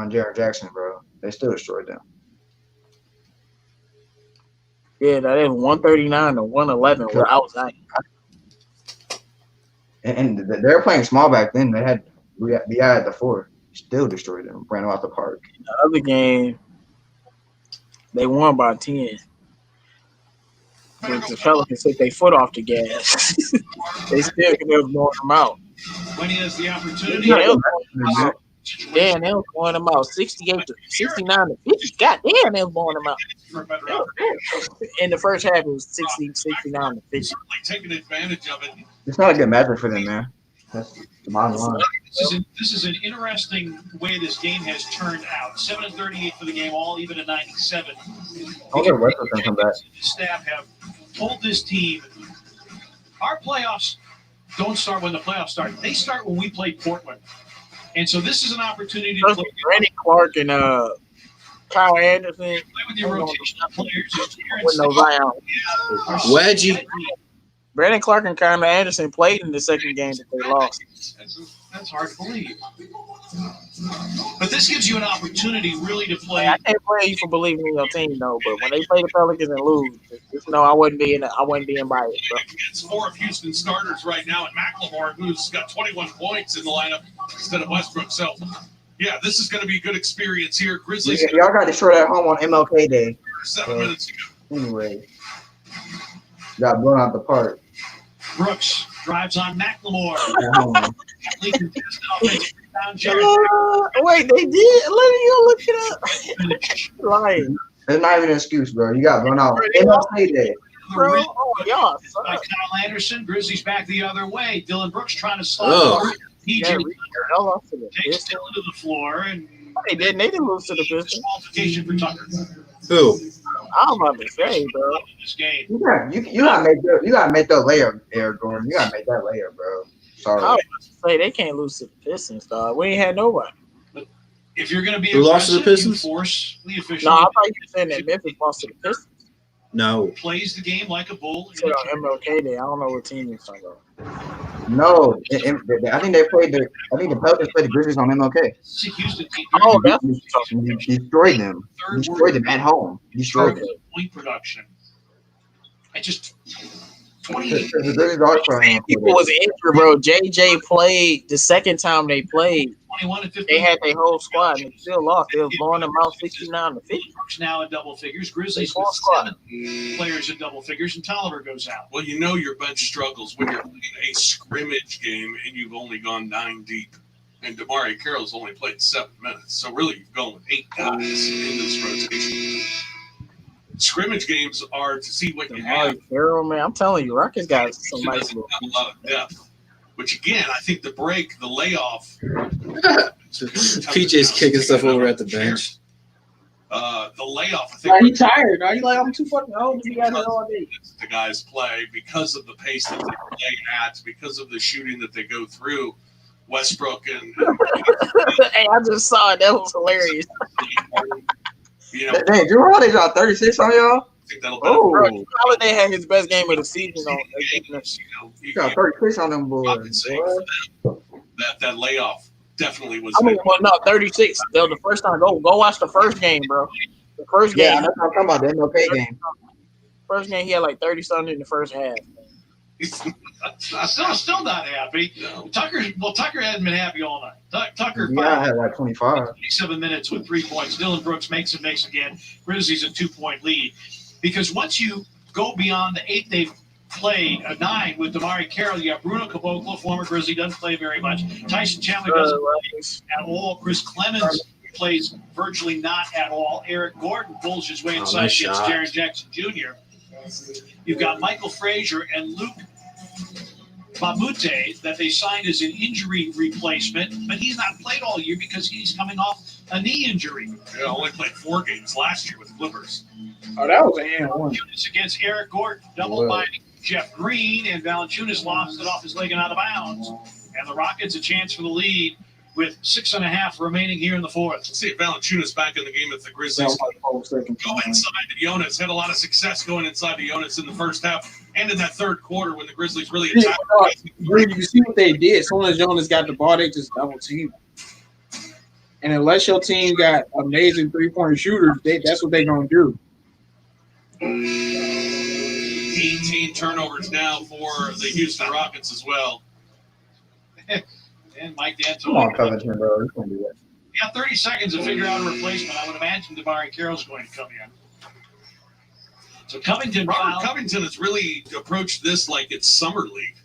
Jaren Jackson, bro. They still destroyed them. Yeah, that is 139 to 111 without Zion. And they were playing small back then. They had Bi at the 4. Still destroyed them. Ran them out the park. In the other game, they won by 10. But the Pelicans took their foot off the gas. They still could have blown them out. When he has the opportunity. Yeah, they was blowing them out 68 to 69 to 50. God damn, they was blowing them out. In the first half, it was 69 to 50. Taking advantage of it. It's not a good matchup for them, man. That's the bottom line. This is an interesting way this game has turned out. 7-38 for the game, all even at 97. I'll get Westbrook come back. The staff have told this team, our playoffs don't start when the playoffs start. They start when we play Portland. And so this is an opportunity to play Brandon Clark and Kyle Anderson. Play with your rotational players. With no Zion. Wedgie. Brandon Clark and Kyle Anderson played in the second game that they lost. That's hard to believe. But this gives you an opportunity really to play. I can't blame you for believing in your team though, but when they play the Pelicans and lose, just know I wasn't being biased, bro. It's 4 of Houston starters right now, and McLemore, who's got 21 points in the lineup instead of Westbrook. So, yeah, this is going to be a good experience here. Grizzlies. Yeah, y'all got destroyed at home on MLK Day. 7 minutes ago. Anyway, got blown out the park. Brooks drives on McLemore. Wait, they did? Let me go look it up. Lying. It's not even an excuse, bro. You got blown out. MLK Day. Bro, y'all suck. By Kyle Anderson, Grizzlies back the other way. Dylan Brooks trying to slide. Oh. PJ takes They Dylan to the floor and didn't. They didn't lose to the Pistons. disqualification for Tucker. Who? I'm about to say, bro. This game. You gotta make that layup, Eric Gordon. You gotta make that layup, bro. Sorry. I was about to say they can't lose to the Pistons, dog. We ain't had nobody. If you're going to be Who lost to the aggressive, Pistons? you force the official. No, I thought you were saying that Memphis lost to the Pistons. No. Plays the game like a bull. Said on MLK Day. I don't know what team you're talking about. No, I think they played the. I think the Pelicans played the Grizzlies on MLK. It's a Houston team. Oh, that's what you're talking about. Destroyed them. Destroyed them at home. Destroyed them. Point production. I just 20. The Grizzlies are playing. People was injured, bro. JJ played the second time they played. 21 and 15. They had their whole squad and they still lost. They was blowing them out 69 to 50. Brooks now in double figures. Grizzlies Full with squad. 7 players in double figures, and Tolliver goes out. Well, you know your bench struggles when you're playing a scrimmage game and you've only gone 9 deep. And Damari Carroll's only played 7 minutes. So really, you've gone with 8 guys in this rotation. Scrimmage games are to see what you have. Carroll, man, I'm telling you, Rockets got some nice Doesn't little have a lot of depth. Which again, I think the break, the layoff. PJ's kicking stuff over at the bench. The layoff, I Nah, he think, tired, dog. He like, I'm too fucking old to be out here all day. the guys play because of the pace that they play at, because of the shooting that they go through. Westbrook and Hey, I just saw it. That was hilarious. you know, Dang, Drew Holiday dropped 36 on y'all. I think that'll benefit. Oh, Bro, Holiday had his best game of the season on. You know, you got 36 on them boys. compensate for them. That layoff definitely was. I mean, well, no, 36. That was the first time. Go watch the first game, bro. The first Yeah, game. that's what I'm talking about. The MLK game. First game, he had like 30 something in the first half. Still not happy. No. Tucker hadn't been happy all night. Tucker Yeah, I had like 25. 27 minutes with 3 points. Dylan Brooks makes again. Grizzlies a 2-point lead. Because once you go beyond the 8 they've played, a 9 with Damari Carroll, you have Bruno Caboclo, former Grizzly, doesn't play very much. Tyson Chandler doesn't play at all. Chris Clemens plays virtually not at all. Eric Gordon pulls his way inside nice against shot. Jaren Jackson Jr. You've got Michael Frazier and Luke Mamute that they signed as an injury replacement, but he's not played all year because he's coming off a knee injury. Yeah, only played 4 games last year with the Clippers. Oh, that was a hand one. It's against Eric Gordon, doubled by Jeff Green, and Valanciunas lost it off his leg and out of bounds. And the Rockets a chance for the lead with 6.5 remaining here in the fourth. Let's see if Valanciunas back in the game at the Grizzlies. Go inside to Jonas. Had a lot of success going inside to Jonas in the first half and in that third quarter when the Grizzlies really attacked. You see what they did. As soon as Jonas got the ball, they just double team. And unless your team got amazing 3-point shooters, that's what they're going to do. 18 turnovers now for the Houston Rockets as well. And Mike Come on, D'Antoni. Covington, bro. You can do that. Yeah, 30 seconds to figure out a replacement. I would imagine Damari Carroll's going to come in. So Covington Robert fouled. Covington has really approached this like it's summer league.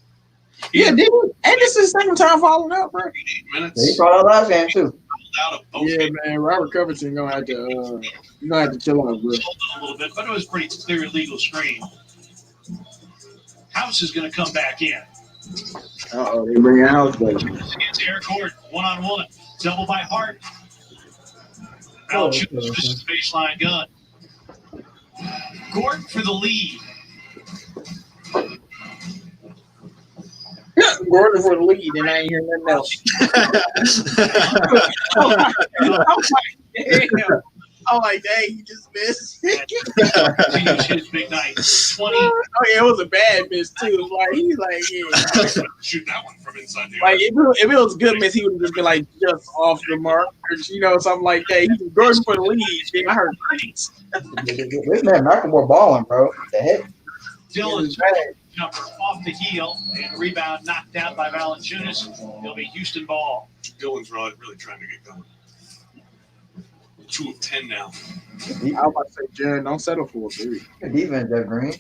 Yeah, did he? And this is the second time following up, bro. 8 minutes. He caught out last game, too. Out of both Yeah, games. man. Robert Covington gonna have to chill out, bro. Hold it a little bit, but it was pretty clear legal screen. House is going to come back in. They bring your house back. Against Eric Gordon, 1-on-1. Double by Hart. Oh, Valanciunas misses the baseline gun. Gordon for the lead. Aaron Gordon for the lead, and I ain't hearing nothing else. I'm like, dang, you just missed. Continues his big night. 20. Oh yeah, it was a bad miss too. It was like he's like, yeah. Shoot that one from inside the Like arc. if it was a good miss, he would have just been like just off the mark, or something like that. He was Gordon for the lead. Then I heard critics. This man McLemore balling, bro. What the heck? Dylan's jumper off the heel and rebound knocked down by Valanciunas. It'll be Houston ball. Dylan's really trying to get going. 2 of 10 now. I was about to say, Jared, don't settle for a three. Good defense, Jeff Green.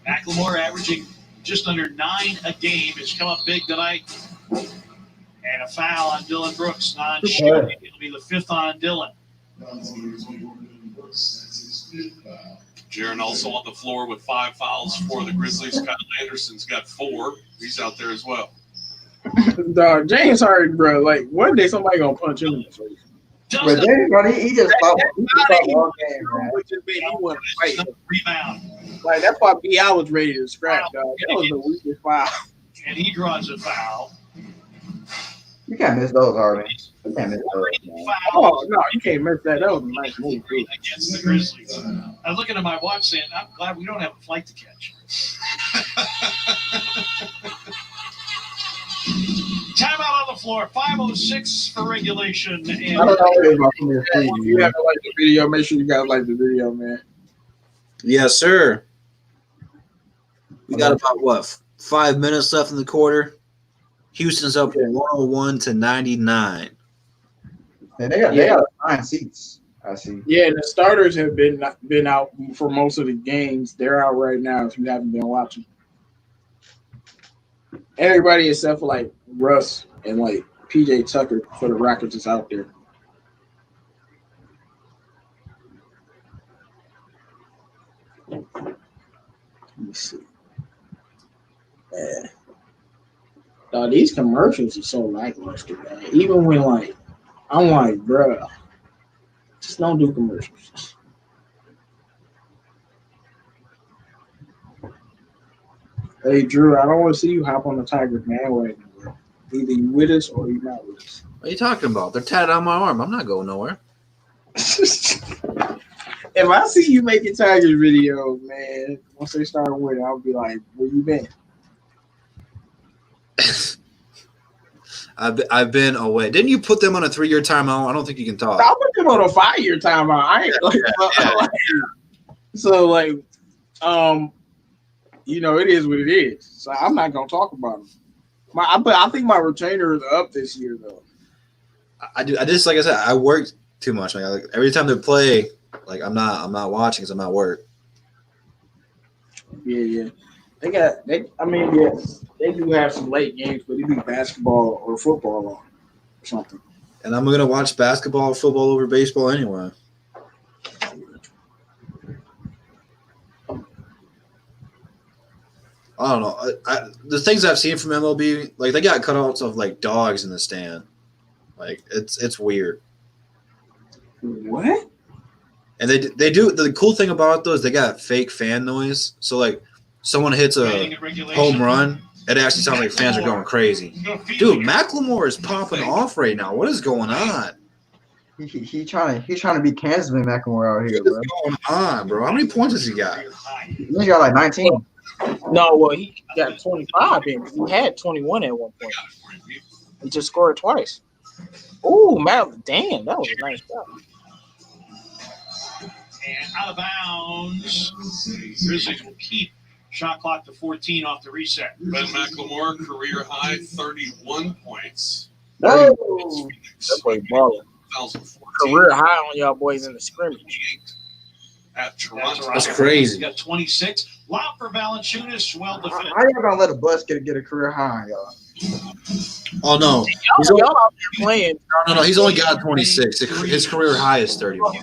McLemore averaging just under 9 a game has come up big tonight. And a foul on Dylan Brooks, non-shooting. It'll be the 5th on Dylan. Jaron also on the floor with 5 fouls for the Grizzlies. Kyle Anderson's got 4. He's out there as well. Dog, James Harden, bro. Like one day somebody gonna punch him in the face. But James Harden, he just fought all game, man. Which is made he want to fight. Rebound. Like that's why B.I. was ready to scrap, dog. That was the weakest foul. And he draws a foul. You can't miss those, Harden. You can't miss those, man. Oh no, you can't miss that. That was a nice move too. Against the Grizzlies. I was looking at my watch saying, I'm glad we don't have a flight to catch. Timeout on the floor. 5:06 for regulation. And I don't know what it is about from your feet. You have to like the video. Make sure you guys like the video, man. Yes, sir. We got about 5 minutes left in the quarter. Houston's up 101-99. Man, they got 9 seats. I see. Yeah, the starters have been out for most of the games. They're out right now. If you haven't been watching, everybody except for like Russ and like PJ Tucker for the Rockets is out there. Let me see. These commercials are so lackluster, man. Even when like I'm like, bruh, just don't do commercials. Hey Drew, I don't want to see you hop on the Tigers bandwagon, bro. Either you with us or you not with us. What are you talking about? They're tatted on my arm. I'm not going nowhere. If I see you making Tigers videos, man, once they start winning, I'll be like, where you been? I've been away. Didn't you put them on a 3-year timeout? I don't think you can talk. I put them on a 5-year timeout. I ain't so like, it is what it is. So I'm not gonna talk about them. I think my retainer is up this year though. I just like I said, I worked too much. Like every time they play, like I'm not watching because I'm at work. Yeah. They do have some late games, but it be basketball or football on or something. And I'm gonna watch basketball or football over baseball anyway. I don't know. The things I've seen from MLB, like they got cutouts of like dogs in the stand. Like it's weird. What? And they do the cool thing about those, they got fake fan noise. So like someone hits a home run, it actually sounds like fans are going crazy. Dude, McLemore is popping off right now. What is going on? He trying to be Kansasman McLemore out here, bro. What is going on, bro? How many points has he got? He got like 19. No, well, he got 25 in. He had 21 at one point. He just scored twice. Ooh, man, damn, that was a nice shot. And out of bounds. Grizzlies will keep shot clock to 14 off the reset. Ben McLemore, career high, 31 points. That boy balling. 2014. Career high on y'all boys in the scrimmage. At Toronto. That's crazy. He got 26. Lob for Valanciunas. Well defended. How y'all gonna let a bus get a career high on y'all? Oh no. Y'all out there playing. No, he's only got 26. His career high is 31.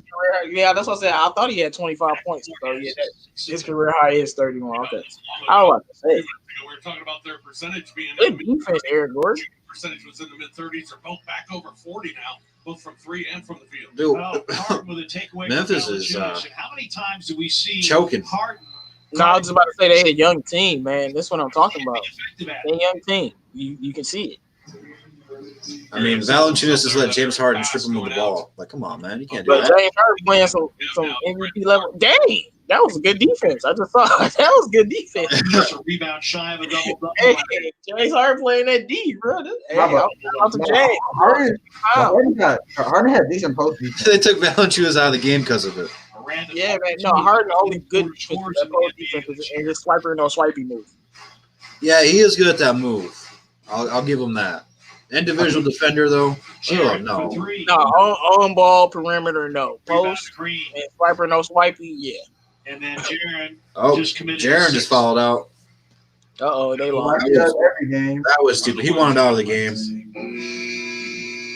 Yeah, that's what I said. I thought he had 25 points. So yeah, his career high is 31. Okay. I was about to say. We were talking about their percentage being Good defense, Eric Gordon. Percentage was in the mid-30s. They're both back over 40 now, both from 3 and from the field. Dude, Well, Harden with a takeaway. Memphis is how many times do we see choking. Harden No, I was just about to say they a young team, man. That's what I'm talking about. They a young team. You can see it. I mean, Valanciunas just let James Harden strip him with the ball. Like, come on, man, you can't do But that. James Harden playing some MVP level. Dang, that was a good defense. I just saw that was good defense. Just a rebound shy of a double-double. Hey, James Harden playing that D, bro. Hey, out to James. Harden had decent post defense. They took Valanciunas out of the game because of it. Yeah, man. No, Harden only good defense and his swiper no swipey move. Yeah, he is good at that move. I'll give him that. Individual defender though. Oh no. No, on ball perimeter, no. Post and swiper no swipey, yeah. And then Jaren just committed. Jaren just fouled out. They lost. Every game. That was stupid. He wanted out of the game.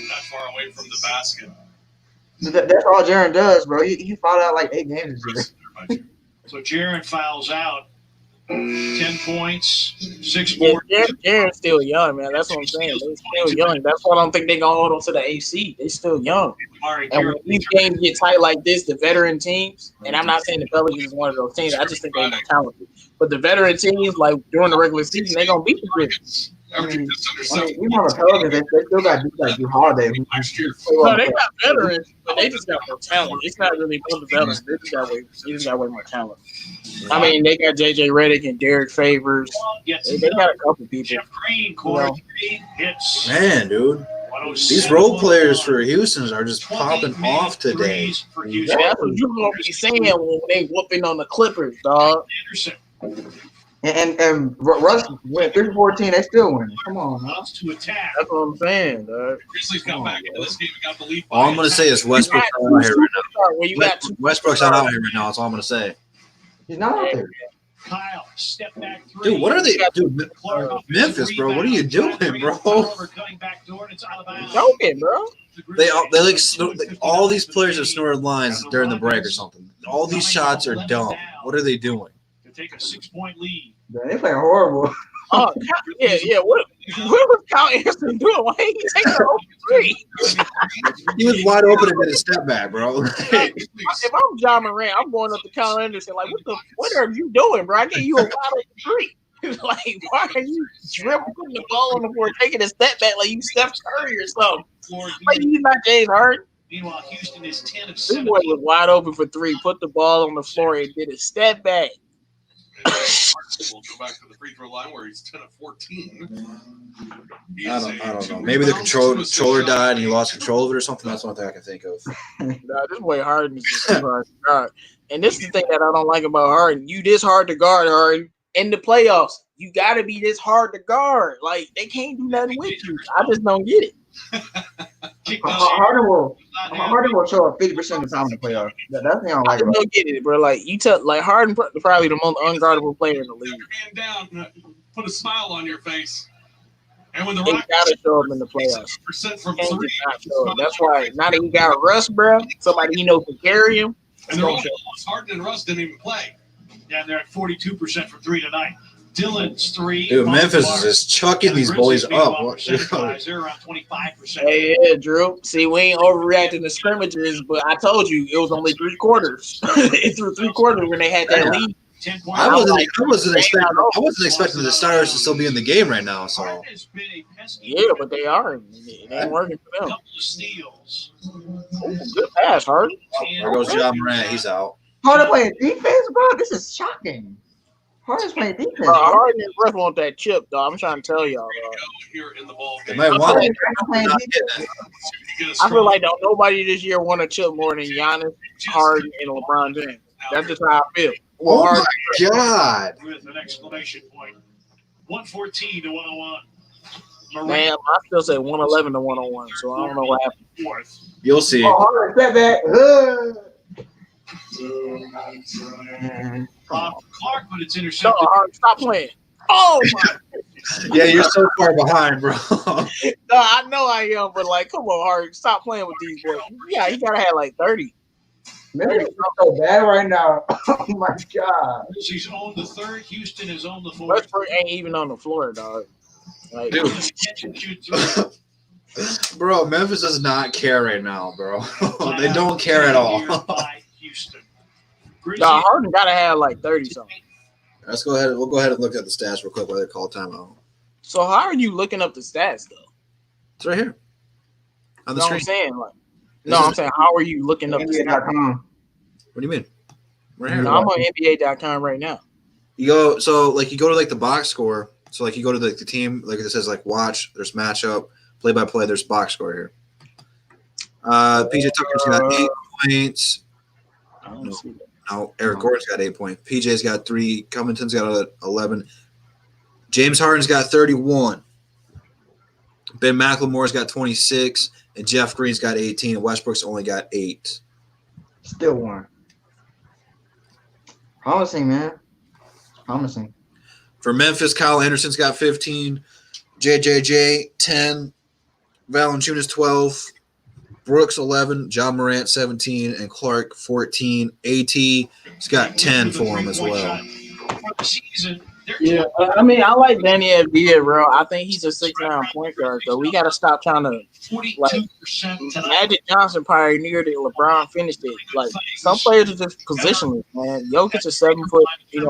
Not far away from the basket. That's all Jaren does, bro. He fouled out like 8 games this year. So Jaren fouls out. 10 points, 6 Yeah, boards. Jaren's still young, man. That's what I'm saying. They're still young. That's why I don't think they're gonna hold on to the AC. They're still young. And when these games get tight like this, the veteran teams, and I'm not saying the Pelicans is one of those teams. I just think they're more talented. But the veteran teams, like during the regular season, they're gonna beat the Grizzlies. You know the Pelicans, they still got dudes like Drew Holiday. No, they got veterans, but they just got more talent. It's not really about the veterans. They just got way more talent. I mean, they got JJ Redick and Derek Favors. They got a couple people. Man, dude. These role players for Houston are just popping off today. Yeah, that's what you're going to be saying when they whooping on the Clippers, dog. And Russ went 3-14. They still win. Come on, man. To attack. That's what I'm saying, dog. Grizzlies got back into this game and got the lead. All I'm gonna say is Westbrook's not out here right now. Westbrook's not out here right now. That's all I'm gonna say. He's not out there. Kyle, step back 3. Dude, what are they? Dude, Memphis, bro. What are you doing, bro? Joking, bro. They like all these players have snorted lines during the break or something. All these shots are dumb. What are they doing? To take a 6-point lead. Man, they playing horrible. Oh, yeah. What was Kyle Anderson doing? Why ain't he taking the open 3? He was wide open and did a step back, bro. If I'm John Morant, I'm going up to Kyle Anderson like, what are you doing, bro? I gave you a wide open 3. Like, why are you putting the ball on the floor, taking a step back like you Steph Curry or something? Like you not James Harden. Meanwhile, Houston is 10 of This 7. boy was wide open for 3, put the ball on the floor and did a step back. We'll go back to the free throw line where he's 10 of 14. I don't know. Maybe the controller died and he lost control of it or something. That's one thing I can think of. Nah, this boy Harden is just too hard to guard. And this is the thing that I don't like about Harden. You this hard to guard, Harden. In the playoffs, you got to be this hard to guard. Like, they can't do nothing with you. I just don't get it. Harden will show up 50% of the time in the playoffs. That's the thing I don't like about it. I don't get it, bro. Like, Harden probably the most unguardable player in the league. Down, put a smile on your face. And when the He Rockets got to show up in the playoffs. percent from Can't 3, just not show up. That's why now that he got Russ, bro, somebody he knows can carry him. and they're all Harden and Russ didn't even play. Yeah, they're at 42% from 3 tonight. Dylan's 3. Dude, Memphis is just chucking these boys up. They're around 25%. Hey, yeah, Drew. See, we ain't overreacting to scrimmages, but I told you it was only 3 quarters. It threw 3 quarters when they had that lead. 10 points. I wasn't expecting the Stars to still be in the game right now. So Yeah, but they are. It ain't working for them. Couple of steals. Ooh, good pass, Harden. there goes John Morant. He's out. Harden playing defense, bro? This is shocking. Harden's playing defense. Bro. Harden and Russ want that chip, dog. I'm trying to tell y'all, dog. Here in the ball They game. might want it. I feel like don't nobody this year want a chip more than Giannis, Harden, and LeBron James. That's just how I feel. Well, Oh Harden, my God! With an exclamation point. 114 to 101. man, I still say 111 to 101, so I don't know what happened. Fourth. You'll see. Oh, Harden, step back. Clark, but it's No, intercepted. Harden, stop playing. Oh my! Yeah, you're so far behind, bro. No, I know I am, but like, come on, Harden, stop playing with these boys. Yeah, he gotta have like 30. Man, it's so bad right now. Oh my God. He's on the 3rd. Houston is on the 4th. Westbrook ain't even on the floor, dog. Like, Dude. Catch and shoot 3. Bro, Memphis does not care right now, bro. They don't care at all. By Houston. nah, Harden gotta have like 30 something. Let's go ahead. We'll go ahead and look at the stats real quick while they call timeout. So how are you looking up the stats though? It's right here on the No, screen. I'm saying This I'm saying how are you looking up the stats? NBA.com. What do you mean? Right here. No, I'm on NBA.com right now. You go you go to like the box score. So like you go to the team, like it says like watch, there's matchup, play by play, there's box score here. PJ Tucker's got 8 points. I don't see that. No, Eric Gordon's got 8 points. PJ's got 3. Covington's got 11. James Harden's got 31. Ben McLemore's got 26, and Jeff Green's got 18, and Westbrook's only got 8. Still one. Promising, man. Promising. For Memphis, Kyle Anderson's got 15, JJJ 10, Valanciunas 12, Brooks 11, John Morant 17, and Clark 14. AT's got 10 for him as well. For the season, Yeah, I mean, I like Danny Avdija, bro. I think he's a 6'9" point guard, so we got to stop trying to 42% tonight. Magic Johnson pioneered it. LeBron finished it. Like some players are just positionless, man. Jokic is 7 foot,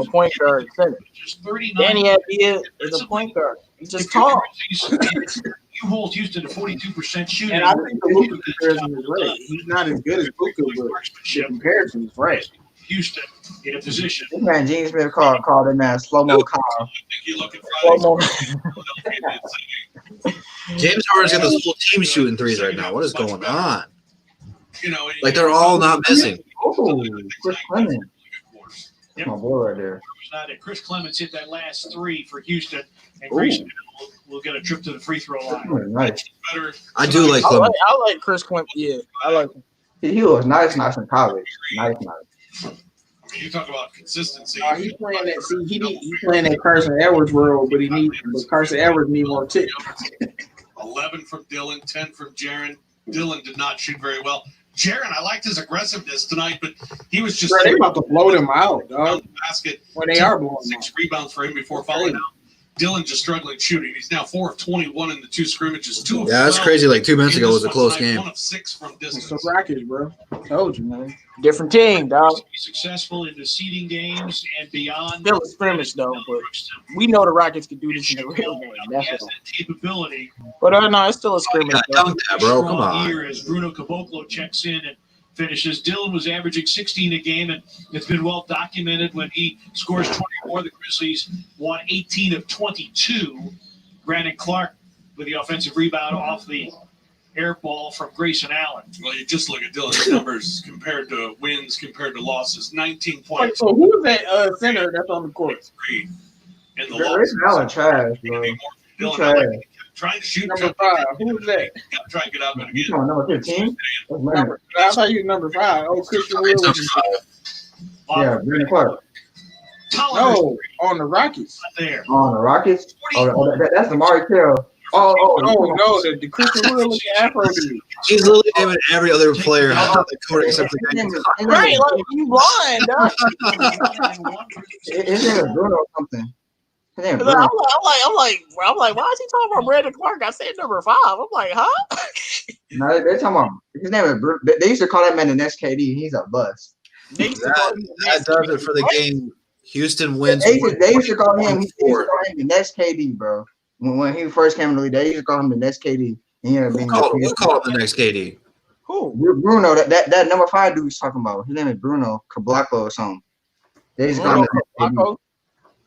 point guard center. Just 39. Danny Avdija is a point guard. He's just tall. You hold Houston to 42% shooting. And I think the Luka comparison is right. He's not as good as Luka, but the comparison is right. Houston in a position. This man Gene Smith called that man slow-mo Kyle. You look at James Harden's got this whole team shooting threes right now. What is going on? You know, Like they're all not missing. Oh, Chris Clemens. My boy right there. Chris Clemens hit that last 3 for Houston, and Grayson will get a trip to the free throw line. Nice. I do like I Clemens. like Chris Clemens. Yeah, I like him. He was nice in college. Nice. I mean, you talk about consistency. He's playing that. See, he playing that Carson Edwards world, but Carson Edwards need more tips. 11 from Dylan, 10 from Jaren. Dylan did not shoot very well. Jaren, I liked his aggressiveness tonight, but he was just. Bro, they about to blow them out, dog. Basket. When they are blowing them 6 rebounds for him before falling out. Dylan just struggling shooting. He's now 4 of 21 in the 2 scrimmages. 2 of Yeah, that's 12 crazy. Like 2 minutes in ago this was a one close tonight, game. 1 of 6 from distance. It's the Rockets, bro. Told you, man. Different team, dog. Be successful in the seeding games and beyond. Still a scrimmage though, but we know the Rockets can do this in the real game. He That's has all. that capability. But no, it's still a scrimmage. Yeah, Though. dunk that, bro. Come Strong on. year as Bruno Caboclo checks in and finishes. Dylan was averaging 16 a game, and it's been well documented when he scores 24. The Grizzlies won 18 of 22. Brandon Clark with the offensive rebound off the air ball from Grayson Allen. Well, you just look at Dylan's numbers compared to wins, compared to losses. 19 Wait, points. so who's that center that's on the court? 3 in the Grayson losses. Allen trash, bro. Dylan Trash. trying to shoot. Number 5. Who's that? Try and get out of it You again. on number 15? That's man. I thought you was number 5. Oh, Christian Williams. Yeah, Brandon Clark. No, on the Rockets. There. On the Rockets? That's Amari Carroll. No, the Christian Williams Afro dude. He's literally naming every other player on the court except the guy. Right, like you blind, dog. His name is Bruno something. His name is I'm Bruno. like, why is he talking about Brandon Clark? I said number 5. I'm like, huh? No, they're talking about his name is Bruno. They used to call that man the next KD. He's a bust. That does it for the game. Houston wins. They used to call him the next KD, bro. When he first came in the league, they used to call him the next KD. And he ended up being Who called him the next KD? Who? Bruno, that number 5 dude he's talking about. His name is Bruno Caboclo or something. They used to call him the next KD.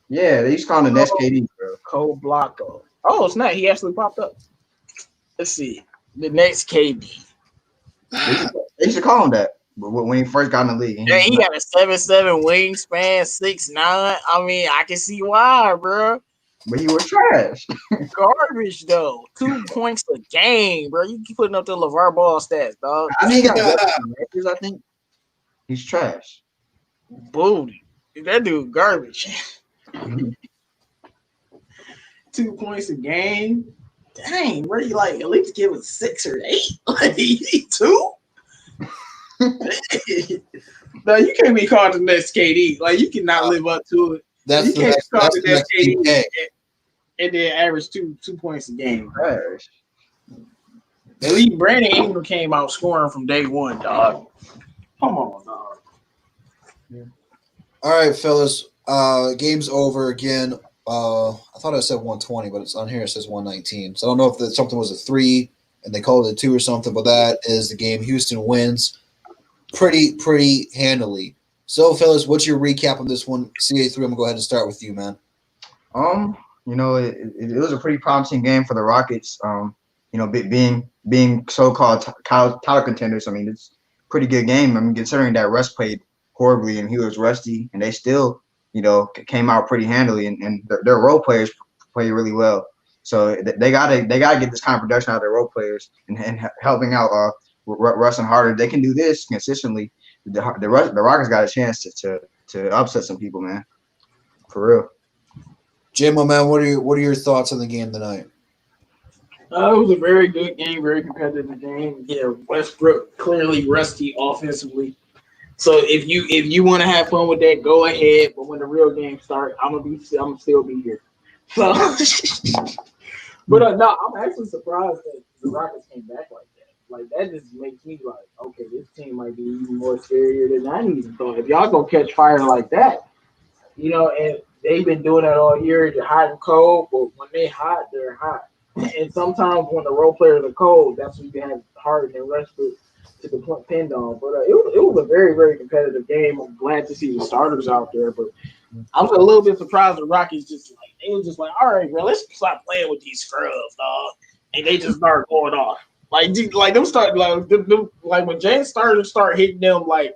Yeah, they used to call him the next KD, bro. Caboclo. Oh, it's not. He actually popped up. Let's see. The next KD. They used to call him that when he first got in the league. Yeah, he got a 7'7" wingspan, 6'9". I mean, I can see why, bro. But he was trash. Garbage though. 2 points a game, bro. You keep putting up the LeVar Ball stats, dog. I think he got better than Lakers, I think. He's trash. Booty. That dude garbage. 2 points a game. Dang, where you like at least give it 6 or 8? Like 2? No, you can't be called the next KD. Like you cannot live up to it. That's You the can't next. be called That's the the next next KD KD. and then average 2 points a game. Trash. At least Brandon Ingram came out scoring from day one, dog. Come on, dog. All right, fellas. Game's over again. I thought I said 120, but it's on here. It says 119. So I don't know if something was a 3 and they called it a 2 or something, but that is the game. Houston wins pretty handily. So, fellas, what's your recap on this one? CA3, I'm going to go ahead and start with you, man. You know, it was a pretty promising game for the Rockets. You know, being so-called title contenders. I mean, it's a pretty good game. I mean, considering that Russ played horribly and he was rusty, and they still, you know, came out pretty handily, and their role players play really well. So they gotta get this kind of production out of their role players and helping out Russ and Harden. They can do this consistently. The Rockets got a chance to upset some people, man. For real. Jim, my man, what are your thoughts on the game tonight? It was a very good game, very competitive game. Yeah, Westbrook clearly rusty offensively. So if you want to have fun with that, go ahead. But when the real game starts, I'm gonna still be here. So, but no, I'm actually surprised that the Rockets came back like that. Like that just makes me like, okay, this team might be even more scarier than I even thought. If y'all gonna catch fire like that, you know, and they've been doing that all year. They're hot and cold, but when they hot, they're hot. And sometimes when the role players are cold, that's when you have Harden and Westbrook to depend on. But it was a very, very competitive game. I'm glad to see the starters out there, but I was a little bit surprised the Rockies they were just like, all right, bro, let's stop playing with these scrubs, dog. And they just started going off. Like them start like when James start hitting them like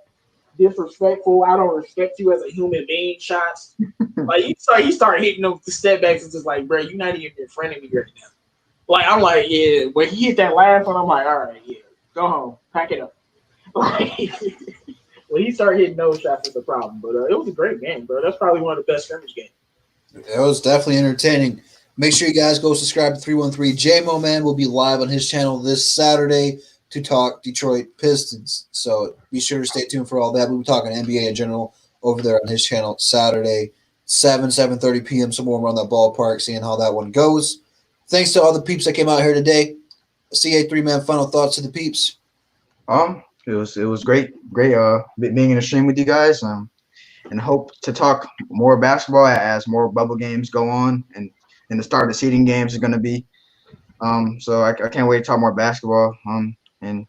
disrespectful. I don't respect you as a human being shots. Like he start hitting them the step backs. It's just like, bro, you're not even in front of me right now. Like I'm like, yeah. When he hit that last one, I'm like, all right, yeah, go home, pack it up. Like when he started hitting those shots, it's a problem. But it was a great game, bro. That's probably one of the best scrimmage games. It was definitely entertaining. Make sure you guys go subscribe to 313. JMO Man will be live on his channel this Saturday to talk Detroit Pistons. So be sure to stay tuned for all that. We'll be talking NBA in general over there on his channel Saturday, 7:30 p.m., somewhere around that ballpark, seeing how that one goes. Thanks to all the peeps that came out here today. CA3 Man, final thoughts to the peeps. It was great being in the stream with you guys. And hope to talk more basketball as more bubble games go on, and the start of the seeding games is going to be. So I can't wait to talk more basketball. And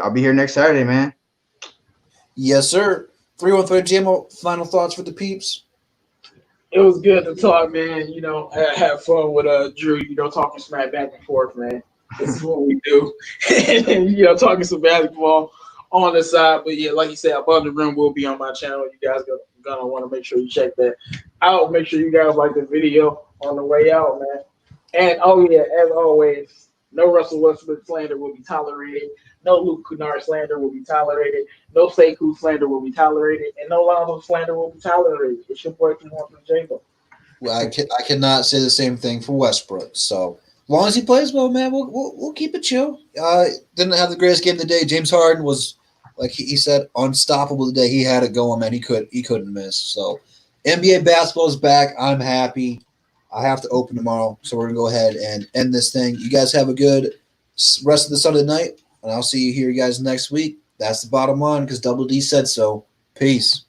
I'll be here next Saturday, man. Yes, sir. 313 JMO, final thoughts for the peeps. It was good to talk, man. You know, have fun with Drew. You know, talking smack back and forth, man. This is what we do. And you know, talking some basketball on the side. But yeah, like you said, Above the Rim will be on my channel. You guys gonna want to make sure you check that out. Make sure you guys like the video on the way out, man. And oh yeah, as always, no Russell Westbrook slander will be tolerated. No Luke Kennard slander will be tolerated. No Sekou slander will be tolerated. And no Lonzo slander will be tolerated. It's your boy, T1 from Jacob. Well, I cannot say the same thing for Westbrook. So as long as he plays well, man, we'll keep it chill. Didn't have the greatest game of the day. James Harden was, like he said, unstoppable today. He had it going, man. He couldn't miss. So NBA basketball is back. I'm happy. I have to open tomorrow, so we're gonna go ahead and end this thing. You guys have a good rest of the Sunday night, and I'll see you here, guys, next week. That's the bottom line, because Double D said so. Peace.